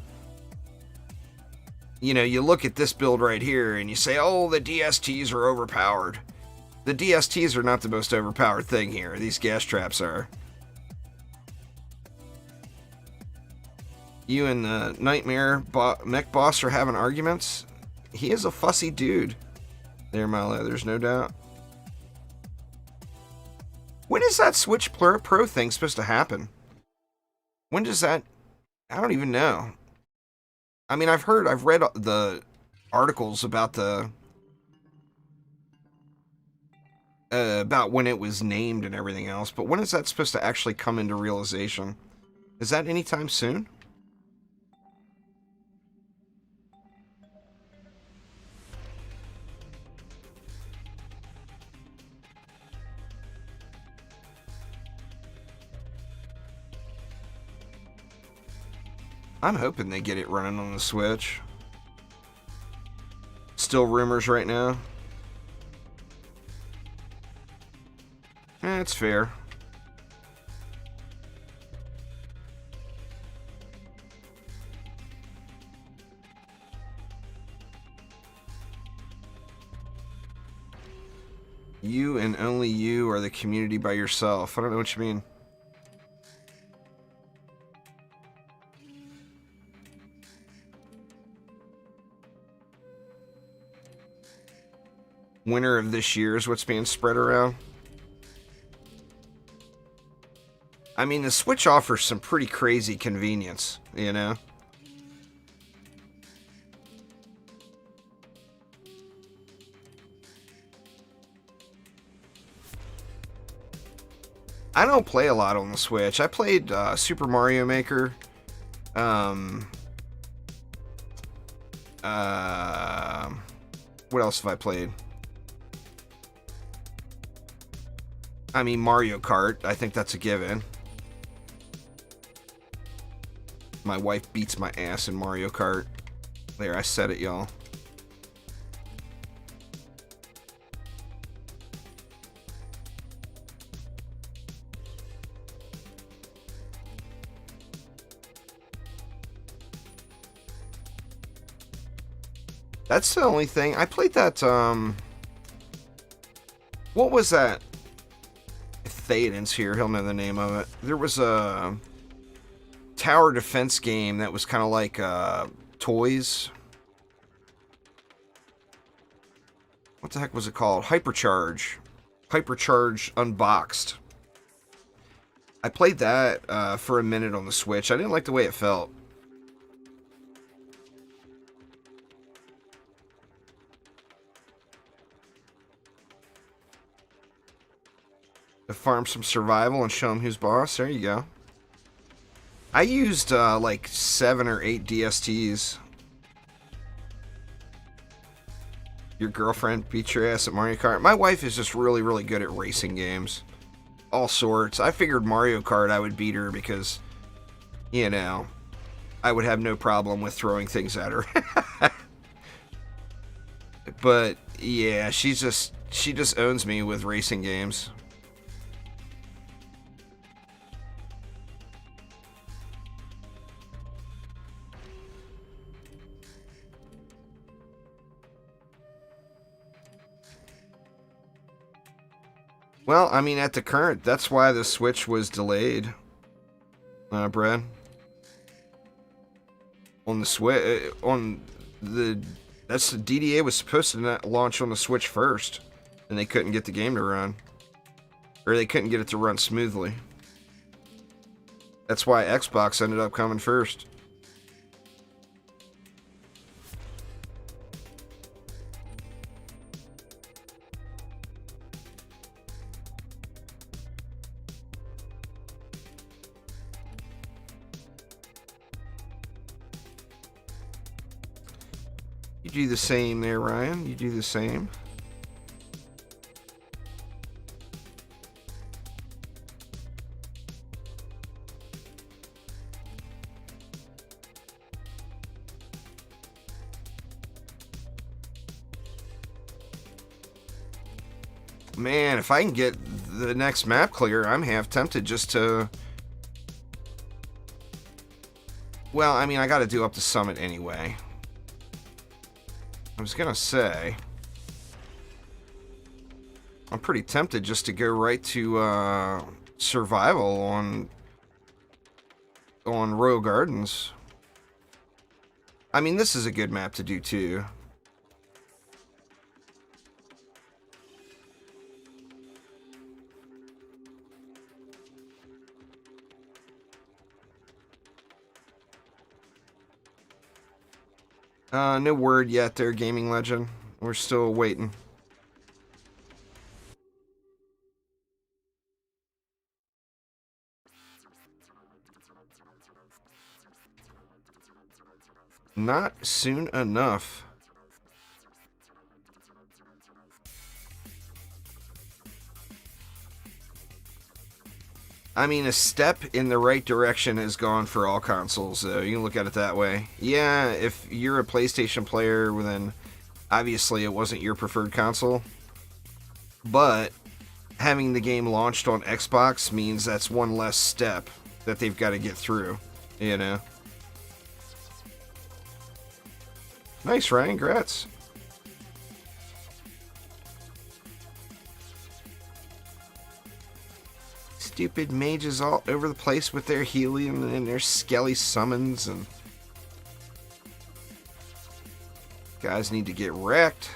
You know, you look at this build right here and you say, oh, the DSTs are overpowered. The DSTs are not the most overpowered thing here. These gas traps are. You and the Nightmare mech boss are having arguments. He is a fussy dude. There, Milo, there's no doubt. When is that Switch Pro thing supposed to happen? When does that... I don't even know. I mean, I've read the articles about about when it was named and everything else, but when is that supposed to actually come into realization? Is that anytime soon? I'm hoping they get it running on the Switch. Still rumors right now. It's fair. You and only you are the community by yourself. I don't know what you mean. Winner of this year is what's being spread around. I mean, the Switch offers some pretty crazy convenience, you know? I don't play a lot on the Switch. I played Super Mario Maker. What else have I played? I mean, Mario Kart. I think that's a given. My wife beats my ass in Mario Kart. There, I said it, y'all. That's the only thing. I played that, what was that? If Theoden's here, he'll know the name of it. There was a tower defense game that was kind of like, toys. What the heck was it called? Hypercharge. Hypercharge Unboxed. I played that, for a minute on the Switch. I didn't like the way it felt. To farm some survival and show him who's boss. There you go. I used like 7 or 8 DSTs. Your girlfriend beat your ass at Mario Kart? My wife is just really, really good at racing games. All sorts. I figured Mario Kart I would beat her because, you know, I would have no problem with throwing things at her. But, yeah, she just owns me with racing games. Well, I mean, at the current, that's why the Switch was delayed. Brad. On the Switch, that's the DDA was supposed to launch on the Switch first, and they couldn't get the game to run. Or they couldn't get it to run smoothly. That's why Xbox ended up coming first. You do the same there, Ryan. You do the same. Man, if I can get the next map clear, I'm half tempted just to... Well, I mean, I gotta do up the summit anyway. I was gonna say... I'm pretty tempted just to go right to, survival on Royal Gardens. I mean, this is a good map to do, too. No word yet there, Gaming Legend. We're still waiting. Not soon enough. I mean, a step in the right direction has gone for all consoles, so you can look at it that way. Yeah, if you're a PlayStation player, then obviously it wasn't your preferred console. But having the game launched on Xbox means that's one less step that they've got to get through, you know? Nice, Ryan. Congrats. Stupid mages all over the place with their helium and their skelly summons, and guys need to get wrecked.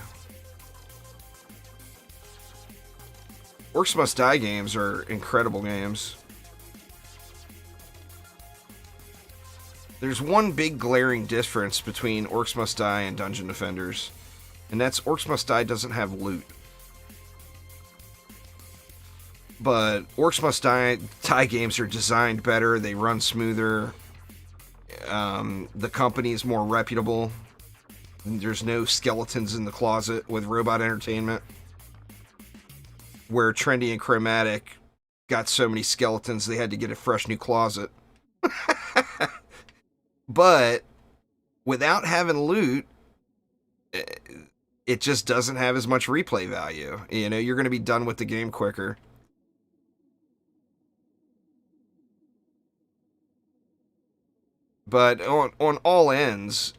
Orcs Must Die games are incredible games. There's one big glaring difference between Orcs Must Die and Dungeon Defenders, and that's Orcs Must Die doesn't have loot. But Orcs Must Die games are designed better, they run smoother, the company's more reputable, there's no skeletons in the closet with Robot Entertainment, where Trendy and Chromatic got so many skeletons they had to get a fresh new closet. But without having loot, it just doesn't have as much replay value. You know, you're going to be done with the game quicker. But on all ends,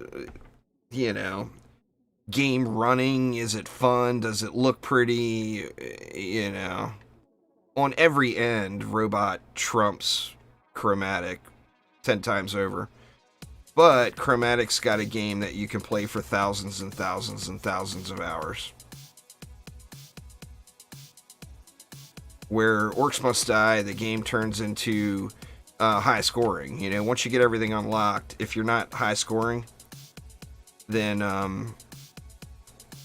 you know, game running, is it fun? Does it look pretty? You know, on every end, Robot trumps Chromatic 10 times over. But Chromatic's got a game that you can play for thousands and thousands and thousands of hours. Where Orcs Must Die, the game turns into high scoring. You know, once you get everything unlocked, if you're not high scoring, then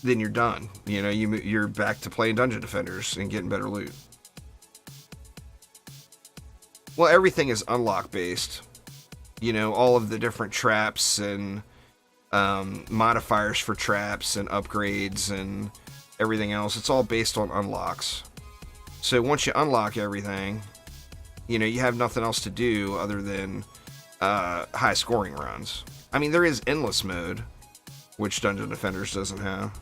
you're done. You know, you're back to playing Dungeon Defenders and getting better loot. Well, everything is unlock based. You know, all of the different traps and modifiers for traps and upgrades and everything else, it's all based on unlocks. So once you unlock everything, you know, you have nothing else to do other than high scoring runs. I mean, there is endless mode, which Dungeon Defenders doesn't have.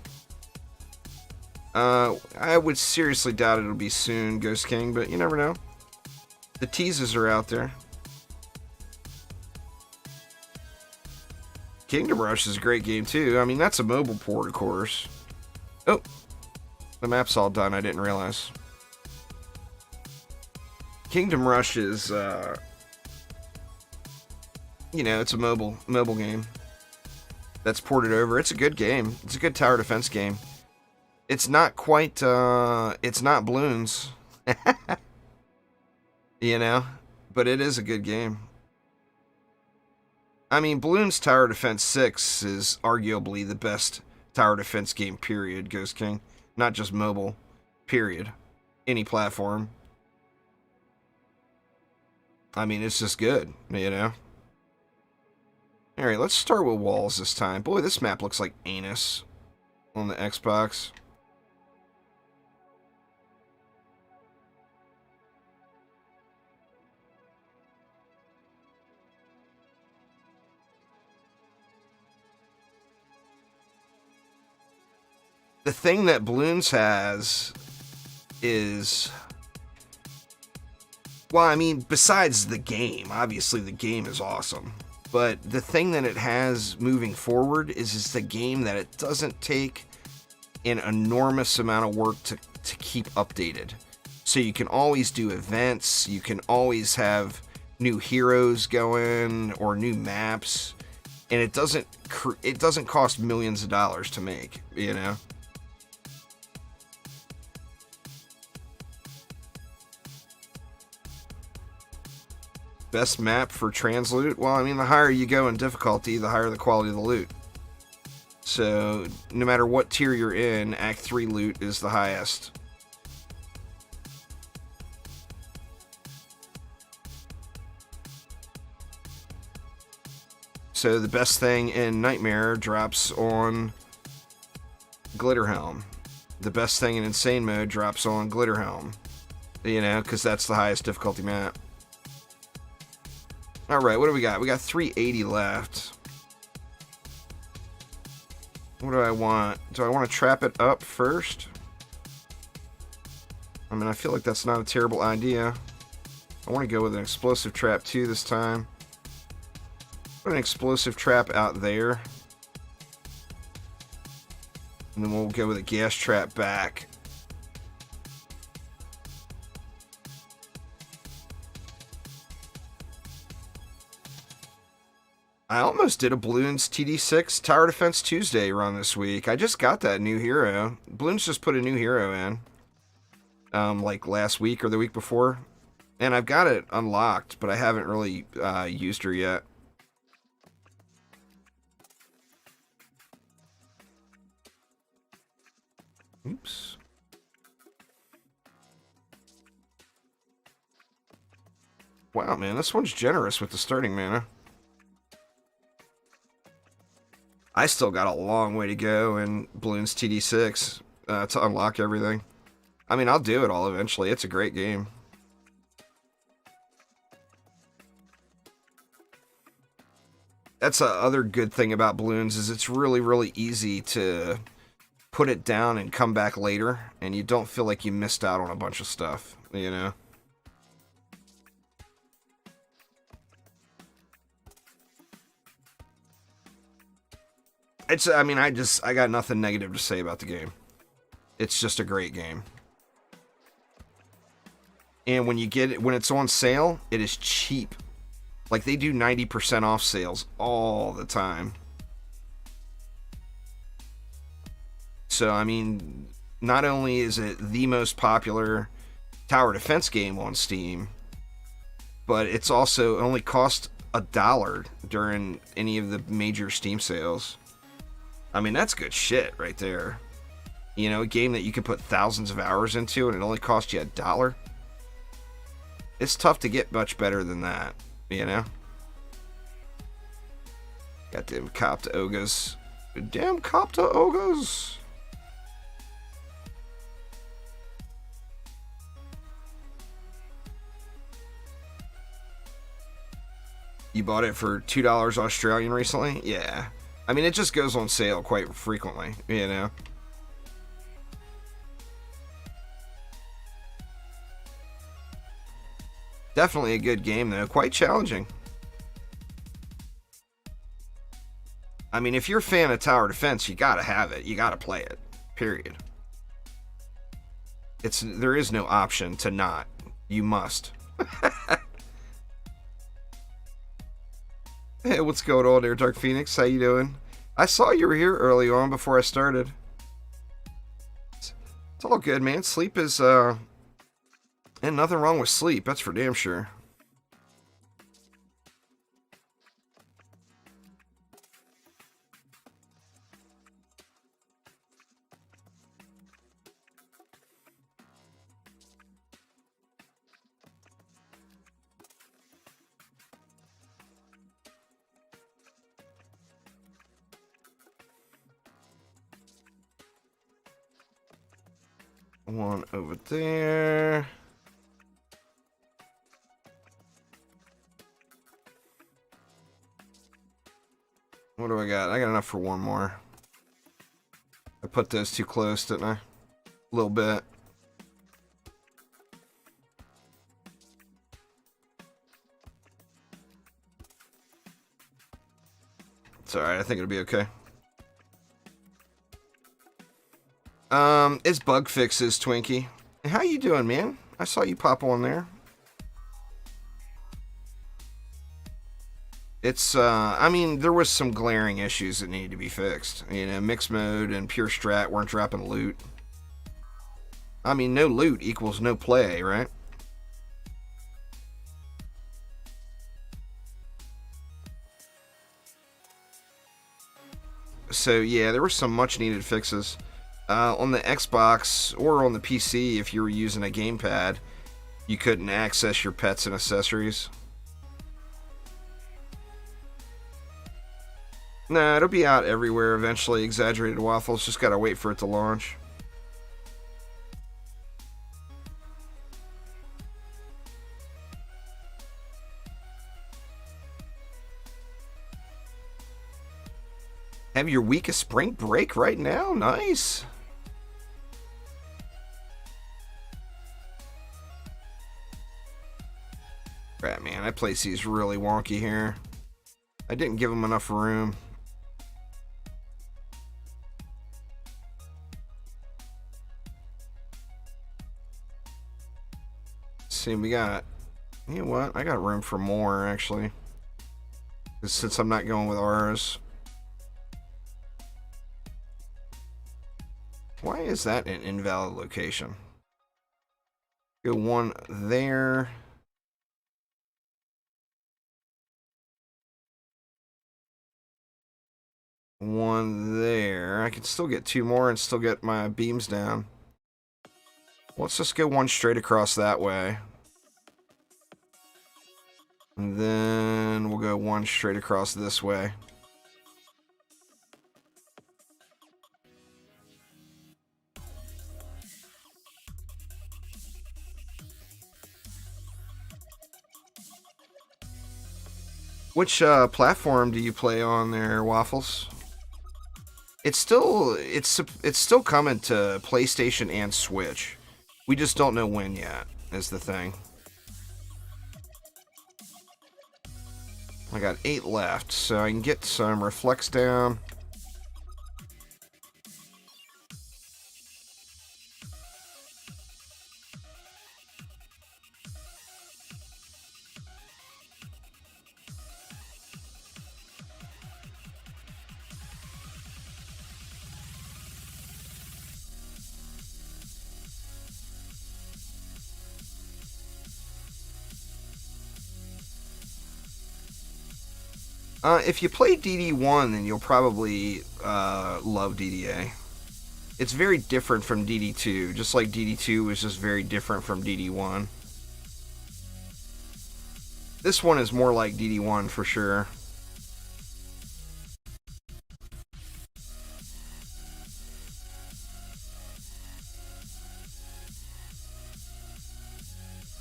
I would seriously doubt it'll be soon, Ghost King, but you never know. The teases are out there. Kingdom Rush is a great game too. I mean, that's a mobile port, of course. Oh, the map's all done. I didn't realize. Kingdom Rush is, you know, it's a mobile game that's ported over. It's a good game. It's a good tower defense game. It's not quite, it's not Bloons, you know, but it is a good game. I mean, Bloons Tower Defense 6 is arguably the best tower defense game, period, Ghost King. Not just mobile, period. Any platform. I mean, it's just good, you know? Alright, let's start with walls this time. Boy, this map looks like anus on the Xbox. The thing that Bloons has is, well, I mean, besides the game, obviously the game is awesome, but the thing that it has moving forward is it's the game that it doesn't take an enormous amount of work to keep updated. So you can always do events, you can always have new heroes going or new maps, and it doesn't cost millions of dollars to make, you know? Best map for transloot? Well, I mean, the higher you go in difficulty, the higher the quality of the loot. So, no matter what tier you're in, Act 3 loot is the highest. So, the best thing in Nightmare drops on Glitterhelm. The best thing in Insane Mode drops on Glitterhelm. You know, because that's the highest difficulty map. Alright, what do we got? We got 380 left. What do I want? Do I want to trap it up first? I mean, I feel like that's not a terrible idea. I want to go with an explosive trap too this time. Put an explosive trap out there. And then we'll go with a gas trap back. I almost did a Bloons TD6 Tower Defense Tuesday run this week. I just got that new hero. Bloons just put a new hero in. like last week or the week before. And I've got it unlocked, but I haven't really used her yet. Oops. Wow, man, this one's generous with the starting mana. I still got a long way to go in Bloons TD6 to unlock everything. I mean, I'll do it all eventually. It's a great game. That's the other good thing about Bloons is it's really, really easy to put it down and come back later, and you don't feel like you missed out on a bunch of stuff, you know? I mean, I got nothing negative to say about the game. It's just a great game. And when you get it, when it's on sale, it is cheap. Like, they do 90% off sales all the time. So, I mean, not only is it the most popular tower defense game on Steam, but it's also only cost $1 during any of the major Steam sales. I mean, that's good shit right there. You know, a game that you could put thousands of hours into and it only cost you $1. It's tough to get much better than that, you know? Got them cop to Ogas. Damn cop to Ogas. You bought it for $2 Australian recently? Yeah. I mean, it just goes on sale quite frequently, you know? Definitely a good game, though. Quite challenging. I mean, if you're a fan of tower defense, you gotta have it. You gotta play it. Period. There is no option to not. You must. Hey, what's going on there, Dark Phoenix? How you doing? I saw you were here early on before I started. It's all good, man. Sleep is, and nothing wrong with sleep. That's for damn sure. One over there. What do I got? I got enough for one more. I put those too close, didn't I? A little bit. It's alright, I think it'll be okay. It's bug fixes, Twinkie. How you doing, man? I saw you pop on there. It's, I mean, there was some glaring issues that needed to be fixed. You know, mixed mode and pure strat weren't dropping loot. I mean, no loot equals no play, right? So, yeah, there were some much needed fixes. On the Xbox or on the PC, if you were using a gamepad, you couldn't access your pets and accessories. Nah, it'll be out everywhere eventually. Exaggerated Waffles, just gotta wait for it to launch. Have your week of spring break right now? Nice. Right, man, that place is really wonky here. I didn't give him enough room. Let's see, we got... You know what? I got room for more, actually. Since I'm not going with ours. Why is that an invalid location? Go one there. One there. I can still get two more and still get my beams down. Let's just go one straight across that way. And then we'll go one straight across this way. Which platform do you play on there, Waffles? It's still coming to PlayStation and Switch. We just don't know when yet, is the thing. I got 8 left, so I can get some reflects down. If you play DD1, then you'll probably love DDA. It's very different from DD2, just like DD2 was just very different from DD1. This one is more like DD1 for sure.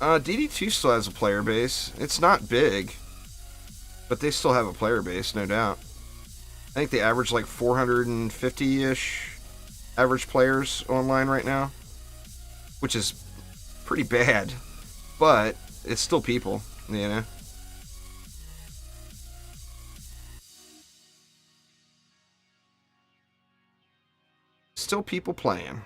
DD2 still has a player base. It's not big, but they still have a player base, no doubt. I think they average like 450-ish average players online right now, which is pretty bad, but it's still people, you know? Still people playing.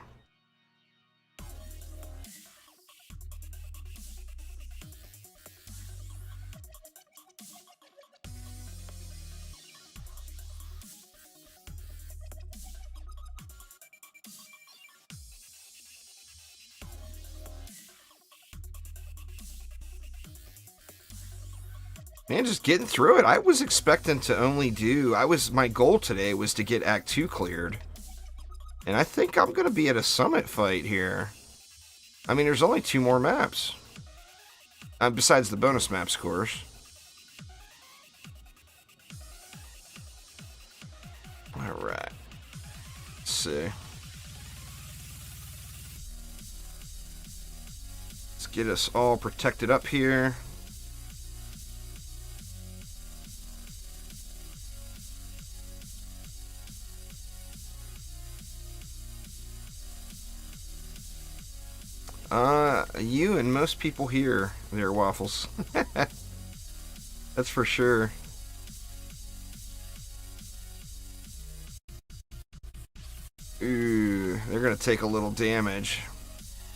Man, just getting through it. I was expecting to only do... my goal today was to get Act 2 cleared. And I think I'm going to be at a summit fight here. I mean, there's only 2 more maps. Besides the bonus maps, of course. Alright. Let's see. Let's get us all protected up here. You and most people here, there, Waffles. That's for sure. Ooh, they're gonna take a little damage.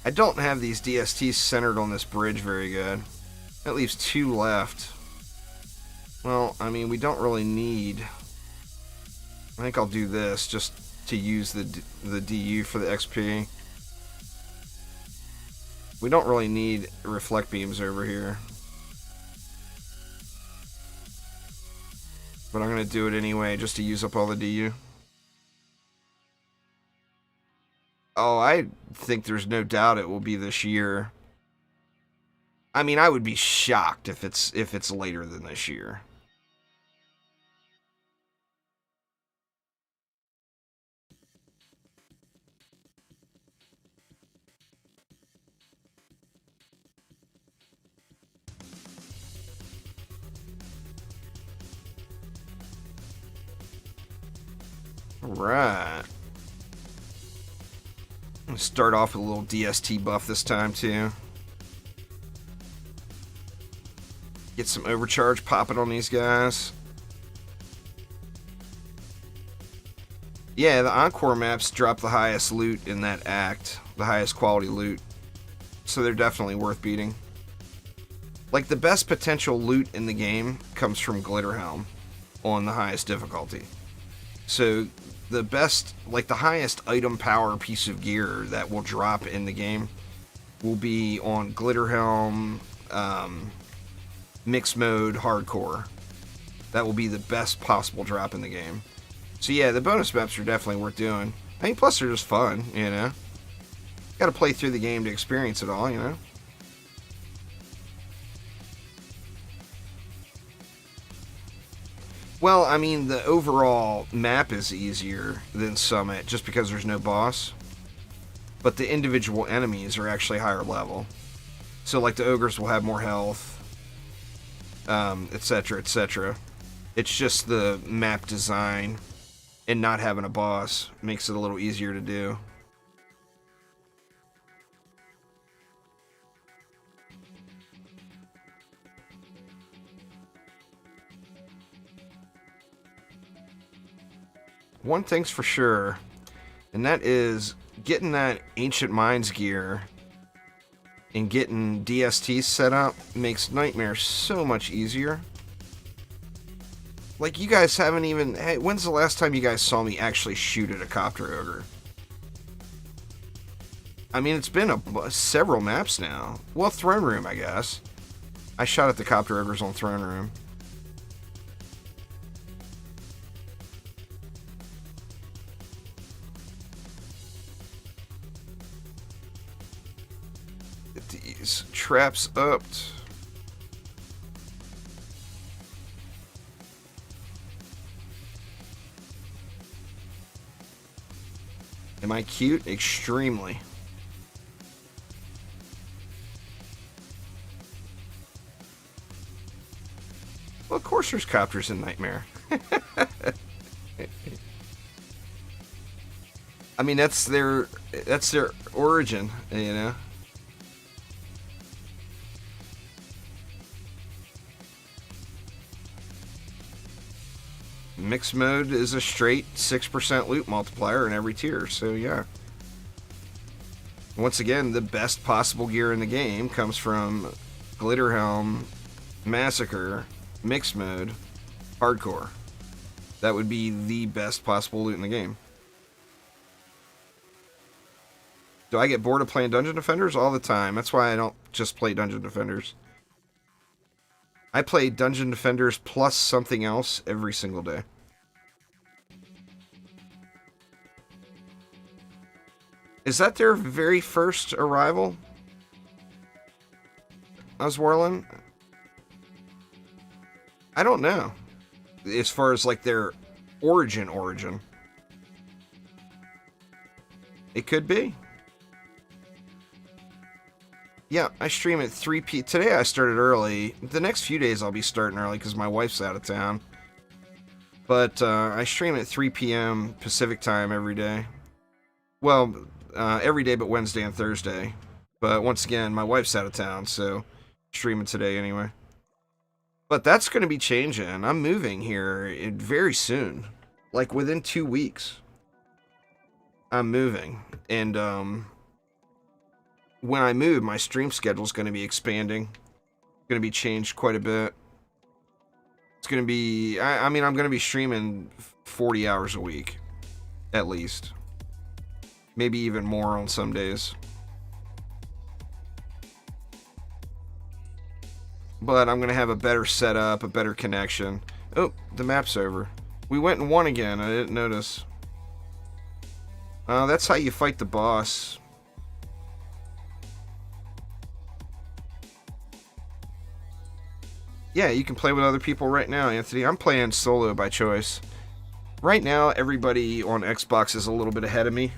I don't have these DSTs centered on this bridge very good. That leaves 2 left. Well, I mean, we don't really need... I think I'll do this just to use the DU for the XP. We don't really need reflect beams over here. But I'm going to do it anyway just to use up all the DU. Oh, I think there's no doubt it will be this year. I mean, I would be shocked if it's later than this year. Right. Start off with a little DST buff this time too. Get some overcharge popping on these guys. Yeah, the Encore maps drop the highest loot in that act. The highest quality loot. So they're definitely worth beating. Like, the best potential loot in the game comes from Glitterhelm on the highest difficulty. So the best, like the highest item power piece of gear that will drop in the game will be on Glitter Helm, Mixed Mode, Hardcore. That will be the best possible drop in the game. So yeah, the bonus maps are definitely worth doing. I mean, plus they're just fun, you know? Got to play through the game to experience it all, you know? Well, I mean, the overall map is easier than Summit just because there's no boss. But the individual enemies are actually higher level. So, like, the ogres will have more health, etc., etc. It's just the map design and not having a boss makes it a little easier to do. One thing's for sure, and that is getting that Ancient Mines gear and getting DSTs set up makes Nightmare so much easier. Like, you guys haven't even... Hey, when's the last time you guys saw me actually shoot at a Copter Ogre? I mean, it's been several maps now. Well, Throne Room, I guess. I shot at the Copter Ogres on Throne Room. Get these traps up. Am I cute? Extremely. Well, of course there's copters in Nightmare. I mean, that's their origin, you know? Mixed mode is a straight 6% loot multiplier in every tier, so yeah. Once again, the best possible gear in the game comes from Glitter Helm, Massacre, Mixed Mode, Hardcore. That would be the best possible loot in the game. Do I get bored of playing Dungeon Defenders? All the time. That's why I don't just play Dungeon Defenders. I play Dungeon Defenders plus something else every single day. Is that their very first arrival? Oswarlin? I don't know. As far as like their origin. It could be. Yeah, I stream at 3 p.m. Today I started early. The next few days I'll be starting early because my wife's out of town. But I stream at 3 p.m. Pacific time every day. Well, every day but Wednesday and Thursday. But once again, my wife's out of town, so streaming today anyway. But that's going to be changing. I'm moving here very soon. Like within 2 weeks. I'm moving. And, when I move, my stream schedule is going to be expanding. Going to be changed quite a bit. It's going to be... I mean, I'm going to be streaming 40 hours a week. At least. Maybe even more on some days. But I'm going to have a better setup, a better connection. Oh, the map's over. We went and won again. I didn't notice. That's how you fight the boss. Yeah, you can play with other people right now, Anthony. I'm playing solo by choice. Right now, everybody on Xbox is a little bit ahead of me.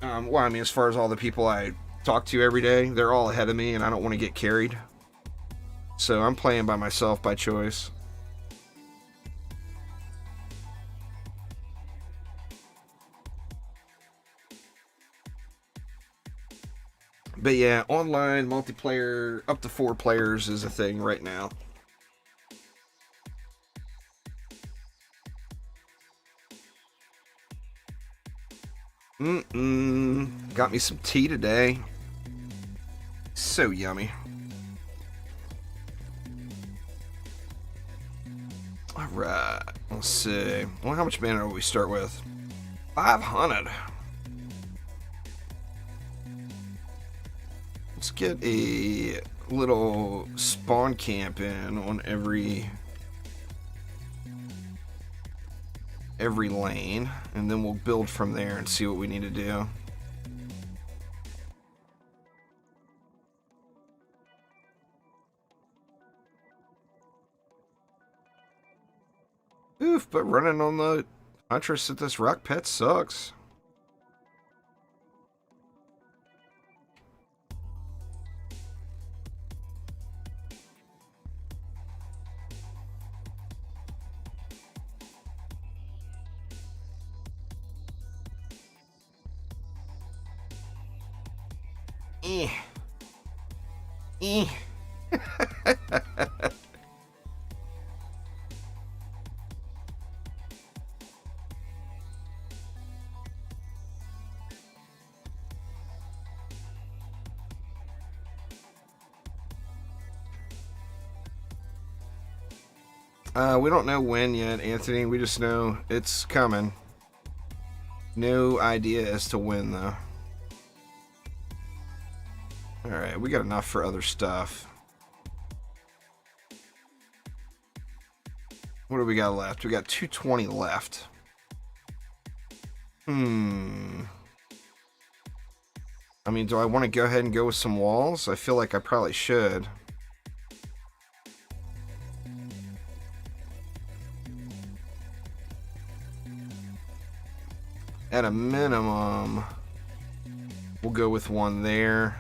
Well, I mean, as far as all the people I talk to every day, they're all ahead of me, and I don't want to get carried. So I'm playing by myself by choice. But yeah, online multiplayer up to 4 players is a thing right now. Got me some tea today. So yummy. Alright, let's see. Well, how much mana will we start with? 500. let's get a little spawn camp in on every lane, and then we'll build from there and see what we need to do. Oof, but running on the Huntress at this rock pet sucks. Eh. Eh. We don't know when yet, Anthony. We just know it's coming. No idea as to when, though. Alright, we got enough for other stuff. What do we got left? We got 220 left. I mean, do I want to go ahead and go with some walls? I feel like I probably should. At a minimum, we'll go with one there.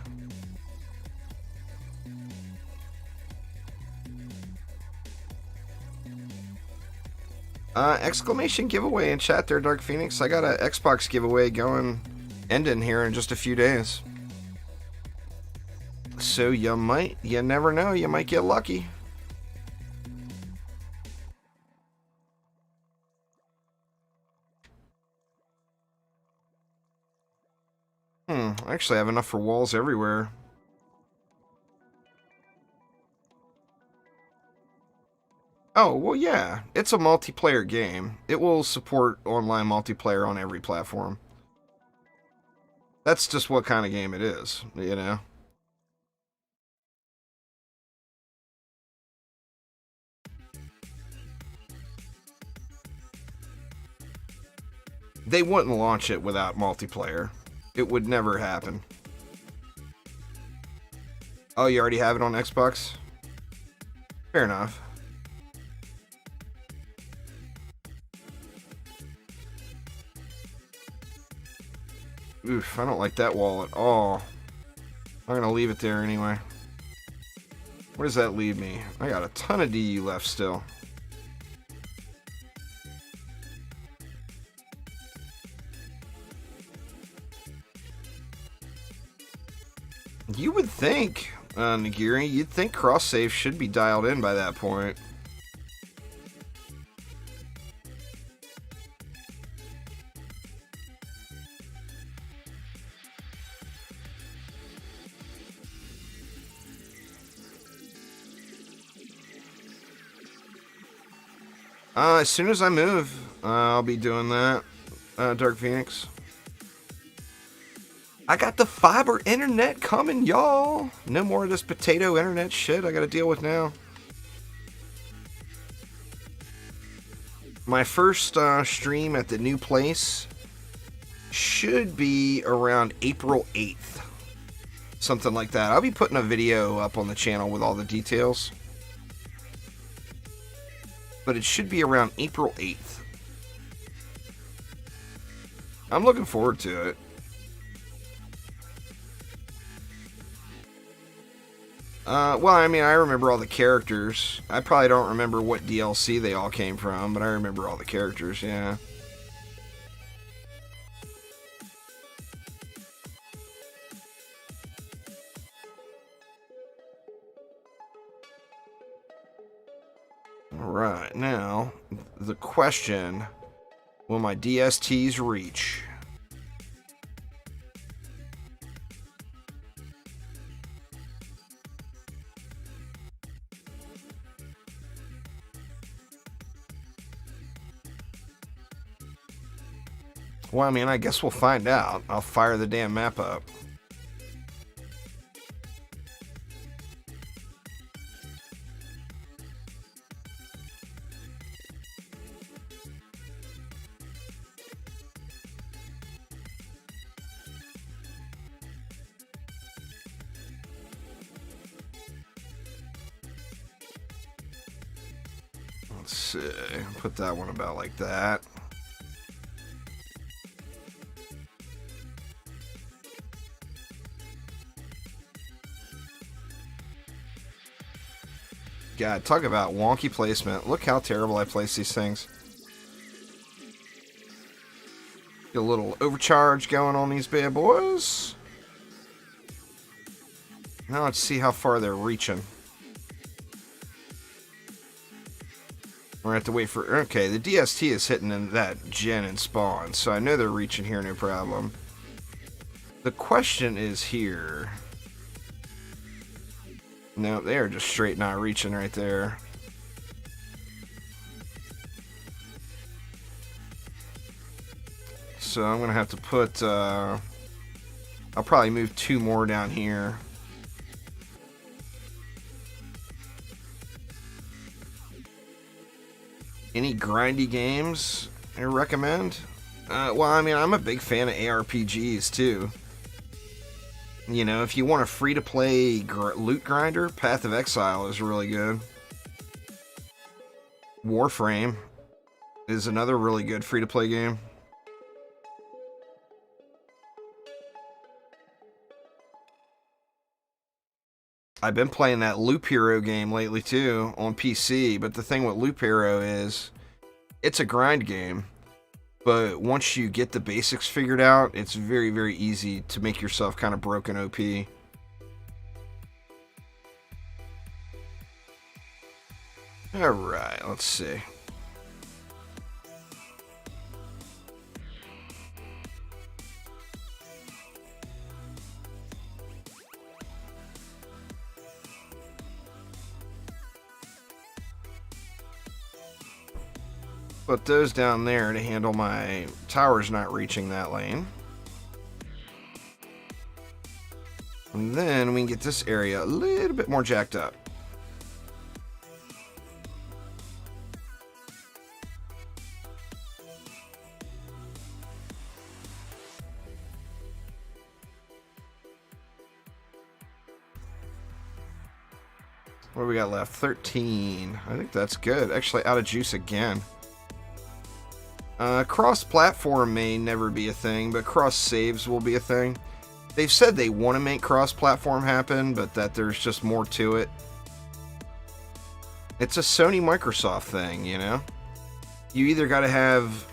Exclamation giveaway in chat there, Dark Phoenix. I got an Xbox giveaway ending here in just a few days. So you never know, you might get lucky. I actually have enough for walls everywhere. Oh, well, yeah. It's a multiplayer game. It will support online multiplayer on every platform. That's just what kind of game it is, you know? They wouldn't launch it without multiplayer. It would never happen. Oh, you already have it on Xbox? Fair enough. Oof, I don't like that wall at all. I'm gonna leave it there anyway. Where does that leave me? I got a ton of DU left still. You would think, Nagiri, you'd think cross-save should be dialed in by that point. As soon as I move, I'll be doing that, Dark Phoenix. I got the fiber internet coming, y'all. No more of this potato internet shit I gotta deal with now. My first stream at the new place should be around April 8th. Something like that. I'll be putting a video up on the channel with all the details. But it should be around April 8th. I'm looking forward to it. Well, I mean, I remember all the characters. I probably don't remember what DLC they all came from, but I remember all the characters, yeah. Alright, now, the question, will my DSTs reach? Well, I mean, I guess we'll find out. I'll fire the damn map up. Let's see. Put that one about like that. God, talk about wonky placement. Look how terrible I place these things. Get a little overcharge going on these bad boys. Now let's see how far they're reaching. We're going to have to wait for... Okay, the DST is hitting in that gen and spawn, so I know they're reaching here, no problem. The question is here... No, they are just straight not reaching right there. So I'm going to have to put... I'll probably move 2 more down here. Any grindy games I recommend? Well, I mean, I'm a big fan of ARPGs, too. You know, if you want a free-to-play loot grinder, Path of Exile is really good. Warframe is another really good free-to-play game. I've been playing that Loop Hero game lately, too, on PC, but the thing with Loop Hero is, it's a grind game. But once you get the basics figured out, it's very, very easy to make yourself kind of broken OP. Alright, let's see. Put those down there to handle my towers not reaching that lane. And then we can get this area a little bit more jacked up. What do we got left? 13. I think that's good. Actually, out of juice again. Cross-platform may never be a thing, but cross-saves will be a thing. They've said they want to make cross-platform happen, but that there's just more to it. It's a Sony-Microsoft thing, you know? You either got to have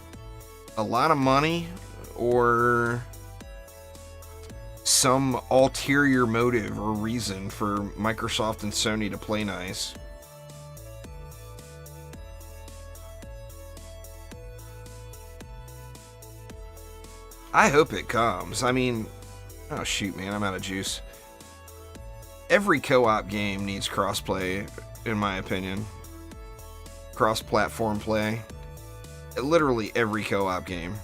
a lot of money or some ulterior motive or reason for Microsoft and Sony to play nice. I hope it comes. I mean, oh shoot, man, I'm out of juice. Every co-op game needs crossplay, in my opinion. Cross-platform play. Literally every co-op game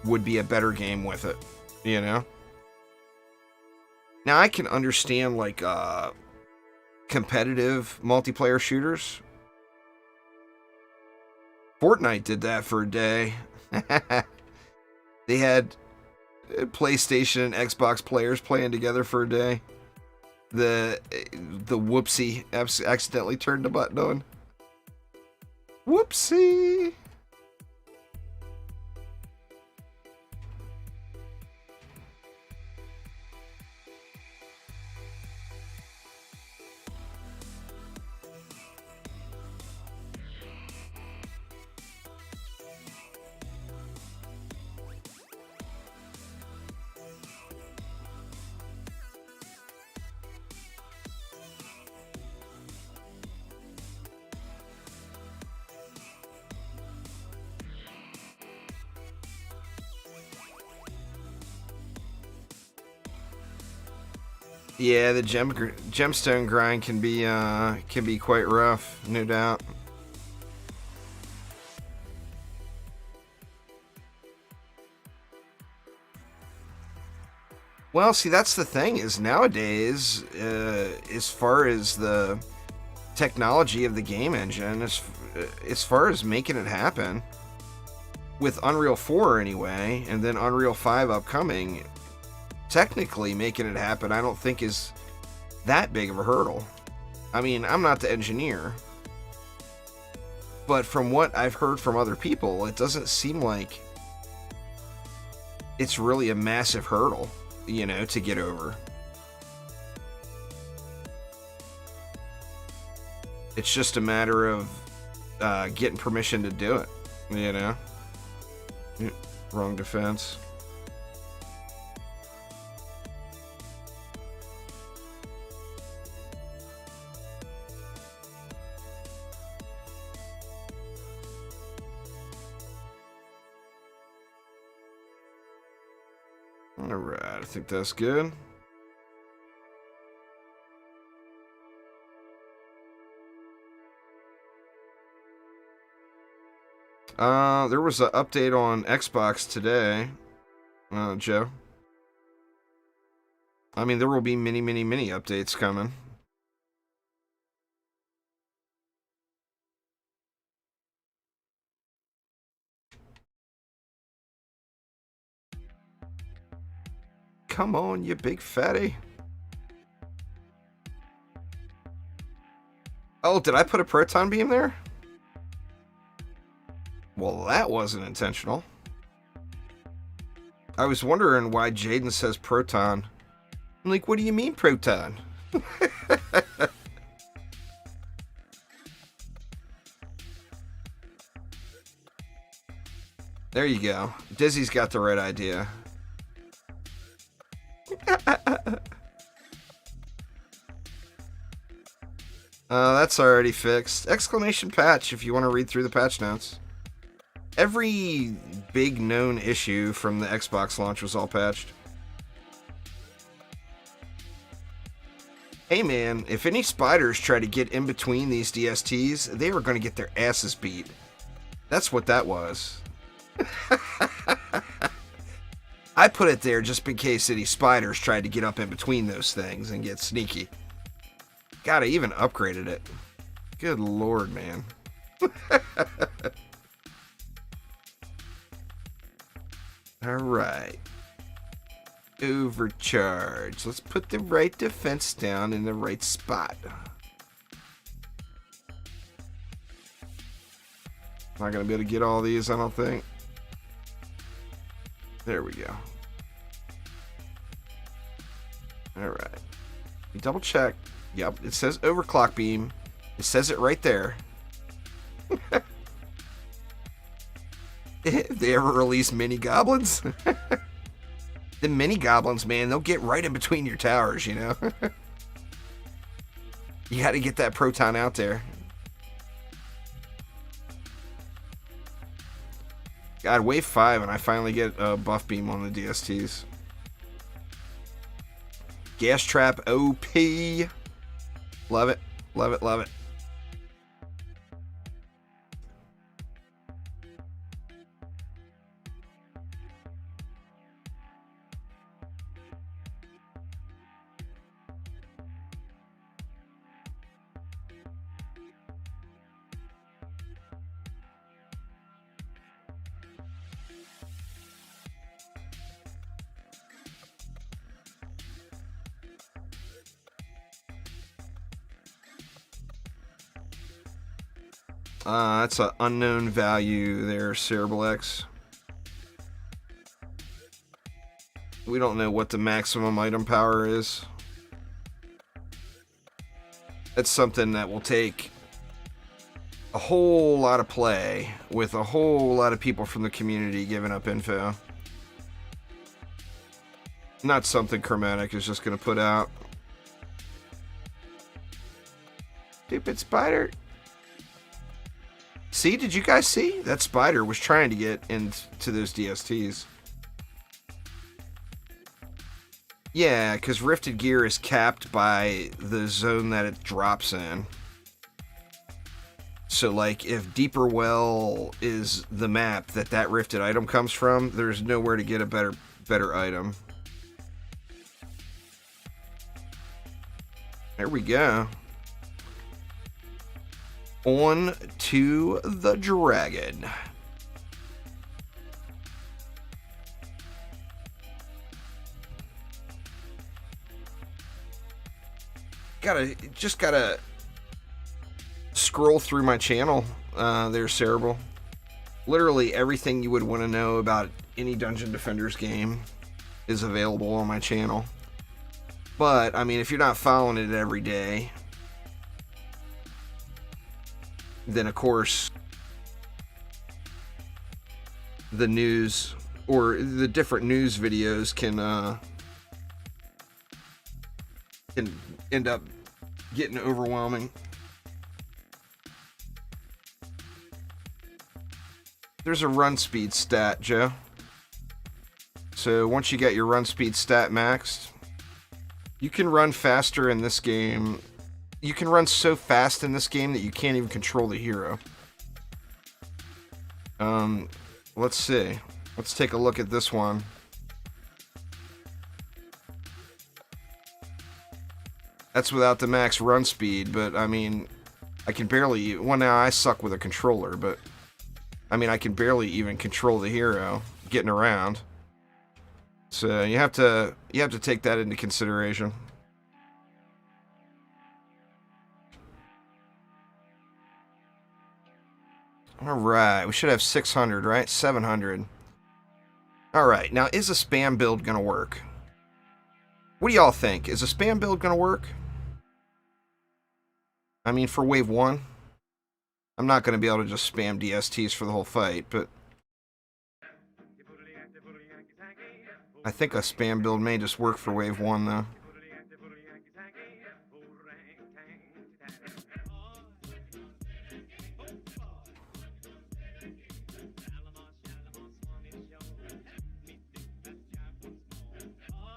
would be a better game with it, you know? Now, I can understand, like, competitive multiplayer shooters. Fortnite did that for a day. They had PlayStation and Xbox players playing together for a day. The whoopsie accidentally turned the button on. Whoopsie! Yeah, the gemstone grind can be quite rough, no doubt. Well, see, that's the thing is nowadays, as far as the technology of the game engine, as far as making it happen, with Unreal 4 anyway, and then Unreal 5 upcoming, technically making it happen I don't think is that big of a hurdle. I mean, I'm not the engineer, But from what I've heard from other people, it doesn't seem like it's really a massive hurdle, you know, to get over. It's just a matter of getting permission to do it, you know? Wrong defense. Alright, I think that's good. There was an update on Xbox today, Joe. I mean, there will be many updates coming. Come on, you big fatty. Oh, did I put a proton beam there? Well, that wasn't intentional. I was wondering why Jaden says proton. I'm like, what do you mean proton? There you go. Dizzy's got the right idea. That's already fixed. Exclamation patch if you want to read through the patch notes. Every big known issue from the Xbox launch was all patched. Hey man, if any spiders try to get in between these DSTs, they are going to get their asses beat. That's what that was. I put it there just in case any spiders tried to get up in between those things and get sneaky. God, I even upgraded it. Good lord, man. Alright. Overcharge. Let's put the right defense down in the right spot. Not going to be able to get all these, I don't think. There we go. Alright. Double check. Yep, it says overclock beam. It says it right there. If they ever release mini goblins. The mini goblins, man, they'll get right in between your towers, you know. You got to get that proton out there. God, wave 5 and I finally get a buff beam on the DSTs. Gas trap OP. Love it, love it, love it. That's an unknown value there, Cerebral X. We don't know what the maximum item power is. It's something that will take a whole lot of play with a whole lot of people from the community giving up info. Not something Chromatic is just going to put out. Stupid spider. See, did you guys see? That spider was trying to get into those DSTs. Yeah, because Rifted Gear is capped by the zone that it drops in. So, like, if Deeper Well is the map that Rifted item comes from, there's nowhere to get a better item. There we go. On to the dragon. Just gotta scroll through my channel There's Cerebral. Literally everything you would want to know about any Dungeon Defenders game is available on my channel. But, I mean, if you're not following it every day, then of course the news or the different news videos can end up getting overwhelming. There's a run speed stat, Joe. So once you get your run speed stat maxed, you can run faster in this game. You can run so fast in this game that you can't even control the hero. Let's see. Let's take a look at this one. That's without the max run speed, but I mean, I can barely, well now I suck with a controller, but I mean, I can barely even control the hero getting around. So you have to take that into consideration. Alright, we should have 600, right? 700. Alright, now is a spam build gonna work? What do y'all think? Is a spam build gonna work? I mean, for wave 1? I'm not going to be able to just spam DSTs for the whole fight, but I think a spam build may just work for wave 1, though.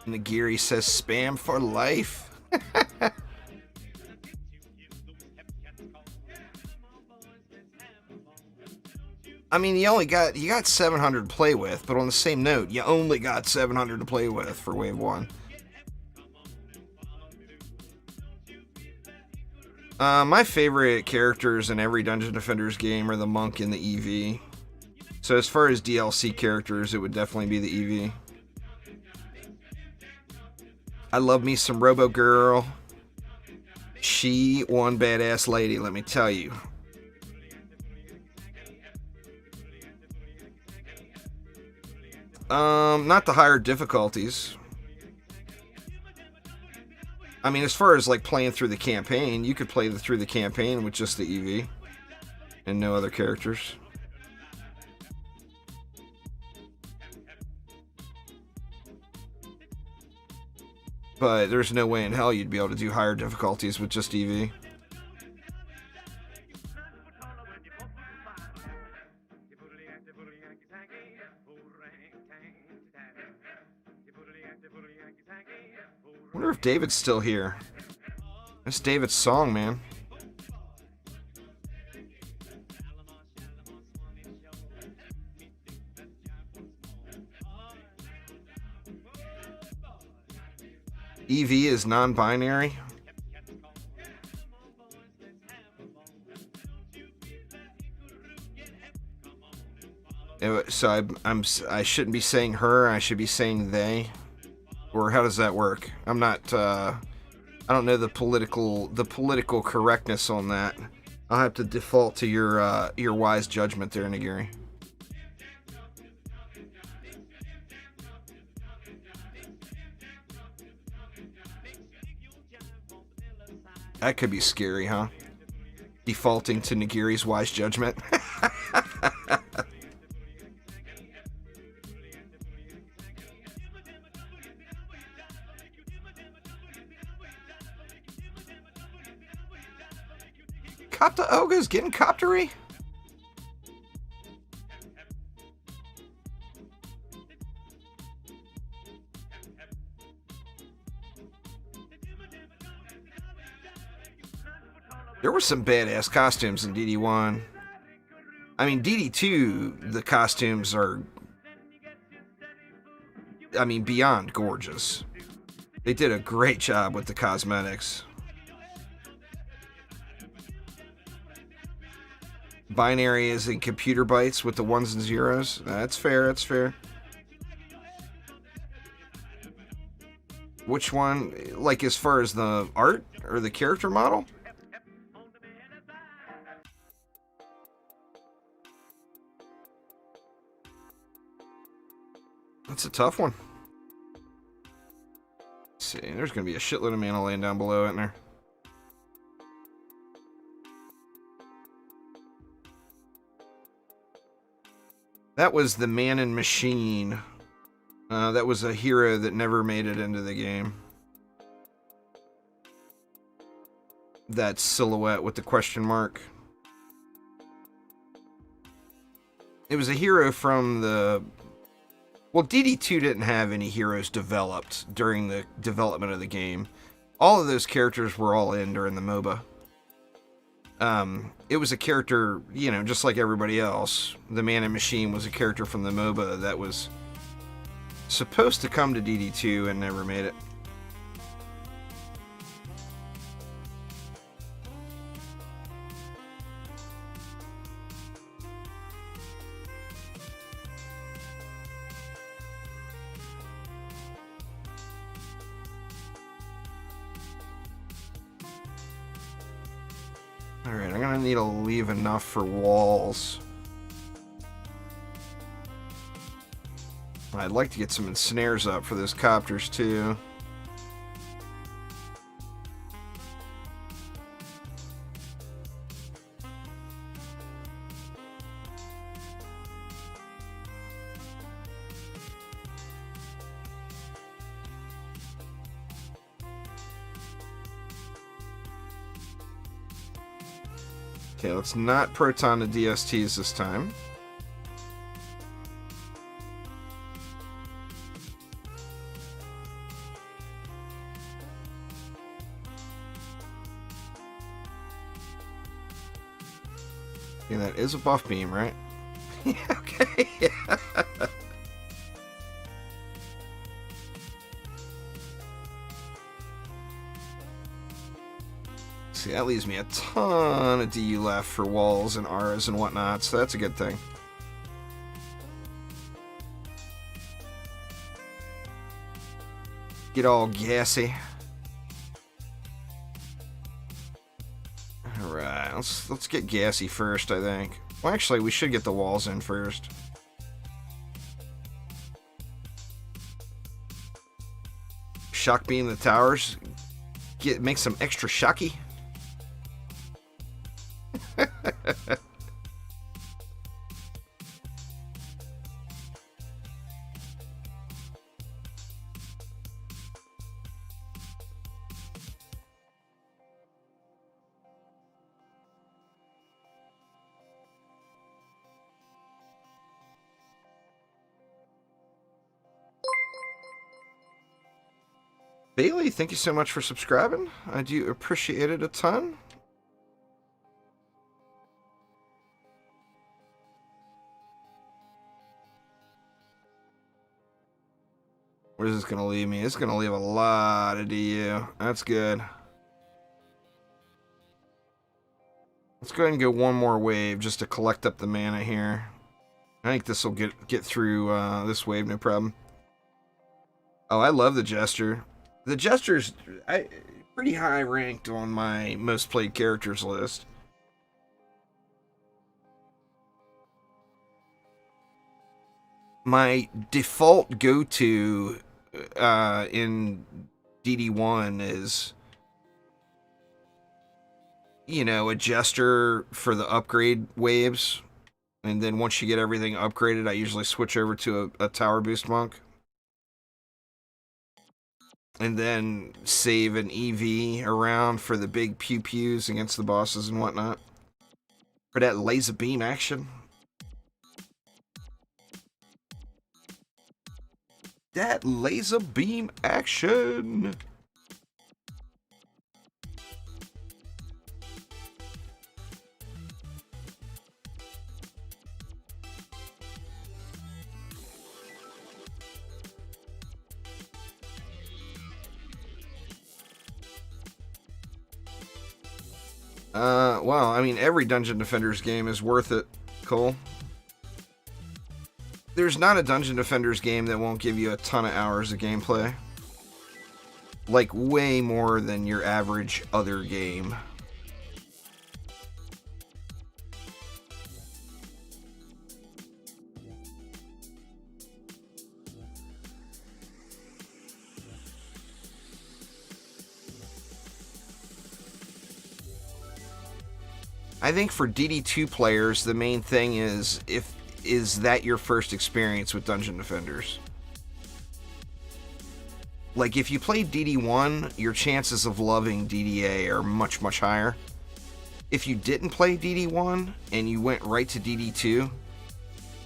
Nagiri says spam for life. I mean, you got 700 to play with, but on the same note, you only got 700 to play with for wave 1. My favorite characters in every Dungeon Defenders game are the Monk and the EV. So as far as DLC characters, it would definitely be the EV. I love me some Robo Girl. She one badass lady, let me tell you. Not the higher difficulties. I mean, as far as like playing through the campaign, you could play through the campaign with just the EV and no other characters. But there's no way in hell you'd be able to do higher difficulties with just EV. I wonder if David's still here. That's David's song, man. EV is non-binary. So I shouldn't be saying her. I should be saying they. Or how does that work? I'm not. I don't know the political correctness on that. I'll have to default to your wise judgment there, Nagiri. That could be scary, huh? Defaulting to Nagiri's wise judgment. Copta Oga's getting coptery? There were some badass costumes in DD1. I mean, DD2, the costumes are, I mean, beyond gorgeous. They did a great job with the cosmetics. Binary is in computer bytes with the ones and zeros. That's fair, that's fair. Which one, like as far as the art or the character model? That's a tough one. Let's see, there's going to be a shitload of mana laying down below, isn't there? That was the Man and Machine. That was a hero that never made it into the game. That silhouette with the question mark. It was a hero from the... Well, DD2 didn't have any heroes developed during the development of the game. All of those characters were all in during the MOBA. It was a character, you know, just like everybody else. The Man and Machine was a character from the MOBA that was supposed to come to DD2 and never made it. Alright, I'm gonna need to leave enough for walls. I'd like to get some ensnares up for those copters too. Okay, let's not proton the DSTs this time. Yeah, that is a buff beam, right? Yeah, okay, yeah. See, that leaves me a ton of DU left for walls and auras and whatnot, so that's a good thing. Get all gassy. Alright, let's get gassy first, I think. Well, actually, we should get the walls in first. Shock beam the towers. Make some extra shocky. Bailey, thank you so much for subscribing. I do appreciate it a ton. Where's this going to leave me? It's going to leave a lot of DU. That's good. Let's go ahead and go one more wave just to collect up the mana here. I think this will get through this wave, no problem. Oh, I love the Jester. The Jester's pretty high ranked on my most played characters list. My default go-to in DD1 is, you know, a Jester for the upgrade waves. And then once you get everything upgraded, I usually switch over to a Tower Boost Monk. And then save an EV around for the big pew-pews against the bosses and whatnot. For that laser beam action. That laser beam action! Well, I mean, every Dungeon Defenders game is worth it, Cole. There's not a Dungeon Defenders game that won't give you a ton of hours of gameplay. Like, way more than your average other game. I think for DD2 players, the main thing is is that your first experience with Dungeon Defenders. Like, if you played DD1, your chances of loving DDA are much, much higher. If you didn't play DD1 and you went right to DD2,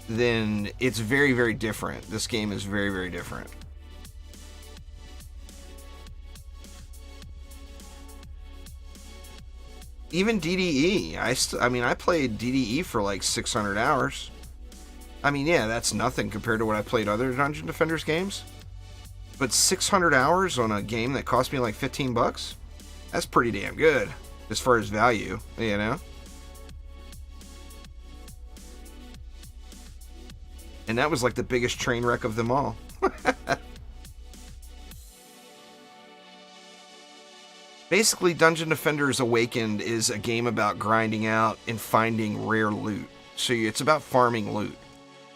then it's very, very different. This game is very, very different. Even DDE, I mean, I played DDE for like 600 hours. I mean, yeah, that's nothing compared to what I played other Dungeon Defenders games. But 600 hours on a game that cost me like 15 bucks? That's pretty damn good as far as value, you know? And that was like the biggest train wreck of them all. Basically, Dungeon Defenders Awakened is a game about grinding out and finding rare loot. So it's about farming loot.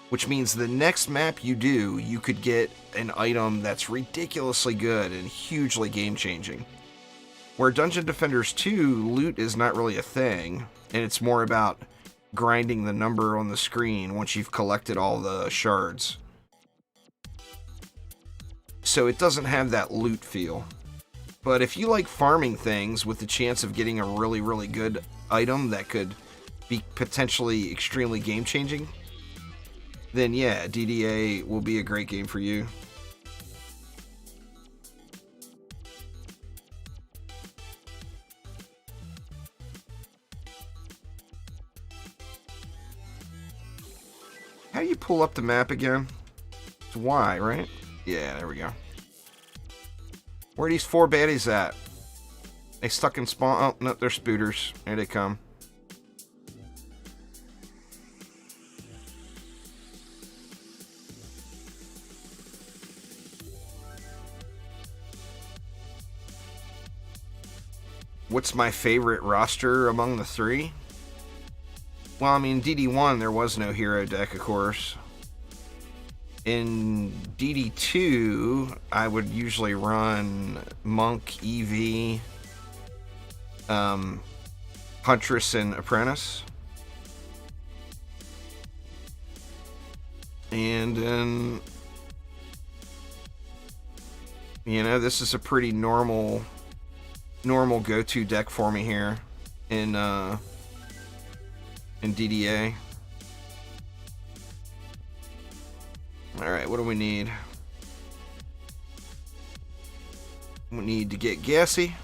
Which means the next map you do, you could get an item that's ridiculously good and hugely game-changing. Where Dungeon Defenders 2, loot is not really a thing, and it's more about grinding the number on the screen once you've collected all the shards. So it doesn't have that loot feel. But if you like farming things with the chance of getting a really, really good item that could be potentially extremely game-changing, then yeah, DDA will be a great game for you. How do you pull up the map again? It's Y, right? Yeah, there we go. Where are these 4 baddies at? They stuck in spawn. Oh, no, they're spooters. Here they come. What's my favorite roster among the 3? Well, I mean, DD1, there was no hero deck, of course. In DD2, I would usually run Monk, EV, Huntress, and Apprentice. And then, you know, this is a pretty normal go-to deck for me here in DDA. Alright, what do we need? We need to get gassy.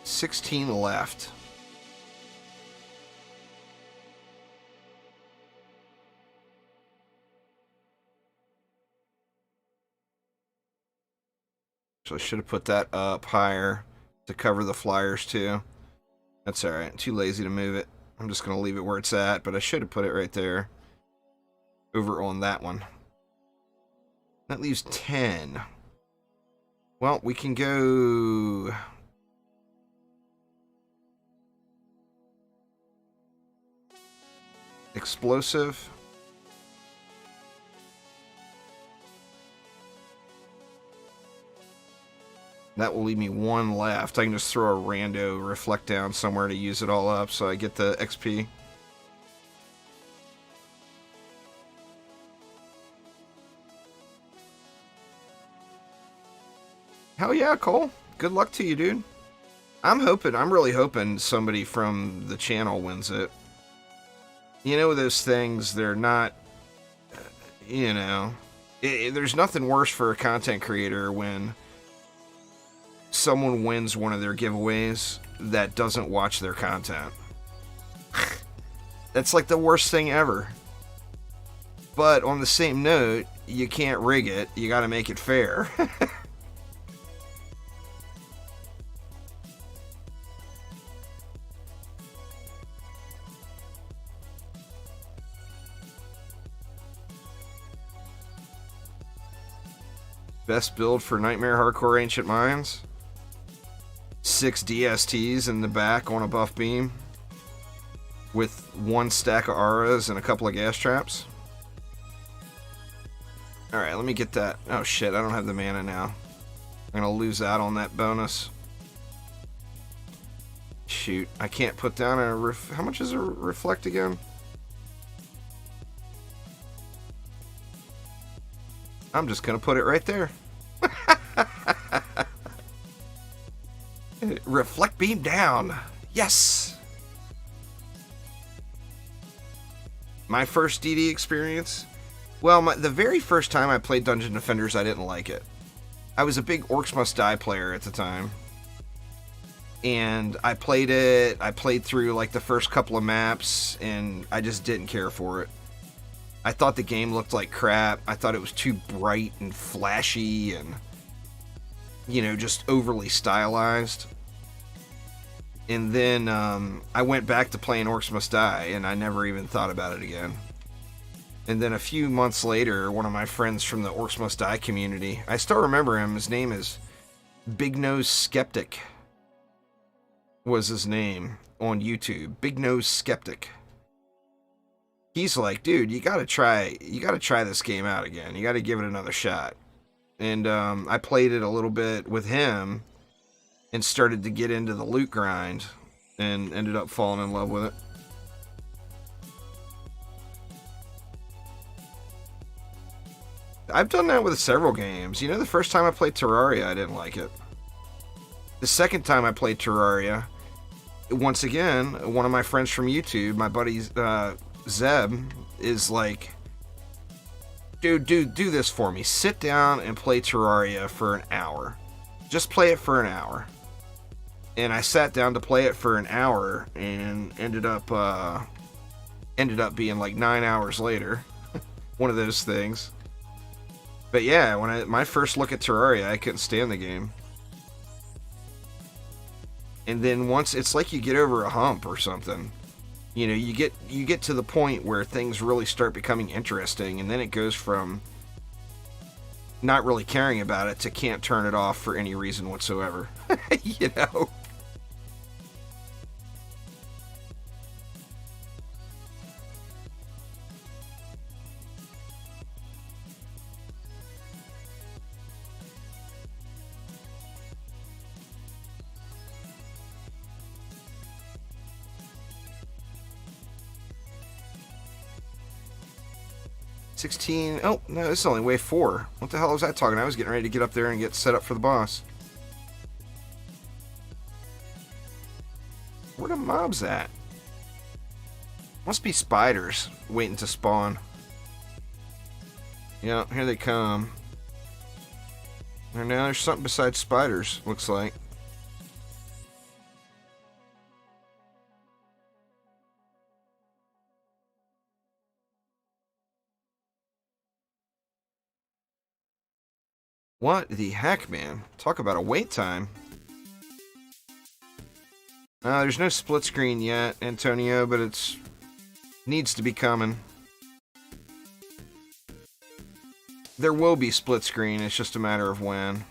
$16 left. So I should have put that up higher to cover the flyers too. That's alright. Too lazy to move it. I'm just going to leave it where it's at, but I should have put it right there. Over on that one. That leaves 10. Well, we can go... Explosive. That will leave me 1 left. I can just throw a rando reflect down somewhere to use it all up so I get the XP. Hell yeah, Cole. Good luck to you, dude. I'm really hoping somebody from the channel wins it. You know, those things, they're not, you know, there's nothing worse for a content creator when someone wins one of their giveaways that doesn't watch their content. That's like the worst thing ever. But on the same note, you can't rig it. You got to make it fair. Best build for Nightmare Hardcore Ancient Mines. 6 DSTs in the back on a buff beam. With 1 stack of auras and a couple of gas traps. Alright, let me get that. Oh shit, I don't have the mana now. I'm gonna lose out on that bonus. Shoot, I can't put down a how much is a reflect again? I'm just gonna put it right there. Reflect beam down. Yes. My first DD experience. Well, the very first time I played Dungeon Defenders, I didn't like it. I was a big Orcs Must Die player at the time. And I played it, I played through like the first couple of maps, and I just didn't care for it. I thought the game looked like crap. I thought it was too bright and flashy and, you know, just overly stylized. And then I went back to playing Orcs Must Die, and I never even thought about it again. And then a few months later, one of my friends from the Orcs Must Die community, I still remember him, his name is Big Nose Skeptic, was his name on YouTube. Big Nose Skeptic. He's like, dude, you gotta try this game out again. You gotta give it another shot. And I played it a little bit with him and started to get into the loot grind and ended up falling in love with it. I've done that with several games. You know, the first time I played Terraria, I didn't like it. The second time I played Terraria, once again, one of my friends from YouTube, my buddy Zeb, is like, dude, do this for me. Sit down and play Terraria for an hour. Just play it for an hour. And I sat down to play it for an hour and ended up being like 9 hours later. One of those things. But yeah, when my first look at Terraria, I couldn't stand the game. And then once, it's like you get over a hump or something. You know, you get to the point where things really start becoming interesting, and then it goes from not really caring about it to can't turn it off for any reason whatsoever. You know? Oh, no, this is only wave 4. What the hell was I talking? I was getting ready to get up there and get set up for the boss. Where the mobs at? Must be spiders waiting to spawn. Yeah, here they come. And now there's something besides spiders, looks like. What the heck, man? Talk about a wait time. There's no split screen yet, Antonio, but it's needs to be coming. There will be split screen, it's just a matter of when.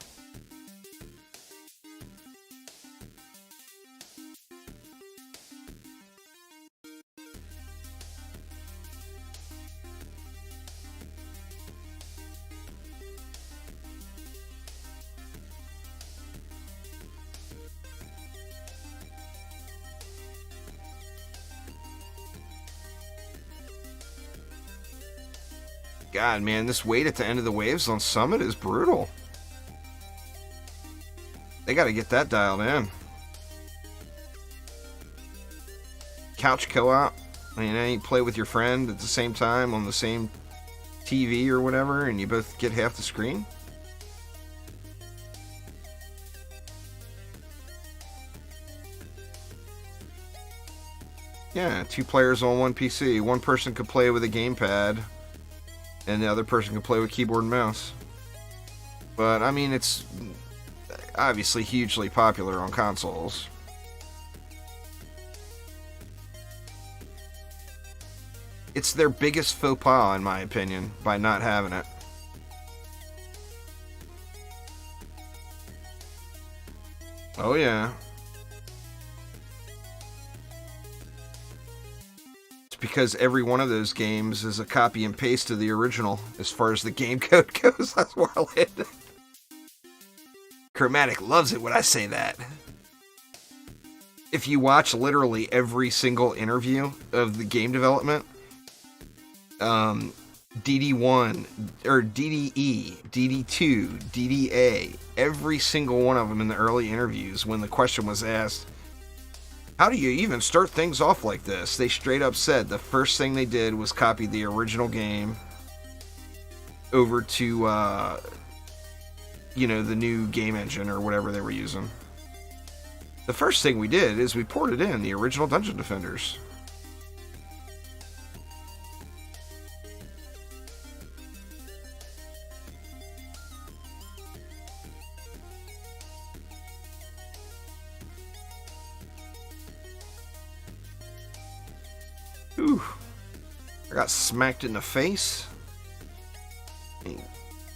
God, man, this wait at the end of the waves on Summit is brutal. They gotta get that dialed in. Couch co-op. You know, you play with your friend at the same time on the same TV or whatever, and you both get half the screen. Yeah, 2 players on 1 PC. One person could play with a gamepad, and the other person can play with keyboard and mouse. But, I mean, it's obviously hugely popular on consoles. It's their biggest faux pas, in my opinion, by not having it. Oh, yeah. It's because every one of those games is a copy and paste of the original as far as the game code goes. That's Warland. Chromatic loves it when I say that. If you watch literally every single interview of the game development, DD1, or DDE, DD2, DDA, every single one of them in the early interviews, when the question was asked, how do you even start things off like this? They straight up said the first thing they did was copy the original game over to, the new game engine or whatever they were using. The first thing we did is we ported in the original Dungeon Defenders. Ooh, I got smacked in the face.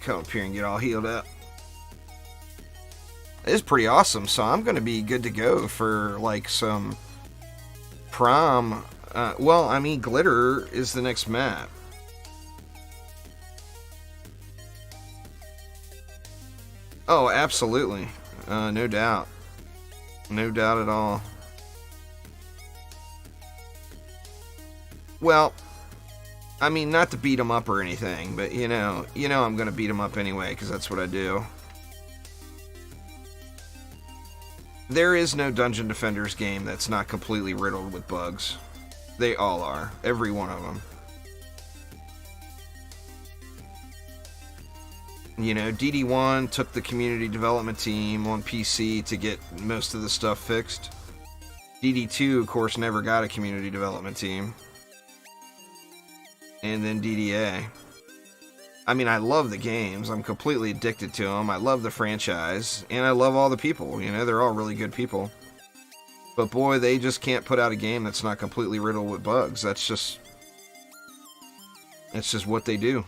Come up here and get all healed up. It's pretty awesome, so I'm going to be good to go for, like, some prom. Glitter is the next map. Oh, absolutely. No doubt. No doubt at all. Well, I mean, not to beat him up or anything, but, I'm going to beat him up anyway, because that's what I do. There is no Dungeon Defenders game that's not completely riddled with bugs. They all are. Every one of them. DD1 took the community development team on PC to get most of the stuff fixed. DD2, of course, never got a community development team. And then DDA. I mean, I love the games. I'm completely addicted to them. I love the franchise. And I love all the people. They're all really good people. But boy, they just can't put out a game that's not completely riddled with bugs. That's just what they do.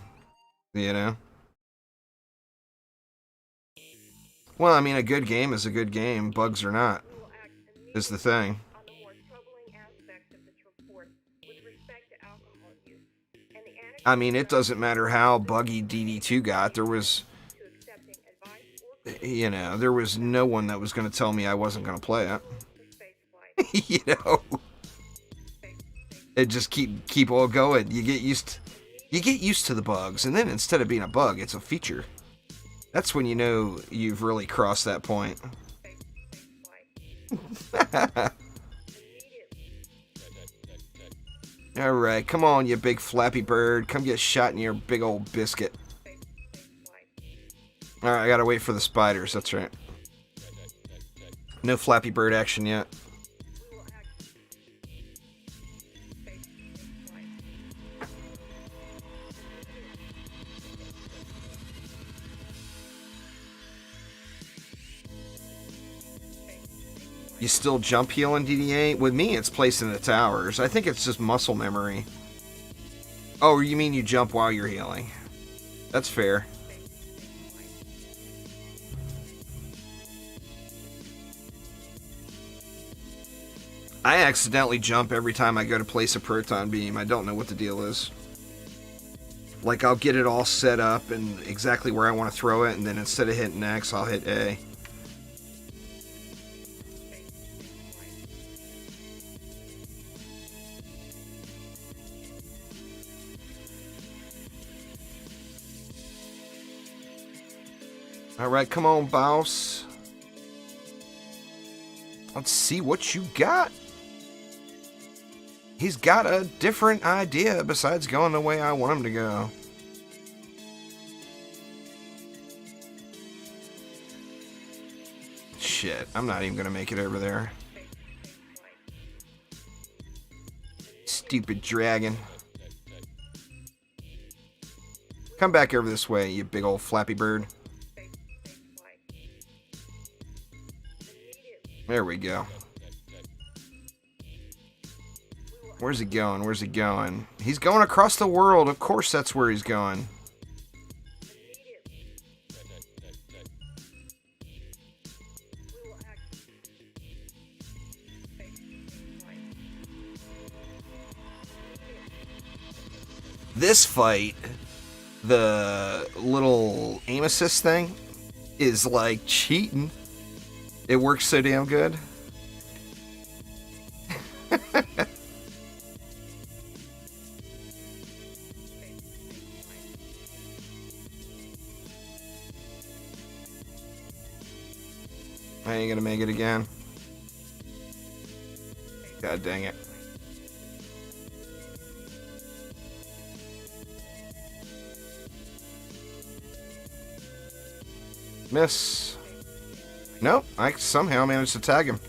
Well, I mean, a good game is a good game. Bugs or not, is the thing. I mean, it doesn't matter how buggy DD2 got. There was no one that was going to tell me I wasn't going to play it. It just keep all going. You get used to the bugs, and then instead of being a bug, it's a feature. That's when you know you've really crossed that point. Alright, come on, you big flappy bird. Come get shot in your big old biscuit. Alright, I gotta wait for the spiders, that's right. No flappy bird action yet. You still jump heal in DDA? With me, it's placed in the towers. I think it's just muscle memory. Oh, you mean you jump while you're healing? That's fair. I accidentally jump every time I go to place a proton beam. I don't know what the deal is. Like, I'll get it all set up and exactly where I want to throw it, and then instead of hitting X, I'll hit A. Alright, come on, boss. Let's see what you got. He's got a different idea besides going the way I want him to go. Shit, I'm not even gonna make it over there. Stupid dragon. Come back over this way, you big old flappy bird. There we go. Where's he going? Where's he going? He's going across the world. Of course that's where he's going. This fight, the little aim assist thing is like cheating. It works so damn good. I ain't gonna make it again. God dang it. Miss. Nope, I somehow managed to tag him.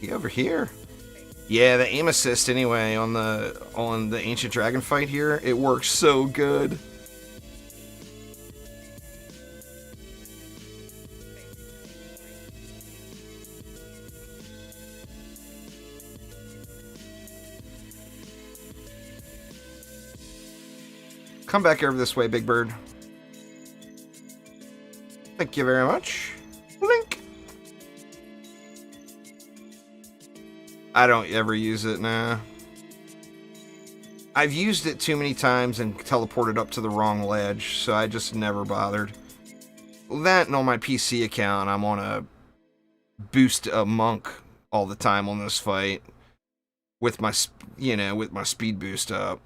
He over here. Yeah, the aim assist anyway on the ancient dragon fight here, it works so good. Come back over this way, Big Bird. Thank you very much. Blink. I don't ever use it, nah. I've used it too many times and teleported up to the wrong ledge, so I just never bothered. That and on my PC account, I'm on a boost a monk all the time on this fight with my, with my speed boost up.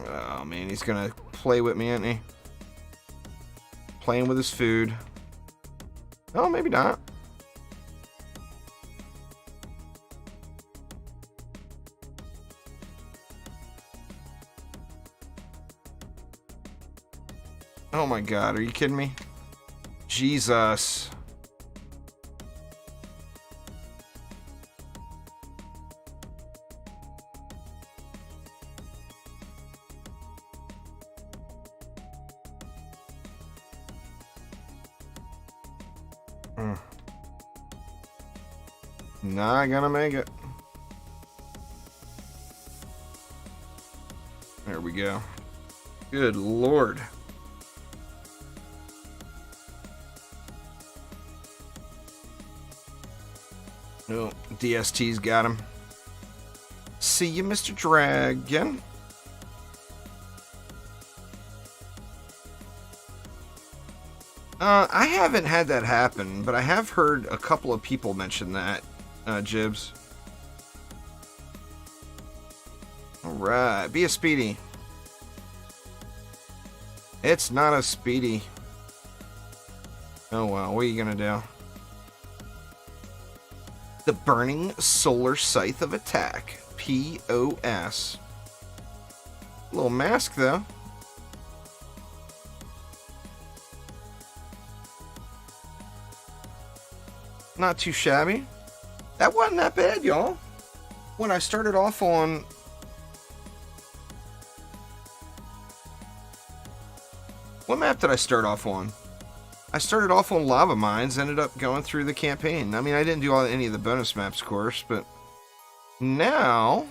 Oh man, he's gonna play with me, isn't he? Playing with his food. Oh, maybe not. Oh my god, are you kidding me? Jesus. Not gonna make it. There we go. Good lord. Oh, DST's got him. See you, Mr. Dragon. I haven't had that happen, but I have heard a couple of people mention that, Jibs. Alright, be a speedy. It's not a speedy. Oh well, what are you gonna do? The Burning Solar Scythe of Attack. POS. Little mask, though. Not too shabby. That wasn't that bad, y'all. When I started off on... What map did I start off on? I started off on Lava Mines, ended up going through the campaign. I mean, I didn't do any of the bonus maps, of course, but... Now...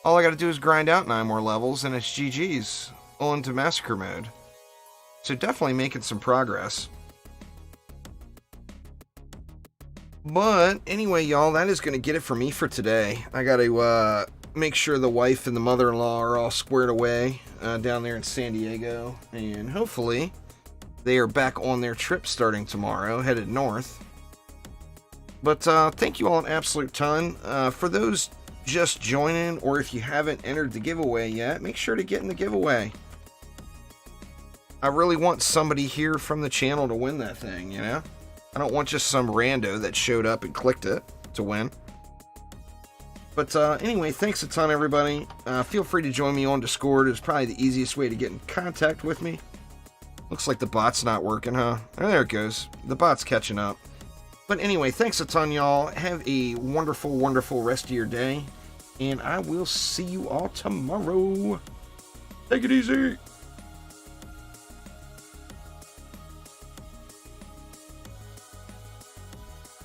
all I gotta do is grind out 9 more levels, and it's GG's. On to Massacre mode. So definitely making some progress. But anyway, y'all, that is going to get it for me for today. I got to make sure the wife and the mother-in-law are all squared away down there in San Diego. And hopefully they are back on their trip starting tomorrow, headed north. But thank you all an absolute ton. For those just joining, or if you haven't entered the giveaway yet, make sure to get in the giveaway. I really want somebody here from the channel to win that thing, you know? I don't want just some rando that showed up and clicked it to win. But anyway, thanks a ton, everybody. Feel free to join me on Discord. It's probably the easiest way to get in contact with me. Looks like the bot's not working, huh? Oh, there it goes. The bot's catching up. But anyway, thanks a ton, y'all. Have a wonderful, wonderful rest of your day. And I will see you all tomorrow. Take it easy.